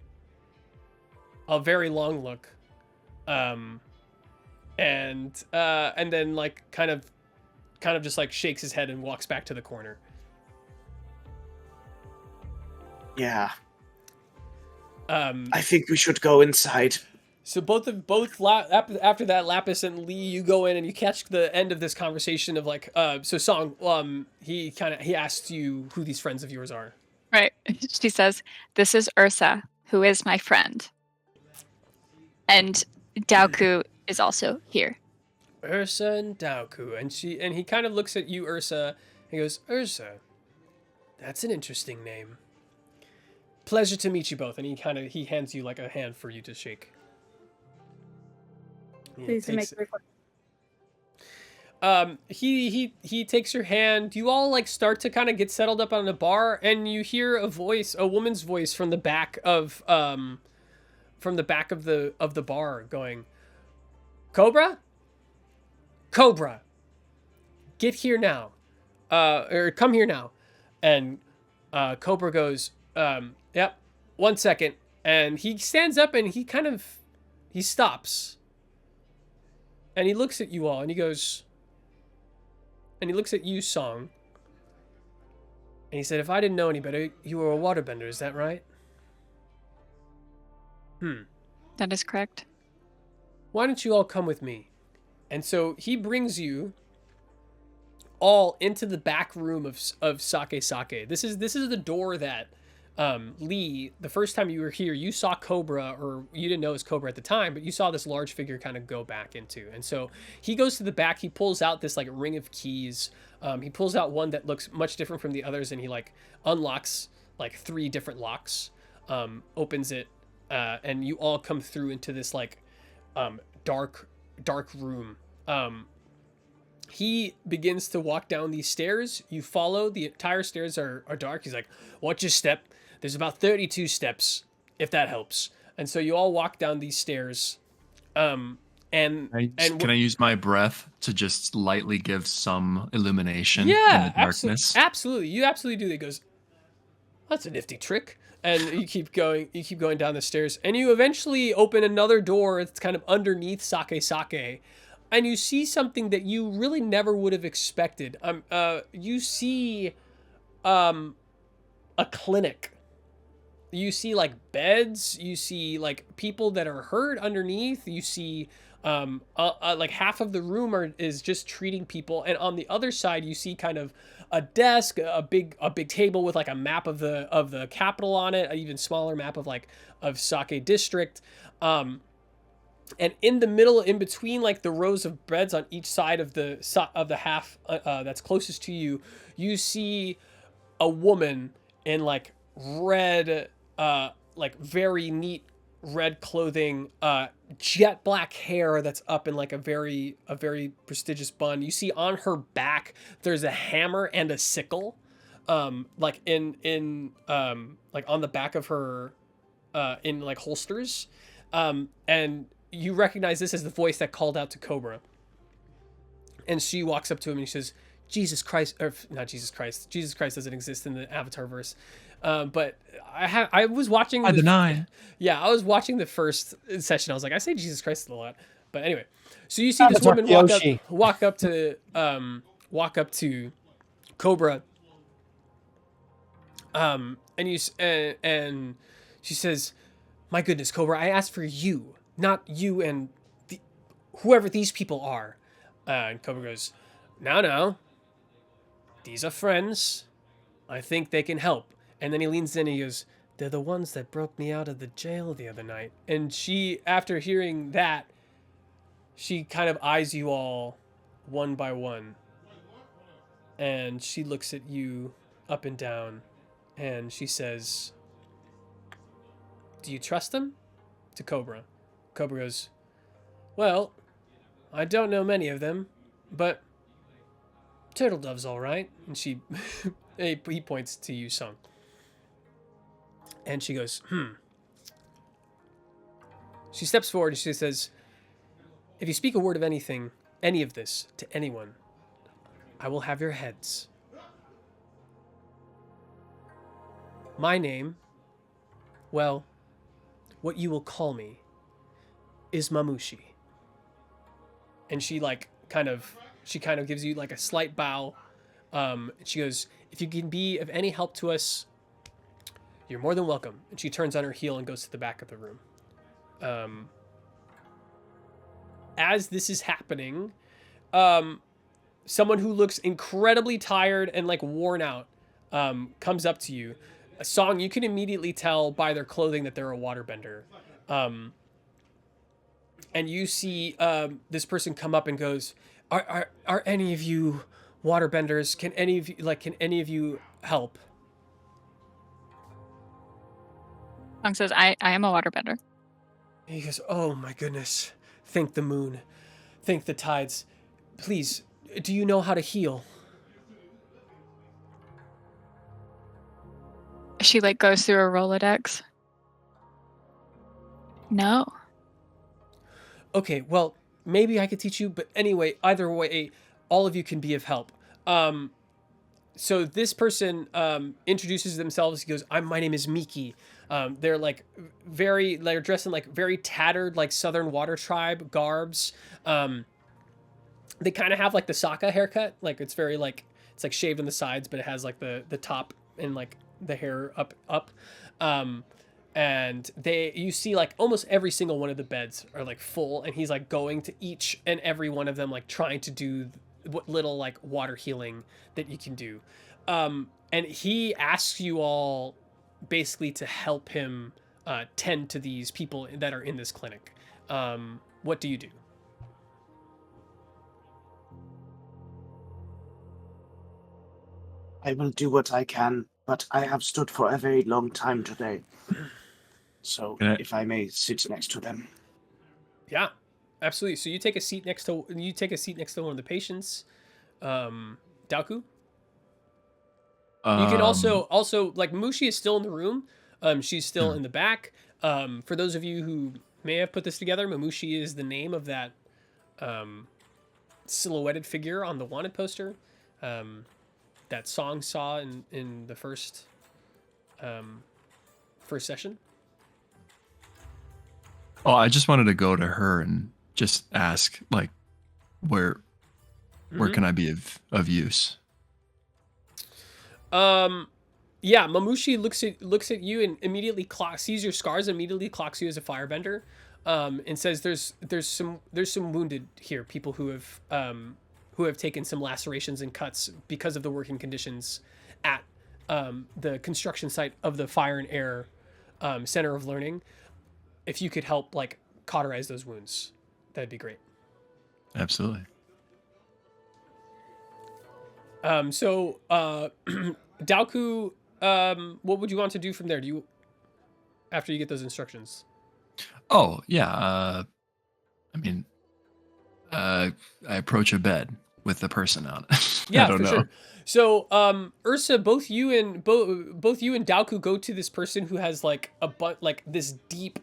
a very long look. And then like kind of just like shakes his head and walks back to the corner. Yeah. I think we should go inside. So after that, Lapis and Lee, you go in and you catch the end of this conversation of like, so Song, he asks you who these friends of yours are. Right. She says, "This is Ursa, who is my friend. And Daoku is also here." Ursa and Daoku, and he kind of looks at you, Ursa. He goes, "Ursa, that's an interesting name. Pleasure to meet you both." And he hands you like a hand for you to shake. Please make the request. He takes your hand. You all like start to kind of get settled up on the bar, and you hear a woman's voice from the back of the bar going, "Cobra? Cobra, get here now. Or come here now." And Cobra goes, "Yep, 1 second." And he stands up and he stops. And he looks at you all and he goes, and he looks at you, Song. And he said, "If I didn't know any better, you were a waterbender, is that right?" That is correct. "Why don't you all come with me?" And so he brings you all into the back room of Sake Sake. This is the door that Lee, the first time you were here, you saw Cobra, or you didn't know it was Cobra at the time, but you saw this large figure kind of go back into. And so he goes to the back, he pulls out this like ring of keys. He pulls out one that looks much different from the others, and he like unlocks like 3 different locks, opens it, and you all come through into this like dark room. He begins to walk down these stairs. You follow. The entire stairs are dark. He's like, "Watch your step. There's about 32 steps, if that helps." And so you all walk down these stairs. Can I use my breath to just lightly give some illumination in yeah, the darkness? absolutely. You absolutely do. He goes, "That's a nifty trick." And you keep going down the stairs, and you eventually open another door that's kind of underneath Sake Sake, and you see something that you really never would have expected. You see a clinic. You see like beds, you see like people that are hurt underneath, you see like half of the room is just treating people, and on the other side you see kind of a desk, a big table with like a map of the capital on it, an even smaller map of Sake District, and in the middle, in between like the rows of beds on each side of the half that's closest to you, you see a woman in like red, like very neat red clothing, jet black hair that's up in like a very prestigious bun. You see on her back there's a hammer and a sickle, like in like on the back of her, in like holsters, and you recognize this as the voice that called out to Cobra. And she walks up to him and she says, "Jesus Christ," or not Jesus Christ. Jesus Christ doesn't exist in the Avatar verse. But I was watching. I deny. Yeah, I was watching the first session. I was like, I say Jesus Christ a lot. But anyway, so you see this woman walk up to Cobra. And she says, "My goodness, Cobra, I asked for you, not you and whoever these people are." And Cobra goes, No. These are friends. I think they can help." And then he leans in and he goes, "They're the ones that broke me out of the jail the other night." And she, after hearing that, she kind of eyes you all one by one. And she looks at you up and down. And she says, "Do you trust them?" To Cobra. Cobra goes, "Well, I don't know many of them, but Turtle Dove's all right. And he points to you, Sung. And she goes, She steps forward and she says, if you speak a word of anything, any of this, to anyone, I will have your heads. My name, well, what you will call me, is Mamushi. And she kind of gives you like a slight bow. She goes, if you can be of any help to us, you're more than welcome. And she turns on her heel and goes to the back of the room. As this is happening, someone who looks incredibly tired and like worn out comes up to you. A song, you can immediately tell by their clothing that they're a waterbender. And you see this person come up and goes, are any of you waterbenders? Can any of you help? Song says, I am a waterbender. And he goes, oh my goodness. Thank the moon. Thank the tides. Please, do you know how to heal? She like goes through a Rolodex. No. Okay, well, maybe I could teach you, but anyway, either way, all of you can be of help. So this person introduces themselves. He goes, my name is Miki. They're dressed in like very tattered, like Southern Water Tribe garbs. They kind of have like the Sokka haircut. Like it's very like, it's like shaved on the sides, but it has like the top and like the hair up. And you see like almost every single one of the beds are like full, and he's like going to each and every one of them, like trying to do what little like water healing that you can do. And he asks you all basically to help him tend to these people that are in this clinic. What do you do? I will do what I can, but I have stood for a very long time today. So, if I may sit next to them. Yeah, absolutely. So you take a seat next to one of the patients. Daoku? You can also like Mushi is still in the room. She's still in the back. For those of you who may have put this together, Mamushi is the name of that silhouetted figure on the wanted poster. That Song saw in the first session. Oh, I just wanted to go to her and just ask, like, where can I be of use? Yeah, Mamushi looks at you and immediately sees your scars, immediately clocks you as a firebender, and says there's some wounded here, people who have taken some lacerations and cuts because of the working conditions at the construction site of the Fire and Air Center of Learning. If you could help like cauterize those wounds, that'd be great. Absolutely. So Daoku, what would you want to do from there? After you get those instructions? Oh, yeah. I mean, I approach a bed with the person on it. Yeah, I don't know. Sure. So, Ursa, both you and Daoku go to this person who has like this deep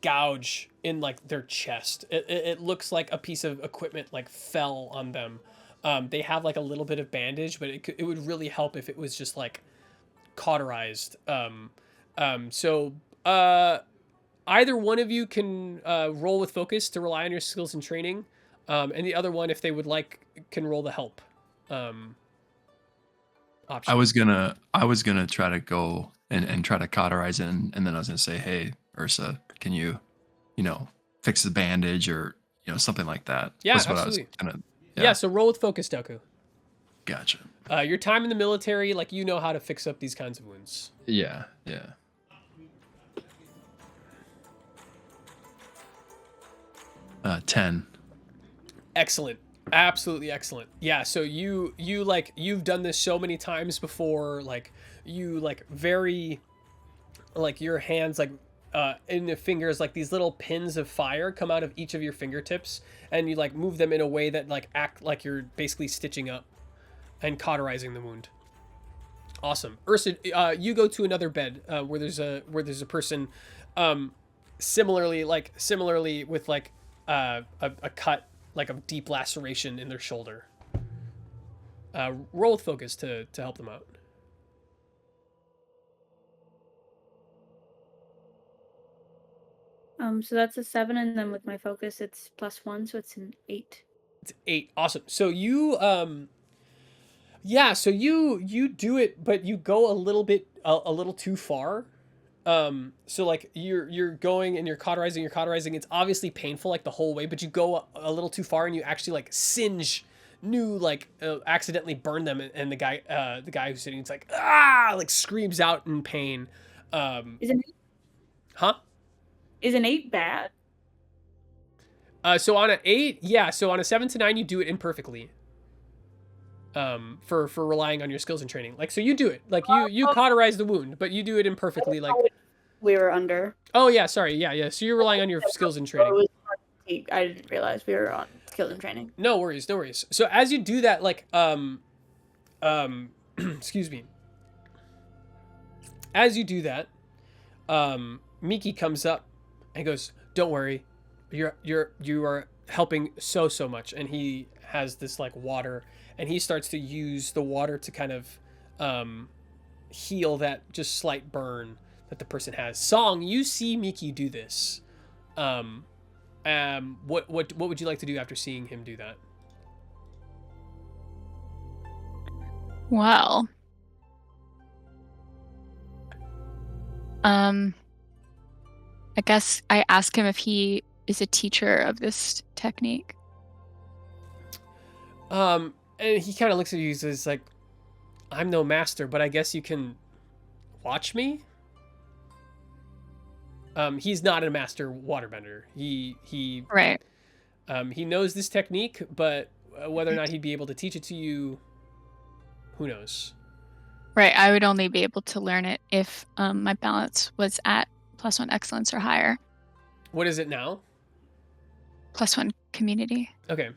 gouge in like their chest. It looks like a piece of equipment like fell on them. They have like a little bit of bandage, but it would really help if it was just like cauterized. So either one of you can roll with focus to rely on your skills and training, and the other one, if they would like, can roll the help option. I was gonna try to go and try to cauterize it, and then I was gonna say, hey, Ursa, can you fix the bandage or something like that? Yeah, that's absolutely. What I was gonna. Yeah, so roll with focus, Daoku. Gotcha. Your time in the military, like you know how to fix up these kinds of wounds. Yeah. 10. Excellent. Absolutely excellent. Yeah, so you've done this so many times before, like you like very like your hands like in the fingers, like these little pins of fire come out of each of your fingertips, and you like move them in a way that like act like you're basically stitching up and cauterizing the wound. Awesome. Ursa, you go to another bed where there's a person, similarly with like a cut, like a deep laceration in their shoulder. Roll with focus to help them out. So that's a 7, and then with my focus, it's +1, so it's an 8. It's 8. Awesome. So you so you do it, but you go a little too far. So like you're going and you're cauterizing. It's obviously painful like the whole way, but you go a little too far and you actually like singe accidentally burn them, and the guy who's sitting, it's like like screams out in pain. Is an 8? Huh? Is an 8 bad? So on an 8, yeah. So on a 7 to 9, you do it imperfectly. For relying on your skills and training. Like, so you do it. Like you cauterize the wound, but you do it imperfectly. Like we were under. Oh yeah, sorry, yeah. So you're relying on your skills and training. I didn't realize we were on skills and training. No worries. So as you do that, like excuse me. As you do that, Miki comes up and goes, "Don't worry, you are helping so much." And he has this like water, and he starts to use the water to kind of heal that just slight burn that the person has. Song, you see Miki do this. What would you like to do after seeing him do that? Well, I guess I ask him if he is a teacher of this technique. And he kind of looks at you and says, like, "I'm no master, but I guess you can watch me." He's not a master waterbender. He Right. He knows this technique, but whether or not he'd be able to teach it to you, who knows? Right. I would only be able to learn it if my balance was at +1 excellence or higher. What is it now? +1 community. Okay.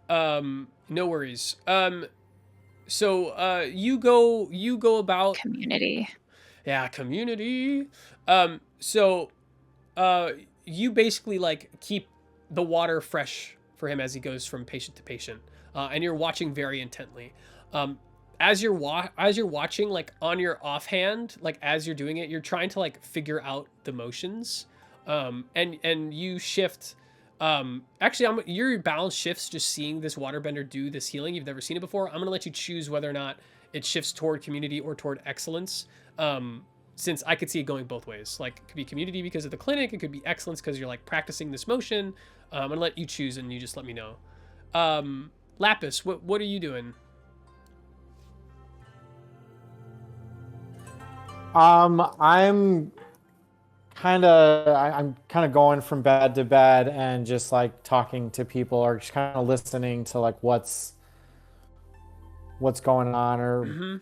No worries. So you go about community. Yeah, community. So you basically like keep the water fresh for him as he goes from patient to patient, and you're watching very intently. As you're watching, like on your offhand, like as you're doing it, you're trying to like figure out the motions, and you shift. Actually, your balance shifts just seeing this waterbender do this healing. You've never seen it before. I'm gonna let you choose whether or not it shifts toward community or toward excellence. Since I could see it going both ways. Like, it could be community because of the clinic, it could be excellence because you're like practicing this motion. I'm gonna let you choose and you just let me know. Lapis, what are you doing? I'm kind of going from bed to bed and just like talking to people or just kind of listening to like what's going on, or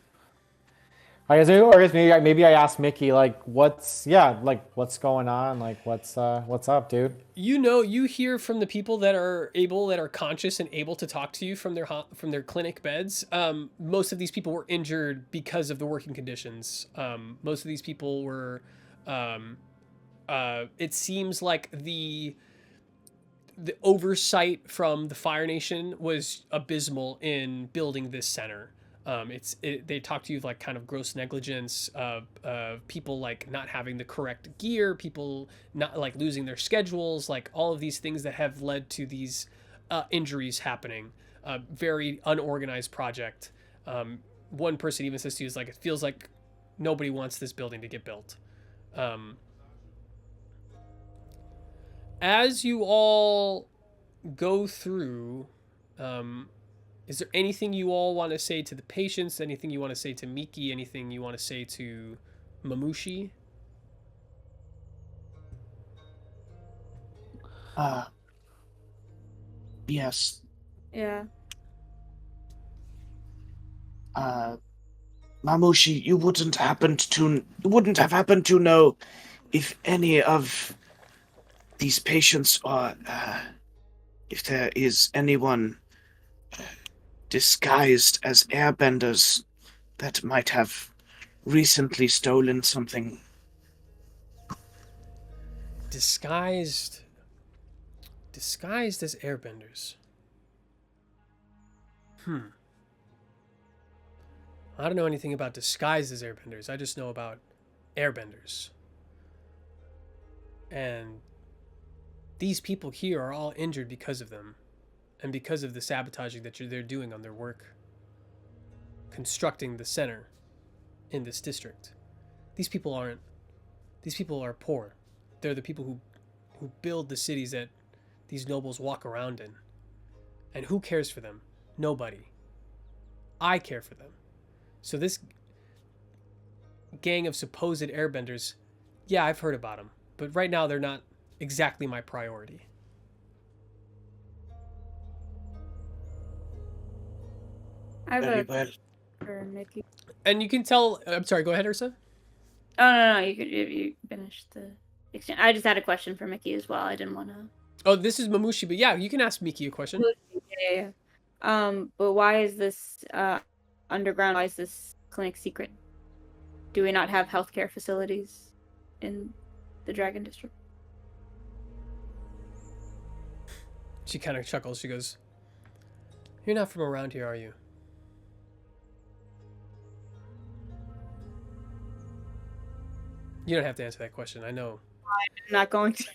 I guess maybe I asked Mickey like what's going on, like what's up, dude? You hear from the people that are conscious and able to talk to you from their clinic beds. Most of these people were injured because of the working conditions. Most of these people were it seems like the oversight from the Fire Nation was abysmal in building this center. They talk to you like kind of gross negligence, people like not having the correct gear, people not like losing their schedules, like all of these things that have led to these injuries happening. Very unorganized project. One person even says to you, is like, it feels like nobody wants this building to get built. As you all go through, is there anything you all want to say to the patients? Anything you want to say to Miki? Anything you want to say to Mamushi? Yes. Yeah. Mamushi, you wouldn't have happened to know if any of these patients or if there is anyone disguised as airbenders that might have recently stolen something. Disguised as airbenders. I don't know anything about disguised as airbenders. I just know about airbenders. And these people here are all injured because of them. And because of the sabotaging that they're doing on their work. Constructing the center in this district. These people are poor. They're the people who build the cities that these nobles walk around in. And who cares for them? Nobody. I care for them. So this gang of supposed airbenders, yeah, I've heard about them. But right now they're not exactly my priority. I have Very a well. for Mickey. And you can tell... I'm sorry, go ahead, Ursa. Oh no, you finished the exchange. I just had a question for Mickey as well. I didn't want to. Oh, this is Mamushi, but yeah, you can ask Miki a question. Yeah. But why is this underground? Why is this clinic secret? Do we not have healthcare facilities in the Dragon District? She kind of chuckles. She goes, "You're not from around here, are you?" You don't have to answer that question. I know. I'm not going to.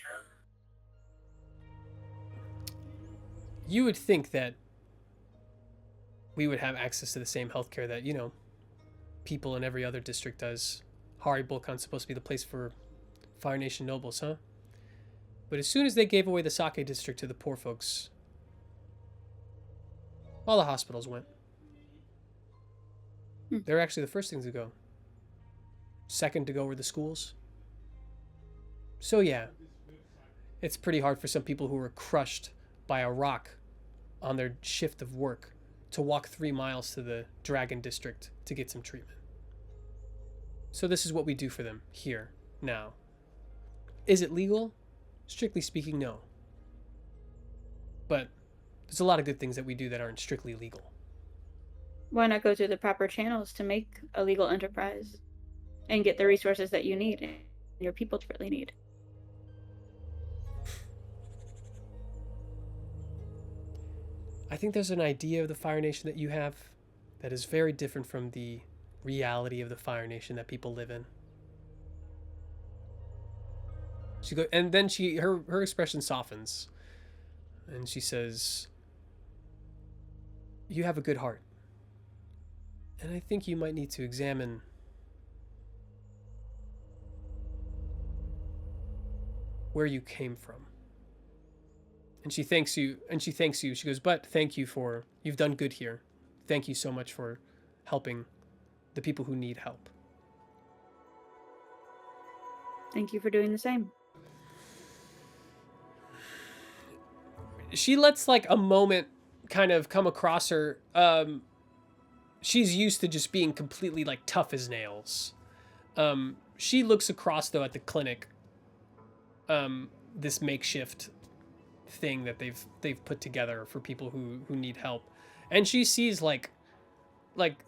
You would think that we would have access to the same healthcare that, people in every other district does. Hari Bulkan's supposed to be the place for Fire Nation nobles, huh? But as soon as they gave away the Sake district to the poor folks, all the hospitals went. They're actually the first things to go. Second to go were the schools. So yeah, it's pretty hard for some people who were crushed by a rock on their shift of work to walk 3 miles to the Dragon District to get some treatment. So this is what we do for them here, now. Is it legal? Strictly speaking, no. But there's a lot of good things that we do that aren't strictly legal. Why not go through the proper channels to make a legal enterprise and get the resources that you need and your people desperately need? I think there's an idea of the Fire Nation that you have that is very different from the reality of the Fire Nation that people live in. And then her expression softens, and she says, "You have a good heart, and I think you might need to examine where you came from." And she thanks you. She goes, "But thank you you've done good here. Thank you so much for helping the people who need help." Thank you for doing the same. She lets like a moment kind of come across her. She's used to just being completely like tough as nails. She looks across though at the clinic. This makeshift thing that they've put together for people who need help, and she sees like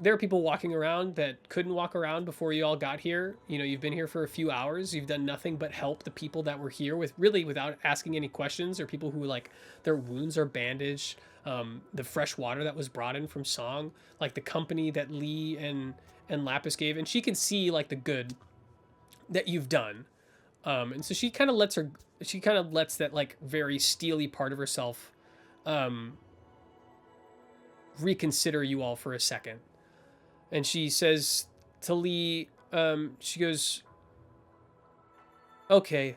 there are people walking around that couldn't walk around before you all got here. You've been here for a few hours. You've done nothing but help the people that were here without asking any questions, or people who like their wounds are bandaged. The fresh water that was brought in from Song, like the company that Lee and Lapis gave, and she can see like the good that you've done. And so she kind of lets that like very steely part of herself reconsider you all for a second. And she says to Lee, she goes, "Okay,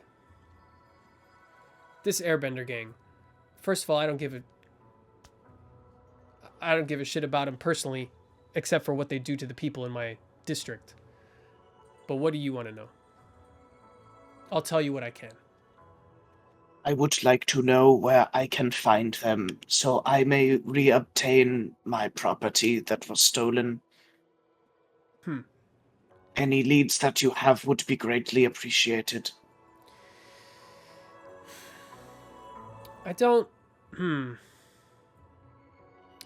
this airbender gang, first of all, I don't give a shit about them personally, except for what they do to the people in my district. But what do you want to know? I'll tell you what I can." I would like to know where I can find them, so I may reobtain my property that was stolen. Any leads that you have would be greatly appreciated. I don't...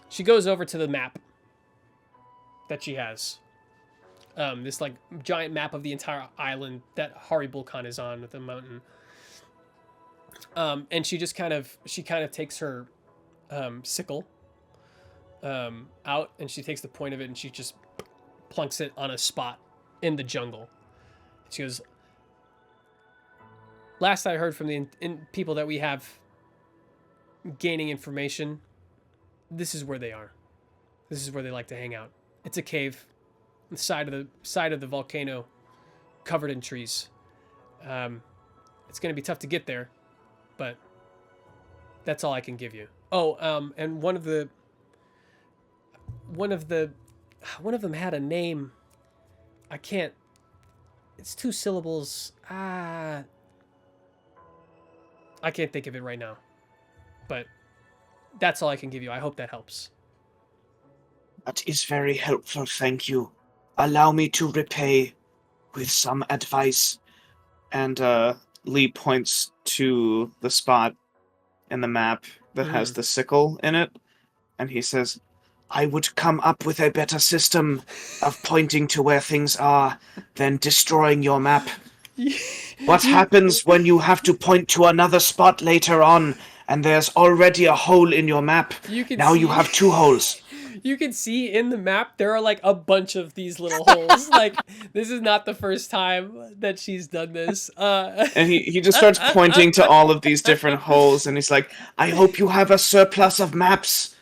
She goes over to the map that she has. This, like, giant map of the entire island that Haribulkan is on with the mountain. And she kind of takes her sickle out, and she takes the point of it, and she just plunks it on a spot in the jungle. She goes, last I heard from the people that we have gaining information, this is where they are. This is where they like to hang out. It's a cave on the side of the volcano, covered in trees. It's going to be tough to get there, but that's all I can give you. Oh, and one of them had a name. I can't. It's 2 syllables. I can't think of it right now. But that's all I can give you. I hope that helps. That is very helpful, thank you. Allow me to repay with some advice. And Lee points to the spot in the map that has the sickle in it. And he says, I would come up with a better system of pointing to where things are than destroying your map. What happens when you have to point to another spot later on and there's already a hole in your map? You have 2 holes. You can see in the map there are like a bunch of these little holes. Like, this is not the first time that she's done this. And he just starts pointing to all of these different holes, and he's like, I hope you have a surplus of maps.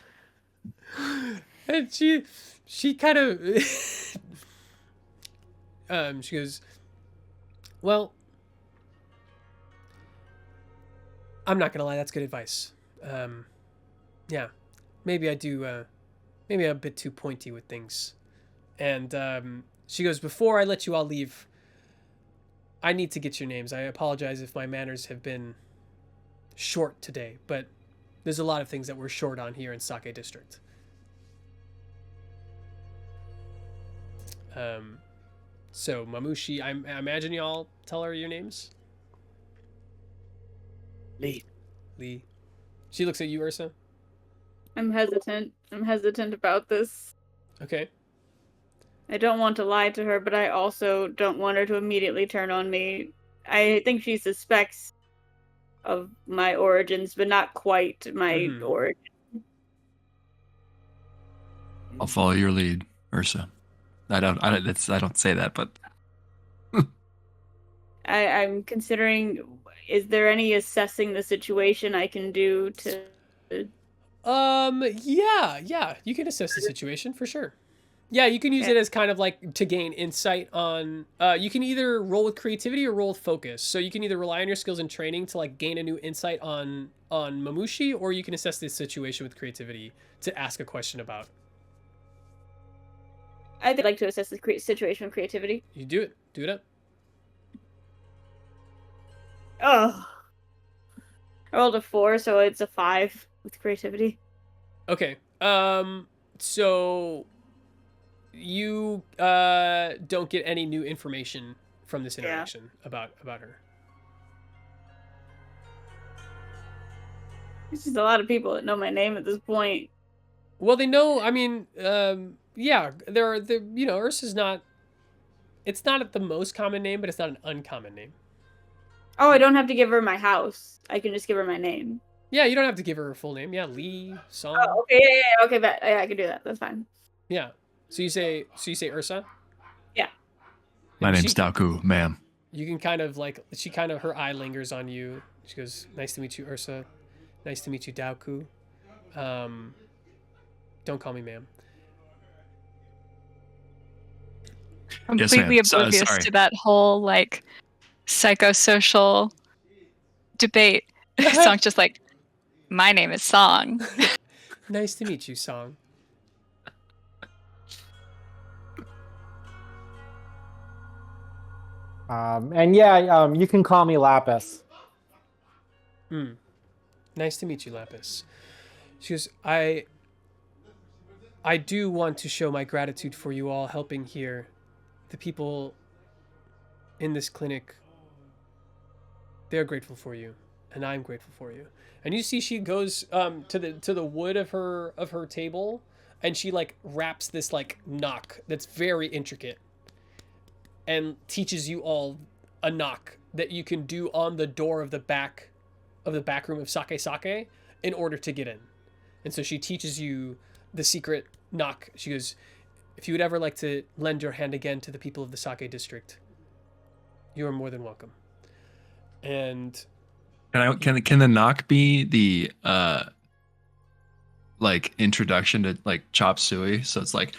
And she kind of she goes, well, I'm not gonna lie, that's good advice. Yeah, maybe I do. Maybe I'm a bit too pointy with things. And she goes, before I let you all leave, I need to get your names. I apologize if my manners have been short today, but there's a lot of things that we're short on here in Sake District. So Mamushi, I imagine y'all tell her your names? Lee. She looks at you, Ursa. I'm hesitant about this. Okay. I don't want to lie to her, but I also don't want her to immediately turn on me. I think she suspects of my origins, but not quite my origin. I'll follow your lead, Ursa. I don't say that, but I'm considering, is there any assessing the situation I can do to... Yeah, you can assess the situation for sure. Yeah, you can use it as kind of like to gain insight on, you can either roll with creativity or roll with focus. So you can either rely on your skills and training to like gain a new insight on Mamushi, or you can assess the situation with creativity to ask a question about. I'd like to assess the situation with creativity. You do it. Do it up. Oh. I rolled a 4, so it's a 5 with creativity. Okay. So you don't get any new information from this interaction about her. There's just a lot of people that know my name at this point. Well, they know. I mean, yeah, Ursa's not. It's not the most common name, but it's not an uncommon name. Oh, I don't have to give her my house. I can just give her my name. Yeah, you don't have to give her her full name. Yeah, Lee, Song. Oh, okay, yeah, okay, but yeah, I can do that. That's fine. Yeah. So you say Ursa? Yeah. My name's Daoku, ma'am. You can kind of like, her eye lingers on you. She goes, nice to meet you, Ursa. Nice to meet you, Daoku. Don't call me ma'am. Completely oblivious to that whole like psychosocial debate. Song's just like, my name is Song. Nice to meet you, Song. And yeah, you can call me Lapis. Nice to meet you, Lapis. She goes, I do want to show my gratitude for you all helping here. The people in this clinic, they're grateful for you. and I'm grateful for you. And you see she goes to the wood of her table, and she like wraps this like knock that's very intricate, and teaches you all a knock that you can do on the door of the back room of Sake Sake in order to get in. And so she teaches you the secret knock. She goes, if you would ever like to lend your hand again to the people of the Sake district, you are more than welcome. And can the knock be the like introduction to like chop suey? So it's like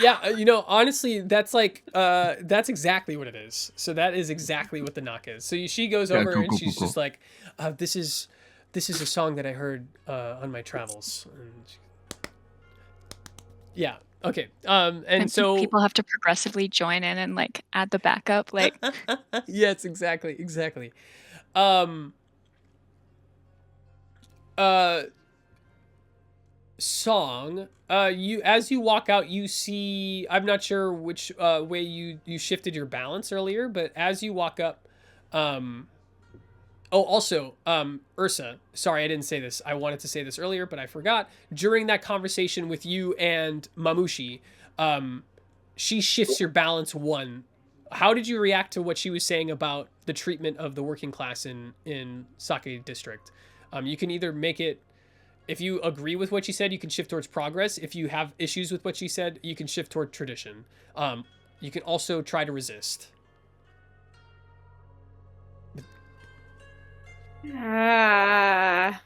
yeah, you know, honestly, that's like that's exactly what it is. So that is exactly what the knock is. So she goes over and she's just like, this is a song that I heard on my travels. And yeah, okay. And so people have to progressively join in and like add the backup, like yes, exactly. Song, you as you walk out, you see, I'm not sure which way you shifted your balance earlier, but as you walk up, Ursa, sorry, I didn't say this. I wanted to say this earlier, but I forgot. During that conversation with you and Mamushi, she shifts your balance 1. How did you react to what she was saying about the treatment of the working class in Sake District? You can either make it, if you agree with what she said, you can shift towards progress. If you have issues with what she said, you can shift toward tradition. You can also try to resist. I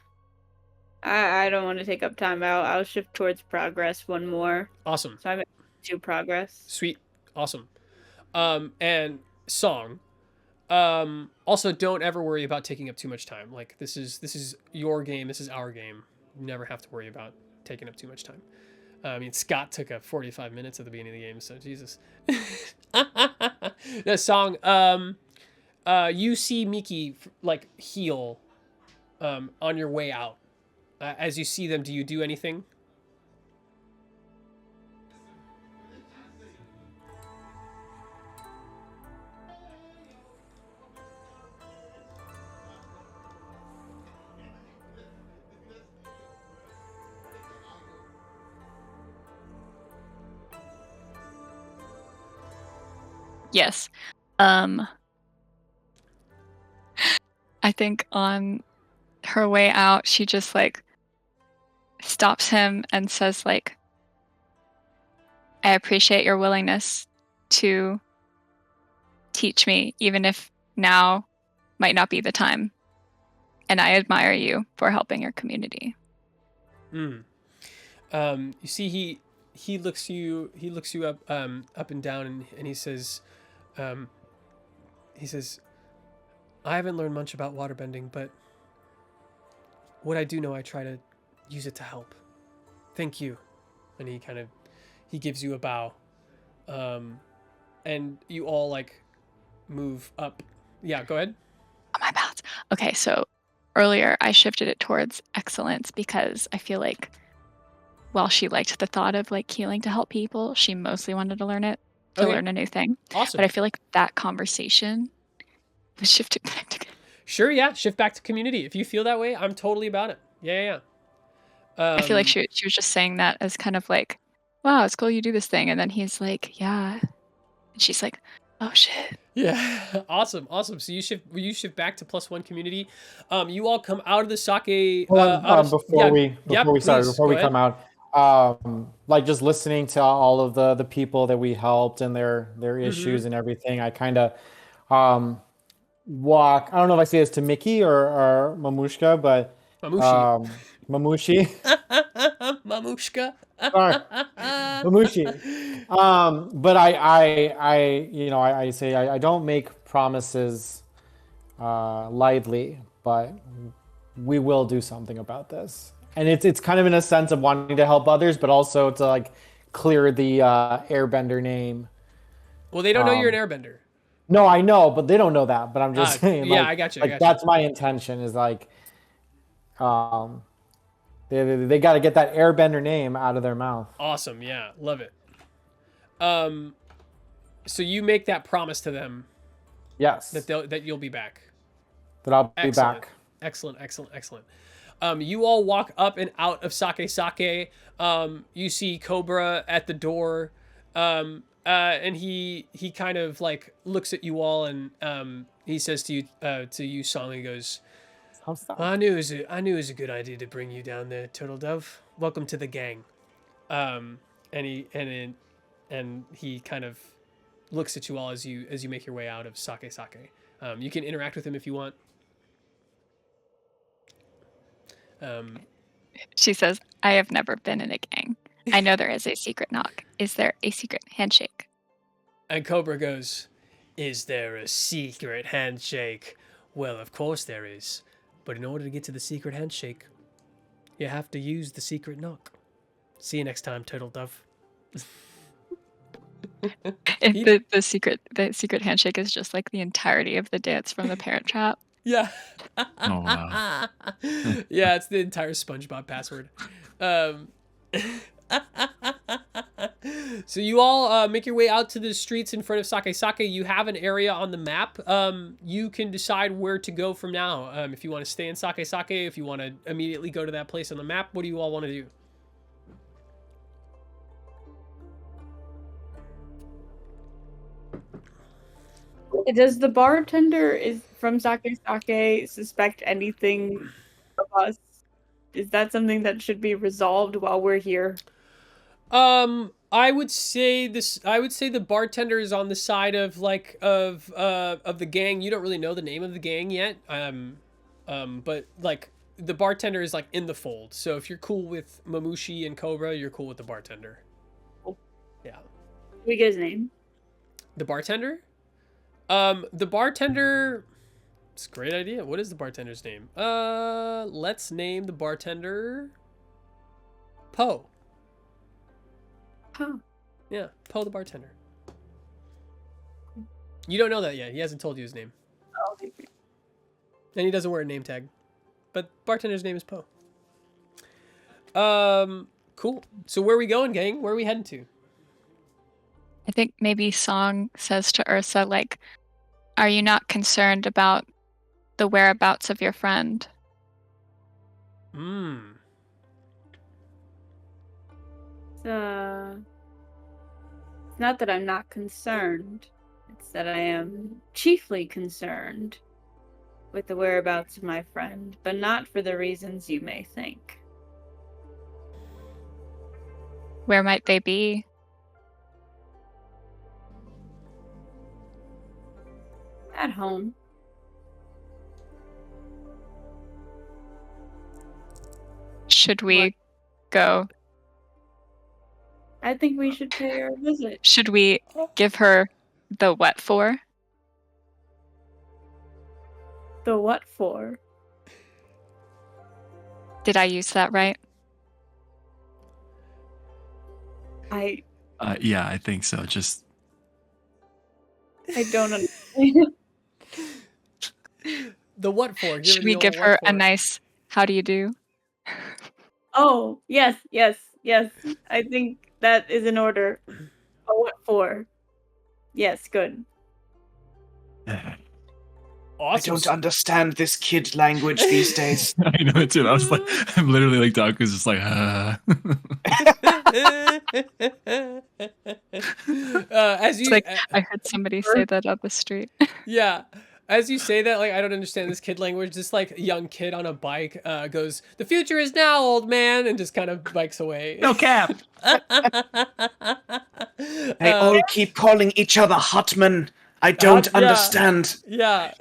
don't want to take up time. I'll shift towards progress 1 more. Awesome. So I'm at 2 progress. Sweet. Awesome. And song. Also, don't ever worry about taking up too much time. Like this is your game. This is our game. You never have to worry about taking up too much time. I mean, Scott took up 45 minutes at the beginning of the game, so Jesus. The song. You see Miki like heal on your way out. As you see them, do you do anything? yes. I think on her way out, she just like stops him and says like, I appreciate your willingness to teach me, even if now might not be the time. And I admire you for helping your community. You see he looks you up up and down and he says I haven't learned much about waterbending, but what I do know, I try to use it to help. Thank you. And he gives you a bow. And you all like move up. Yeah, go ahead. Oh, my bad. Okay, so earlier I shifted it towards excellence because I feel like while she liked the thought of like healing to help people, she mostly wanted to learn it to learn a new thing. Awesome. But I feel like that conversation was shifted back to Sure, yeah. Shift back to community. If you feel that way, I'm totally about it. Yeah. I feel like she was just saying that as kind of like, wow, it's cool you do this thing. And then he's like, yeah. And she's like, oh shit. Yeah. Awesome. So you shift back to +1 community. You all come out of the sake. Before we come out, like just listening to all of the people that we helped and their issues and everything, I kind of walk. I don't know if I say this to Mickey or Mamushka, but Mamushi. Mamushka. Sorry. Mamushi. But I say I don't make promises lightly, but we will do something about this. And it's kind of in a sense of wanting to help others, but also to like clear the airbender name. Well, they don't know you're an airbender. No, I know, but they don't know that. But I'm just saying. Yeah, like, I got you. That's my intention. Is like, they got to get that airbender name out of their mouth. Awesome. Yeah, love it. So you make that promise to them, Yes. that you'll be back. That I'll be Excellent. back. Excellent. You all walk up and out of Sake Sake. You see Cobra at the door, and he kind of like looks at you all, and he says to you, Song, he goes, I knew it was a good idea to bring you down there, Turtle Dove. Welcome to the gang. And he kind of looks at you all as you make your way out of Sake Sake. You can interact with him if you want. She says, I have never been in a gang. I know there is a secret knock. Is there a secret handshake? And Cobra goes, is there a secret handshake? Well, of course there is. But in order to get to the secret handshake, you have to use the secret knock. See you next time, Turtle Dove. The secret handshake is just like the entirety of the dance from The Parent Trap. Yeah. Oh, wow. Yeah, it's the entire SpongeBob password. So you all make your way out to the streets in front of Sake Sake. You have an area on the map. You can decide where to go from now. If you want to stay in Sake Sake, if you want to immediately go to that place on the map, what do you all want to do? Does the bartender from Sake Sake suspect anything of us? Is that something that should be resolved while we're here? I would say the bartender is on the side of the gang. You don't really know the name of the gang yet. But like the bartender is like in the fold. So if you're cool with Mamushi and Cobra, you're cool with the bartender. Cool. Yeah. Can we get his name? The bartender? The bartender, it's a great idea. What is the bartender's name? Let's name the bartender Poe. Poe. Yeah, Poe the bartender. You don't know that yet. He hasn't told you his name. Oh, And he doesn't wear a name tag. But bartender's name is Poe. Cool. So where are we going, gang? Where are we heading to? I think maybe Song says to Ursa, like, are you not concerned about the whereabouts of your friend? It's not that I'm not concerned. It's that I am chiefly concerned with the whereabouts of my friend, but not for the reasons you may think. Where might they be? At home. Should we go? I think we should pay her a visit. Should we give her the what for? The what for? Did I use that right? Yeah, I think so. Just I don't understand. The what for? Should we give her a nice how do you do? Oh, yes. I think that is in order. Oh, what for? Yes, good. I Awesome. don't understand this kid language these days. I know it too. I was like, I'm literally like Daoku's just like, As you, It's like I heard somebody say that up the street. yeah, as you say that, like, I don't understand this kid language. This like young kid on a bike goes, "The future is now, old man," and just kind of bikes away. no cap. They all keep calling each other Hotman. I don't yeah. understand. Yeah.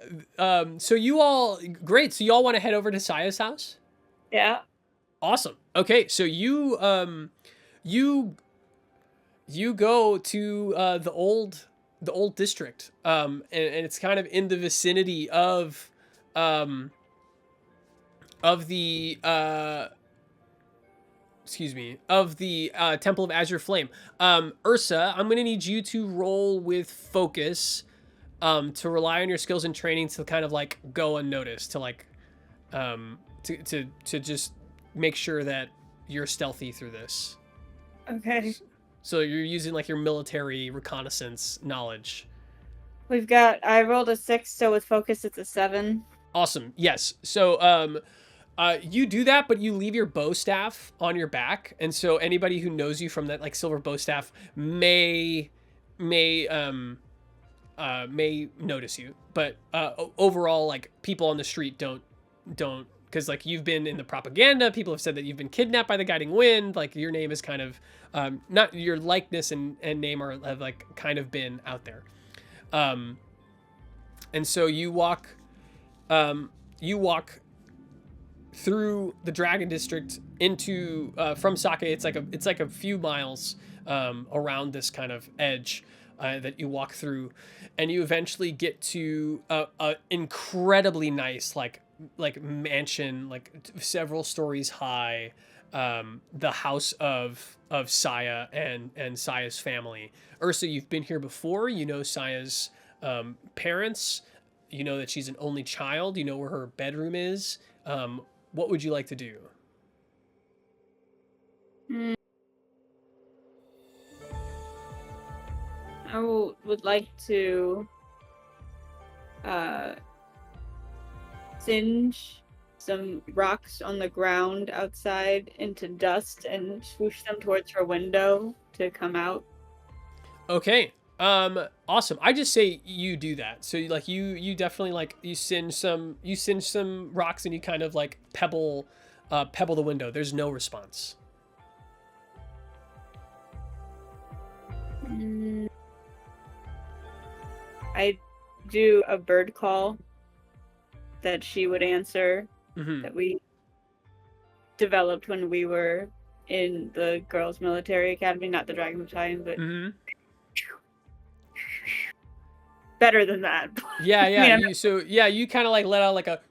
So you all, great. So you all want to head over to Saya's house? Yeah. Awesome. Okay. So you go to the old district, and it's kind of in the vicinity of the Temple of Azure Flame. Ursa, I'm gonna need you to roll with focus, to rely on your skills and training to kind of like go unnoticed, to like to just make sure that you're stealthy through this. Okay. So you're using like your military reconnaissance knowledge. I rolled a 6, so with focus it's a 7. Awesome. Yes. So you do that, but you leave your bow staff on your back, and so anybody who knows you from that like silver bow staff may notice you, but overall, like people on the street don't because like you've been in the propaganda. People have said that you've been kidnapped by the Guiding Wind. Like your name is kind of not your likeness and name have like kind of been out there. And so you walk through the Dragon District into from Sake. It's like a few miles around this kind of edge that you walk through, and you eventually get to a incredibly nice like mansion, like several stories high. The house of Saya and Saya's family. Ursa, you've been here before. You know Saya's parents. You know that she's an only child. You know where her bedroom is. What would you like to do? I would like to singe some rocks on the ground outside into dust and swoosh them towards her window to come out. Okay. Awesome. I just say you do that. So like you definitely like you singe some rocks and you kind of like pebble the window. There's no response. I do a bird call that she would answer, that we developed when we were in the girls' military academy, not the Dragon Battalion, but better than that. Yeah. You kind of like let out like a,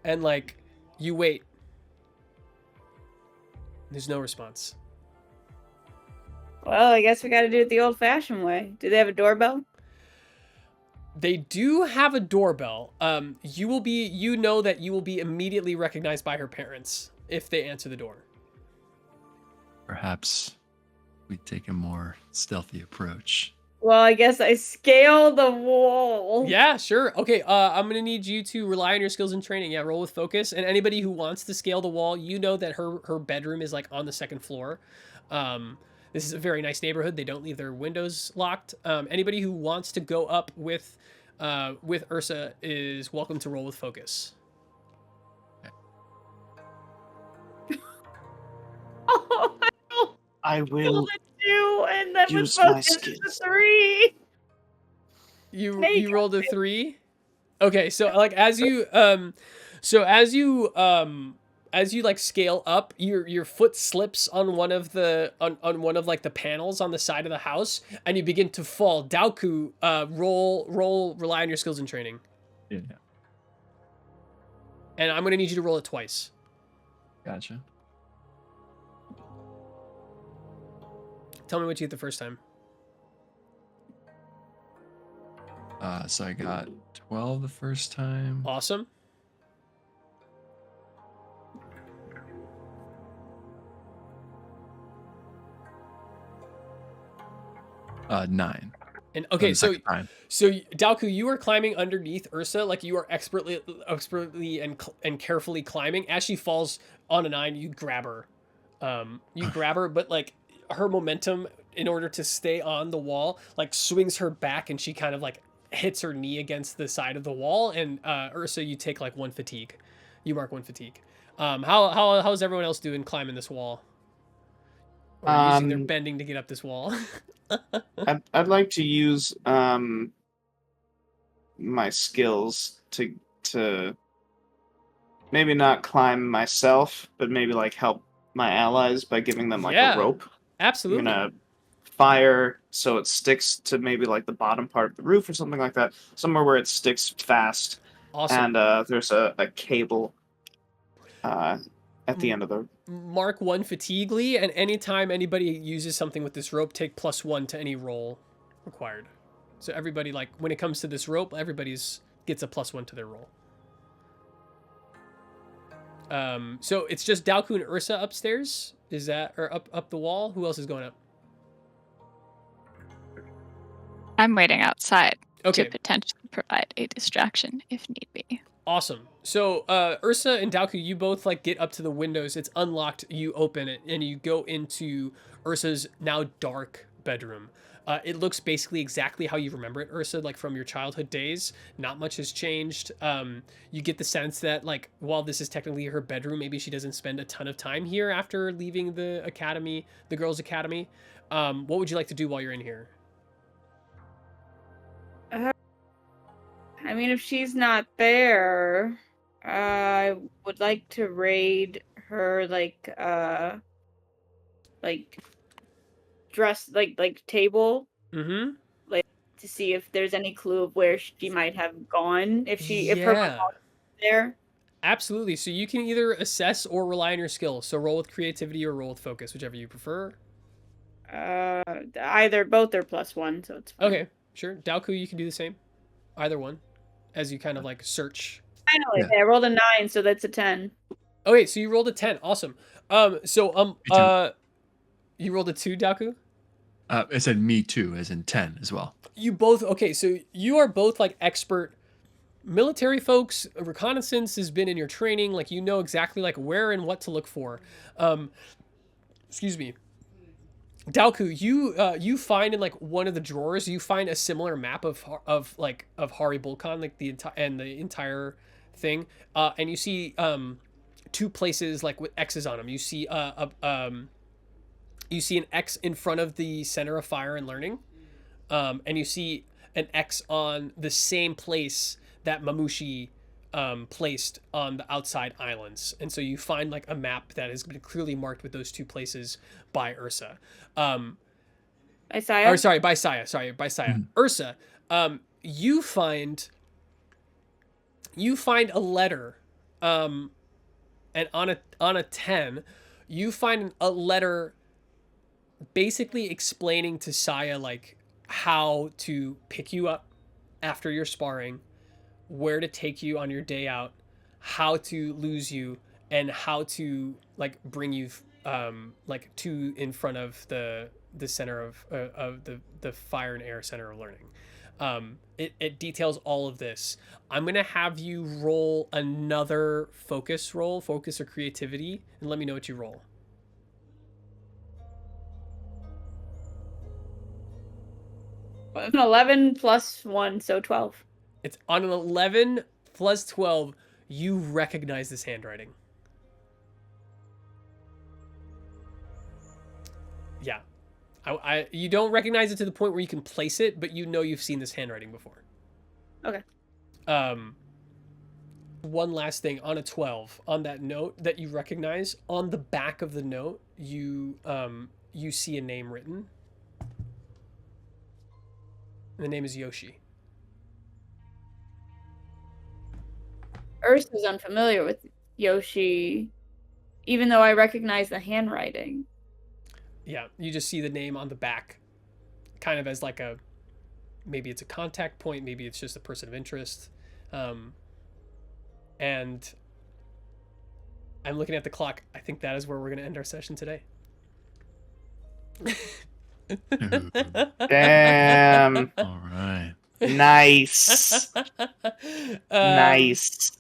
and like you wait. There's no response. Well, I guess we got to do it the old-fashioned way. Do they have a doorbell? They do have a doorbell. You know that you will be immediately recognized by her parents if they answer the door. Perhaps we take a more stealthy approach. Well, I guess I scale the wall. Yeah, sure. Okay, I'm gonna need you to rely on your skills and training. Yeah, roll with focus. And anybody who wants to scale the wall, you know that her bedroom is like on the second floor. This is a very nice neighborhood. They don't leave their windows locked. Anybody who wants to go up with Ursa is welcome to roll with focus. Oh, I will a 2, and then with use my focus skills. it's a 3. You rolled a 3. Okay, so like as you like scale up, your foot slips on one of the on one of like the panels on the side of the house, and you begin to fall. Daoku, rely on your skills and training. Yeah. And I'm gonna need you to roll it twice. Gotcha. Tell me what you get the first time. So I got 12 the first time. Awesome. Uh, 9. And okay, The so second time. Daoku, you are climbing underneath Ursa, like you are expertly and carefully climbing. As she falls on a 9, you grab her. But like her momentum, in order to stay on the wall, like swings her back, and she kind of like hits her knee against the side of the wall. And Ursa, you take like 1 fatigue. You mark 1 fatigue. How's everyone else doing climbing this wall? Or using their bending to get up this wall? I'd like to use my skills to maybe not climb myself, but maybe like help my allies by giving them like a rope. Absolutely. I'm gonna fire so it sticks to maybe like the bottom part of the roof or something like that, somewhere where it sticks fast. Awesome. And there's a cable at the end of the. Mark 1 fatiguely, and anytime anybody uses something with this rope, take +1 to any roll required. So everybody, like when it comes to this rope, everybody's gets a +1 to their roll. So it's just Daoku and Ursa upstairs. Is that or up the wall? Who else is going up? I'm waiting outside Okay. to potentially provide a distraction if need be. Awesome. So Ursa and Daoku, you both like get up to the windows. It's unlocked. You open it and you go into Ursa's now dark bedroom. It looks basically exactly how you remember it, Ursa, like from your childhood days. Not much has changed. You get the sense that like while this is technically her bedroom, maybe she doesn't spend a ton of time here after leaving the academy, the girls' academy. What would you like to do while you're in here? I mean, if she's not there, I would like to raid her dress like table Mm-hmm. to see if there's any clue of where she might have gone. If her Yeah. mom's there. Absolutely. So you can either assess or rely on your skill. So roll with creativity or roll with focus, whichever you prefer. Both are +1, so it's fine. Okay, sure. Daoku, you can do the same. Either one, as you kind of like search. Finally, I rolled a 9, so that's a 10. Okay, so you rolled a 10. Awesome. Me too. You rolled a 2, Daoku? It said me too, as in 10 as well. You both, okay, so you are both like expert military folks. Reconnaissance has been in your training. Like, you know exactly like where and what to look for. Excuse me. Daoku, you find in like one of the drawers, you find a similar map of Hari Bulkan, like the entire thing, and you see two places like with X's on them. You see you see an X in front of the Center of Fire and Learning, and you see an X on the same place that Mamushi placed on the outside islands. And so you find like a map that has been clearly marked with those two places by Ursa. By Saya? Or sorry, by Saya. Mm-hmm. Ursa, you find a letter, and on a 10, you find a letter basically explaining to Saya like how to pick you up after your sparring, where to take you on your day out, how to lose you, and how to like bring you like to in front of the center of the Fire and Air Center of Learning. It details all of this. I'm gonna have you roll another focus or creativity, and let me know what you roll. An 11 plus 1, so 12. It's on an 11 plus 12. You recognize this handwriting. Yeah. You don't recognize it to the point where you can place it, but you know you've seen this handwriting before. Okay. One last thing on a 12, on that note that you recognize, on the back of the note, you see a name written. And the name is Yoshi. Ursa's unfamiliar with Yoshi, even though I recognize the handwriting. Yeah, you just see the name on the back, kind of as like maybe it's a contact point, maybe it's just a person of interest. And I'm looking at the clock. I think that is where we're going to end our session today. Damn. All right. Nice. Nice.